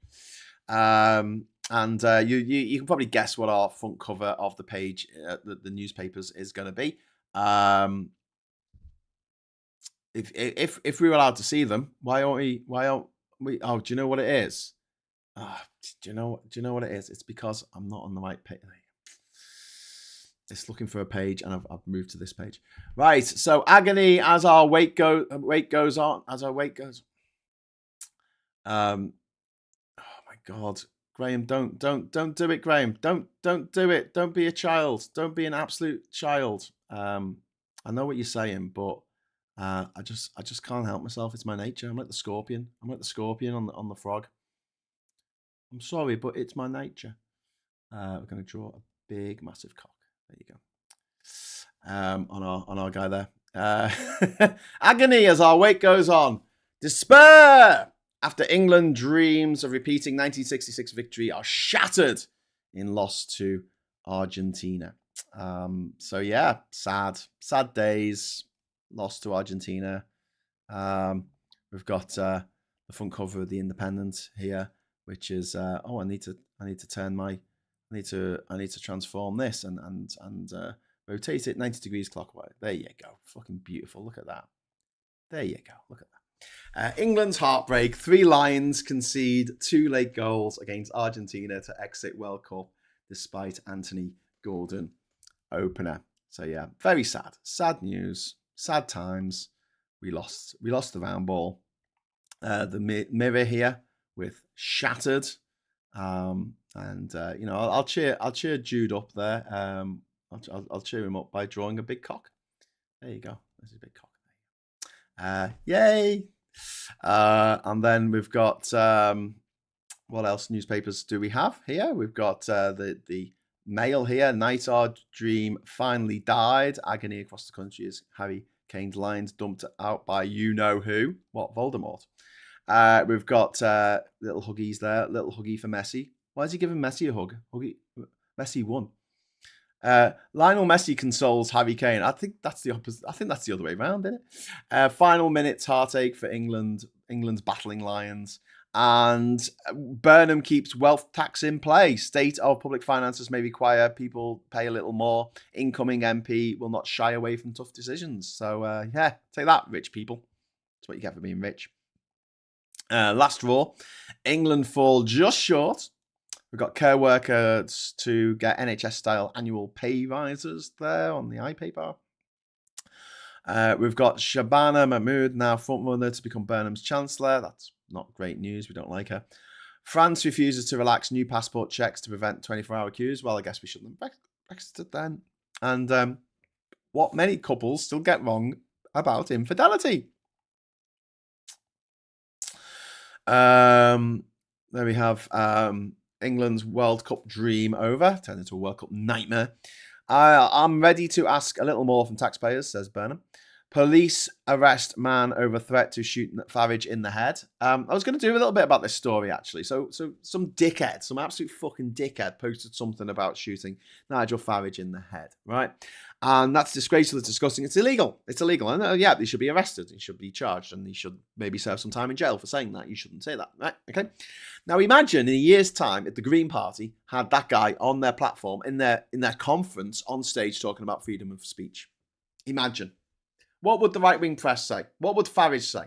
And you can probably guess what our front cover of the page, the newspapers, is going to be. If we were allowed to see them, why aren't we? Oh, do you know what it is? Do you know what it is? It's because I'm not on the right page. It's looking for a page, and I've moved to this page. Right. So agony as our weight goes on. Oh my God, Graham, don't do it, Graham. Don't do it. Don't be a child. Don't be an absolute child. I know what you're saying, but I just can't help myself. It's my nature. I'm like the scorpion. On the frog. I'm sorry, but it's my nature. We're going to draw a big, massive cock. There you go. On our guy there. Agony as our weight goes on. Despair after England dreams of repeating 1966 victory are shattered in loss to Argentina. So yeah, sad days. Lost to Argentina. We've got the front cover of the Independent here, which is I need to transform this and rotate it 90 degrees clockwise. There you go. Fucking beautiful. Look at that. There you go. Look at that. England's heartbreak. 3 Lions concede 2 late goals against Argentina to exit World Cup despite Anthony Gordon opener. So yeah, very sad. Sad news. Sad times. We lost the round ball. The mirror here with shattered. I'll cheer Jude up there. I'll cheer him up by drawing a big cock. There you go. There's a big cock. Yay! And then we've got what else? Newspapers do we have here? We've got the Mail here. Night our dream finally died. Agony across the country as Harry Kane's lines dumped out by you know who. What? Voldemort. We've got little huggies there. Little huggy for Messi. Why is he giving Messi a hug? Messi won. Lionel Messi consoles Harry Kane. I think that's the opposite. I think that's the other way around, isn't it? Final minutes heartache for England. England's battling Lions. And Burnham keeps wealth tax in play. State of public finances may require people pay a little more. Incoming MP will not shy away from tough decisions. So, yeah, take that, rich people. That's what you get for being rich. Last row. England fall just short. We've got care workers to get NHS-style annual pay rises there on the iPaper. We've got Shabana Mahmood now frontrunner to become Burnham's Chancellor. That's not great news. We don't like her. France refuses to relax new passport checks to prevent 24-hour queues. Well, I guess we shouldn't have Brexited then. And what many couples still get wrong about infidelity. There we have England's World Cup dream over, turned into a World Cup nightmare. I'm ready to ask a little more from taxpayers, says Burnham. Police arrest man over threat to shoot Farage in the head. I was going to do a little bit about this story, actually. So some dickhead, some absolute fucking dickhead posted something about shooting Nigel Farage in the head, right? And that's disgraceful, it's disgusting, it's illegal. It's illegal. And yeah, they should be arrested, they should be charged, and they should maybe serve some time in jail for saying that. You shouldn't say that, right? Okay. Now imagine in a year's time, if the Green Party had that guy on their platform, in their conference on stage talking about freedom of speech. Imagine. What would the right-wing press say? What would Farage say?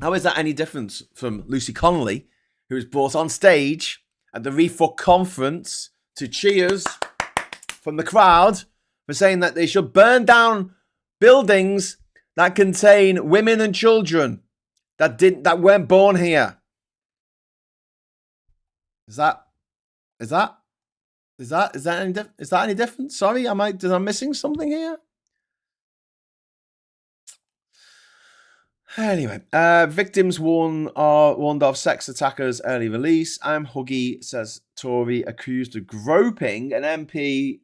How is that any different from Lucy Connolly, who was brought on stage at the Refuck conference to cheers from the crowd for saying that they should burn down buildings that contain women and children that weren't born here? Is that any different? Sorry, am I missing something here? Anyway, victims warned of sex attackers' early release. I'm Huggy, says Tory, accused of groping an MP,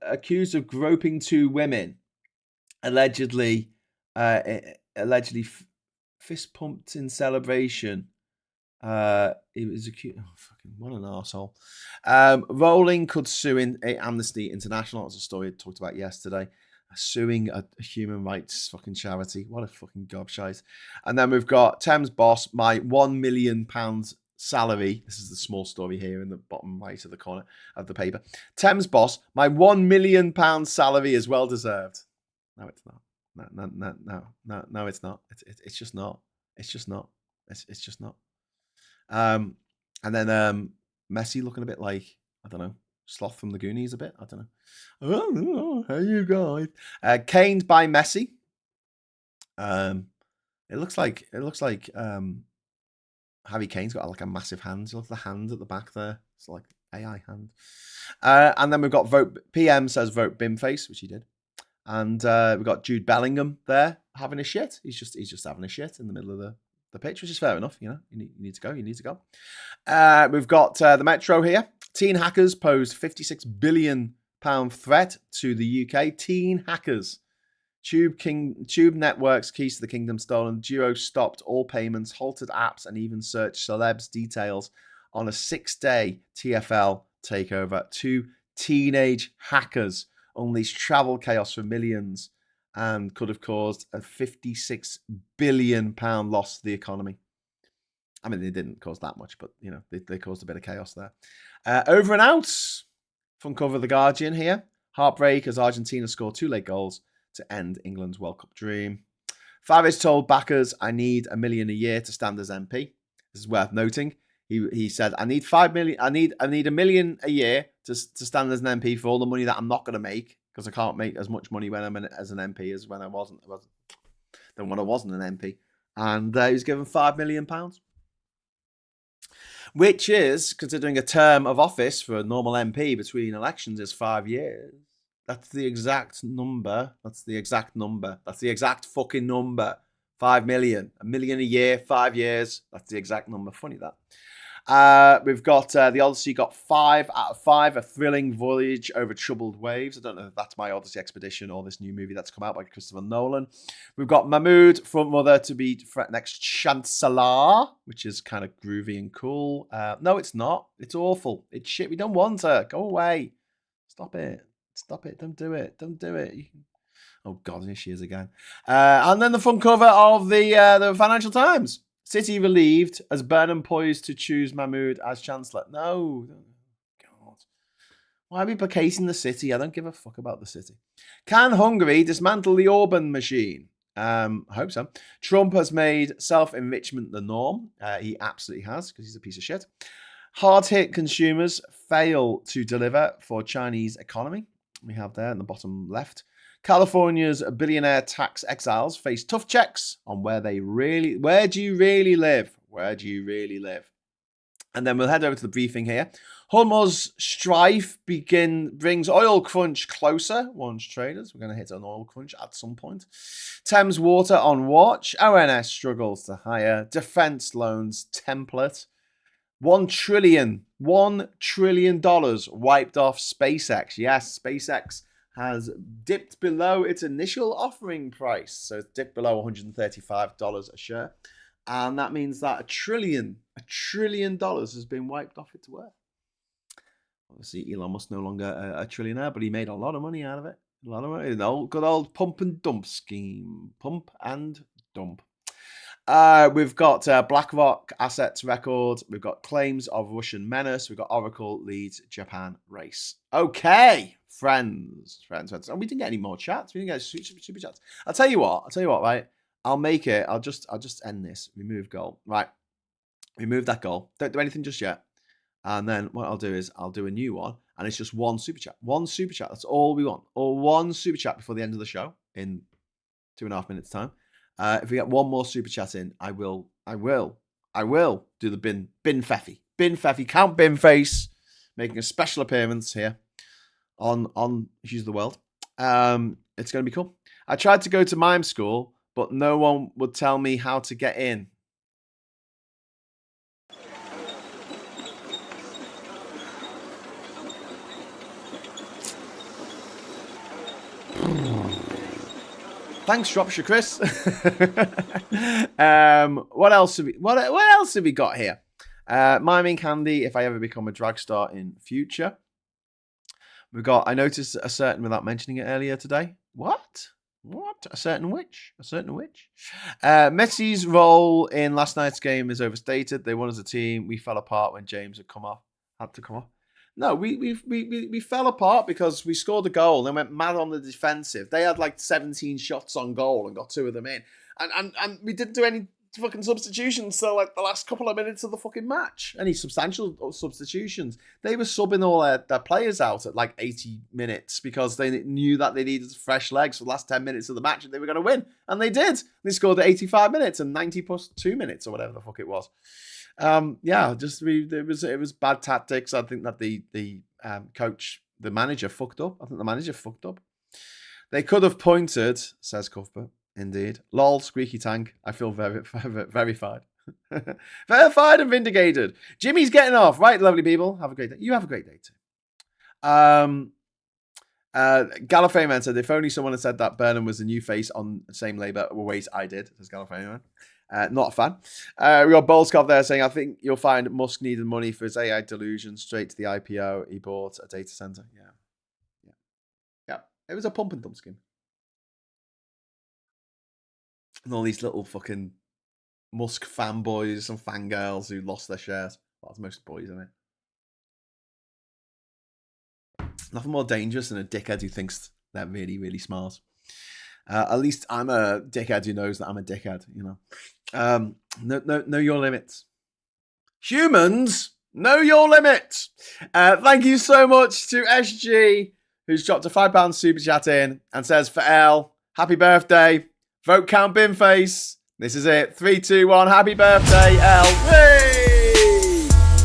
accused of groping two women, allegedly fist pumped in celebration. It was accused. Oh, fucking what an arsehole. Rowling could sue in Amnesty International. That's a story I talked about yesterday. Suing a human rights fucking charity. What a fucking gobshite. And then we've got Thames boss, my £1 million salary. This is the small story here in the bottom right of the corner of the paper. Thames boss, my £1 million salary is well deserved. No, it's not. No, it's not. It's just not. It's just not. It's just not. And then Messi looking a bit like, I don't know, Sloth from the Goonies a bit. I don't know. Oh, how you guys? Caned by Messi. It looks like Harry Kane's got like a massive hand. Look at the hand at the back there. It's like AI hand. And then we've got vote. PM says vote Bimface, which he did. And we've got Jude Bellingham there having a shit. He's just having a shit in the middle of the pitch, which is fair enough. You know, you need to go. You need to go. We've got the Metro here. Teen hackers posed £56 billion threat to the UK. Teen hackers. Tube networks, keys to the kingdom stolen. Duo stopped all payments, halted apps, and even searched celebs' details on a 6-day TfL takeover. Two teenage hackers unleashed travel chaos for millions and could have caused a £56 billion loss to the economy. I mean, they didn't cause that much, but, you know, they caused a bit of chaos there. Over and out from cover of The Guardian here. Heartbreak as Argentina scored 2 late goals to end England's World Cup dream. Farage told backers, I need $1 million a year to stand as MP. This is worth noting. He said, I need $5 million. I need $1 million a year to stand as an MP for all the money that I'm not going to make, because I can't make as much money when I'm as an MP as when I wasn't. Than when I wasn't an MP. And he was given £5 million. Which is, considering a term of office for a normal MP between elections is 5 years. That's the exact number. That's the exact fucking number. 5 million. $1 million a year, 5 years. That's the exact number. Funny that. We've got The Odyssey got 5 out of 5, a thrilling voyage over troubled waves. I don't know if that's My Odyssey Expedition or this new movie that's come out by Christopher Nolan. We've got Mahmood, front mother to be next Chancellor, which is kind of groovy and cool. No, it's not. It's awful. It's shit. We don't want her. Go away. Stop it. Stop it. Don't do it. Don't do it. Oh, God, here she is again. And then the front cover of the Financial Times. City relieved as Burnham poised to choose Mahmood as Chancellor. No. God. Why are we placating the city? I don't give a fuck about the city. Can Hungary dismantle the Orban machine? I hope so. Trump has made self-enrichment the norm. He absolutely has, because he's a piece of shit. Hard-hit consumers fail to deliver for Chinese economy. We have there in the bottom left. California's billionaire tax exiles face tough checks on where do you really live? Where do you really live? And then we'll head over to the briefing here. Hormuz strife brings oil crunch closer, warns traders. We're going to hit an oil crunch at some point. Thames Water on watch. ONS struggles to hire. Defense loans template. $1 trillion wiped off SpaceX. Yes, SpaceX has dipped below its initial offering price. So it's dipped below $135 a share. And that means that $1 trillion has been wiped off its worth. Obviously, Elon Musk no longer a trillionaire, but he made a lot of money out of it. A lot of money. The good old pump and dump scheme. Pump and dump. We've got BlackRock assets record. We've got claims of Russian menace. We've got Oracle leads Japan race. Okay, friends. And we didn't get any more chats. We didn't get super chats. I'll tell you what, right? I'll make it. I'll just end this. Remove goal. Right. Remove that goal. Don't do anything just yet. And then what I'll do is I'll do a new one. And it's just one super chat. One super chat. That's all we want. Or one super chat before the end of the show in 2.5 minutes time. If we get one more super chat in, I will do the bin Feffy. Bin Feffy, Count Bin Face, making a special appearance here on Hughes of the World. It's going to be cool. I tried to go to mime school, but no one would tell me how to get in. Thanks, Shropshire Chris. What else have we got here? Miming Candy, if I ever become a drag star in future. We've got, I noticed a certain, without mentioning it earlier today. What? A certain witch? Messi's role in last night's game is overstated. They won as a team. We fell apart when James had to come off. No, we fell apart because we scored a goal and went mad on the defensive. They had like 17 shots on goal and got 2 of them in. And we didn't do any fucking substitutions till like the last couple of minutes of the fucking match. Any substantial substitutions. They were subbing all their players out at like 80 minutes because they knew that they needed fresh legs for the last 10 minutes of the match and they were going to win. And they did. They scored at 85 minutes and 90 plus 2 minutes or whatever the fuck it was. It was bad tactics. I think that the coach, the manager fucked up. They could have pointed, says Cuthbert. Indeed. Lol, squeaky tank. I feel verified. Verified and vindicated. Jimmy's getting off. Right, lovely people. Have a great day. You have a great day too. Gallifreyman said, if only someone had said that Burnham was the new face on the same Labour weight I did, says Gallifreyman. Not a fan. We got Bolskov there saying, I think you'll find Musk needed money for his AI delusion straight to the IPO. He bought a data center. Yeah. It was a pump and dump scheme. And all these little fucking Musk fanboys and fangirls who lost their shares. Well, that's most boys, isn't it? Nothing more dangerous than a dickhead who thinks they're really, really smart. At least I'm a dickhead who knows that I'm a dickhead, you know. Know your limits. Humans, know your limits. Thank you so much to SG, who's dropped a £5 super chat in and says, for L, happy birthday. Vote Count Bin Face. This is it. 3, 2, 1. Happy birthday, L.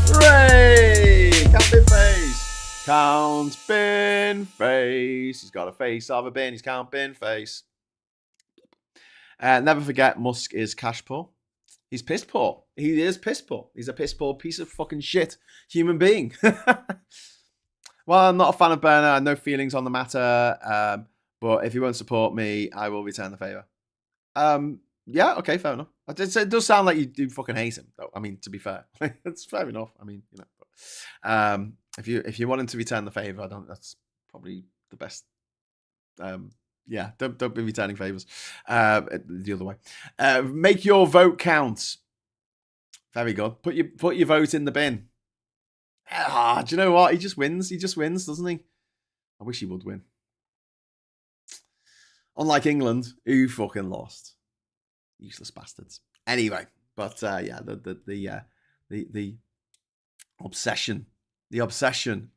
Hooray! Count Bin Face. Count Bin Face. He's got a face of a bin. He's Count Bin Face. Never forget, Musk is cash poor. He's piss poor. He is piss poor. He's a piss poor piece of fucking shit human being. Well, I'm not a fan of Burner. I have no feelings on the matter. But if he won't support me, I will return the favour. Yeah, okay, fair enough. It does sound like you do fucking hate him, though. I mean, to be fair, it's fair enough. I mean, you know, if you want him to return the favour, I don't. That's probably the best. Yeah, don't be returning favours. The other way. Make your vote count. Very good. Put your vote in the bin. Do you know what? He just wins. He just wins, doesn't he? I wish he would win. Unlike England, who fucking lost. Useless bastards. Anyway, but yeah, the obsession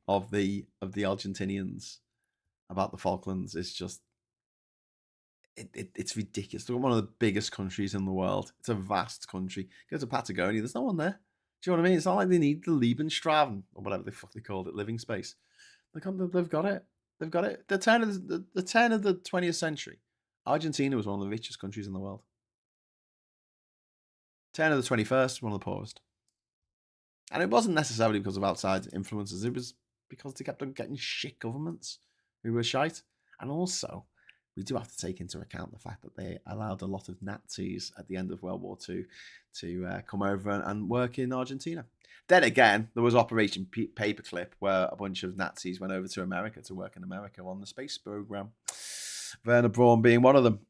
of the Argentinians about the Falklands is just it's ridiculous. They're one of the biggest countries in the world. It's a vast country. Go to Patagonia, there's no one there. Do you know what I mean? It's not like they need the Lebensraum or whatever the fuck they called it, living space. They've got it. They've got it. The turn of the 20th century, Argentina was one of the richest countries in the world. Turn of the 21st, one of the poorest. And it wasn't necessarily because of outside influences. It was because they kept on getting shit governments who were shite. And also, we do have to take into account the fact that they allowed a lot of Nazis at the end of World War II to come over and work in Argentina. Then again, there was Operation Paperclip, where a bunch of Nazis went over to America to work in America on the space program. Werner Braun being one of them.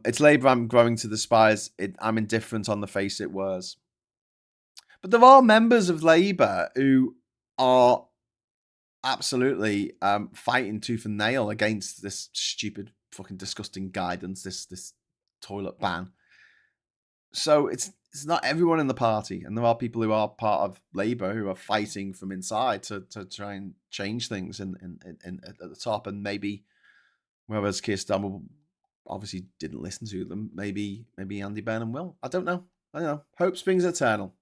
It's Labour I'm growing to despise. I'm indifferent on the face it wears. But there are members of Labour who are absolutely fighting tooth and nail against this stupid, fucking disgusting guidance, this toilet ban. So it's not everyone in the party, and there are people who are part of Labour who are fighting from inside to try and change things in at the top, and maybe whereas Keir Starmer obviously didn't listen to them, maybe Andy Burnham will. I don't know. Hope springs eternal.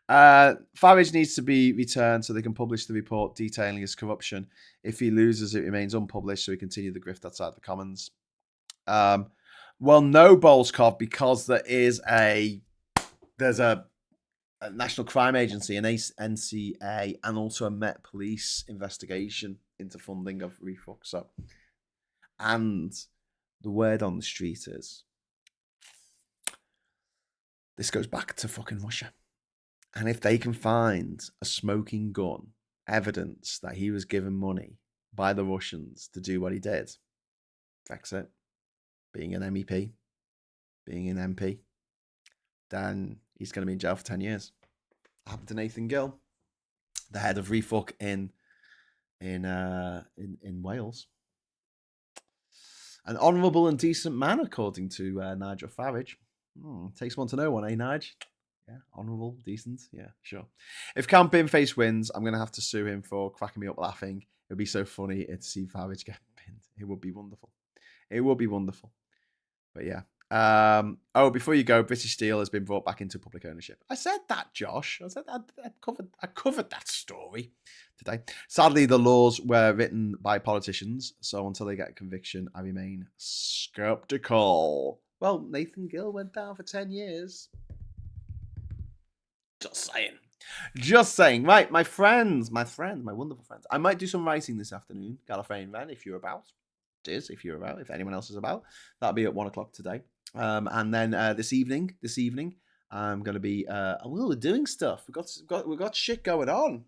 Farage needs to be returned so they can publish the report detailing his corruption. If he loses, it remains unpublished, so he continue the grift outside the Commons. Well, no, Bolskov, because there's a National Crime Agency, an NCA, and also a Met Police investigation into funding of Refux. So, and the word on the street is this goes back to fucking Russia. And if they can find a smoking gun, evidence that he was given money by the Russians to do what he did, Brexit, being an MEP, being an MP, then he's going to be in jail for 10 years. Happened to Nathan Gill, the head of Refuck in Wales. An honourable and decent man, according to Nigel Farage. Takes one to know one, eh, Nigel? Yeah, honourable, decent. Yeah, sure. If Camp Binface wins, I'm going to have to sue him for cracking me up laughing. It would be so funny to see Farage get pinned. It would be wonderful. But yeah. Before you go, British Steel has been brought back into public ownership. I said that, Josh. I covered that story today. Sadly, the laws were written by politicians, so until they get a conviction, I remain skeptical. Well, Nathan Gill went down for 10 years. Just saying. Right, my wonderful friends. I might do some writing this afternoon. Gallifreyan Ren, if you're about. If anyone else is about. That'll be at 1:00 today. And then this evening, I'm going to be. We're doing stuff. We've got shit going on.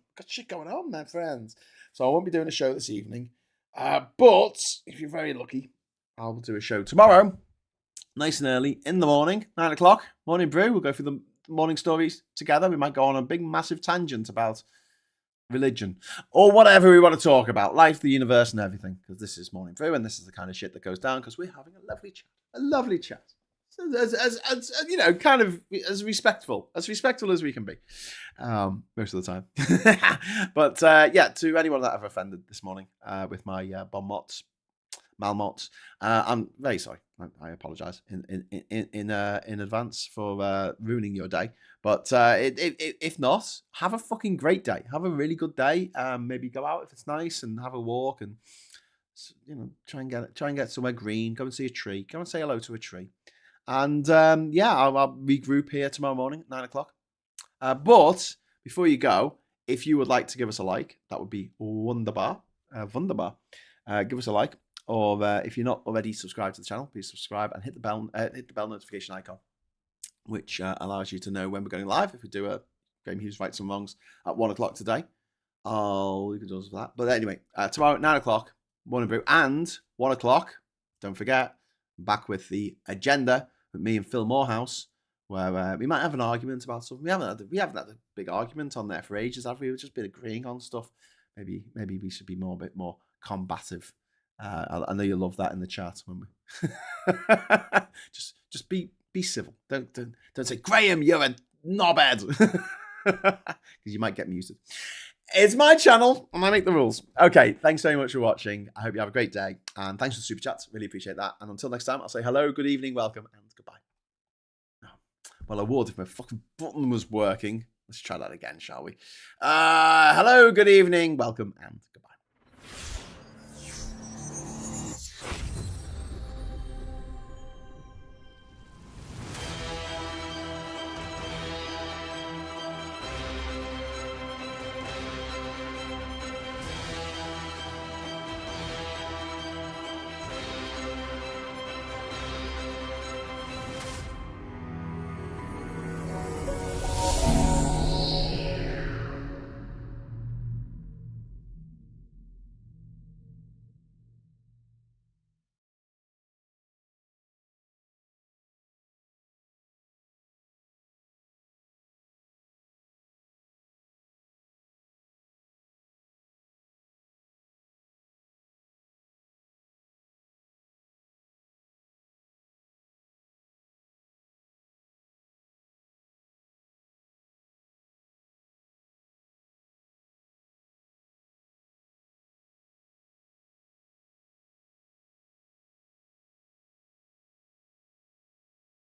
My friends. So I won't be doing a show this evening. But if you're very lucky, I'll do a show tomorrow, nice and early in the morning, 9:00. Morning brew. We'll go through the morning stories together. We might go on a big, massive tangent about religion or whatever we want to talk about, life, the universe, and everything. Because this is morning brew, and this is the kind of shit that goes down. Because we're having a lovely chat. As you know, kind of as respectful as we can be, most of the time. But yeah, to anyone that I've offended this morning with my malmots, I'm very sorry. I apologise in advance for ruining your day. But if not, have a fucking great day. Have a really good day. Maybe go out if it's nice and have a walk and try and get somewhere green. Go and see a tree. Go and say hello to a tree. And I'll regroup here tomorrow morning at 9 o'clock. But before you go, if you would like to give us a like, that would be wunderbar. Wunderbar. Give us a like, or if you're not already subscribed to the channel, please subscribe and hit the bell notification icon, which allows you to know when we're going live. If we do a Graham Hughes Rights and Wrongs at 1 o'clock today, you can do us for that. But anyway, tomorrow at 9 o'clock, Morning Brew, and 1 o'clock. Don't forget, back with the agenda with me and Phil Morehouse, where we might have an argument about something. We haven't had a big argument on there for ages, have we? We've just been agreeing on stuff. Maybe we should be a bit more combative. I know you love that in the chat when we just be civil. Don't say, Graham, you're a knobhead, because you might get muted. It's my channel and I make the rules. Okay, thanks very much for watching. I hope you have a great day, and thanks for the super chats. Really appreciate that. And until next time, I'll say hello, good evening, welcome, and goodbye. Well, I would if my fucking button was working. Let's try that again, shall we? Hello, good evening, welcome, and goodbye.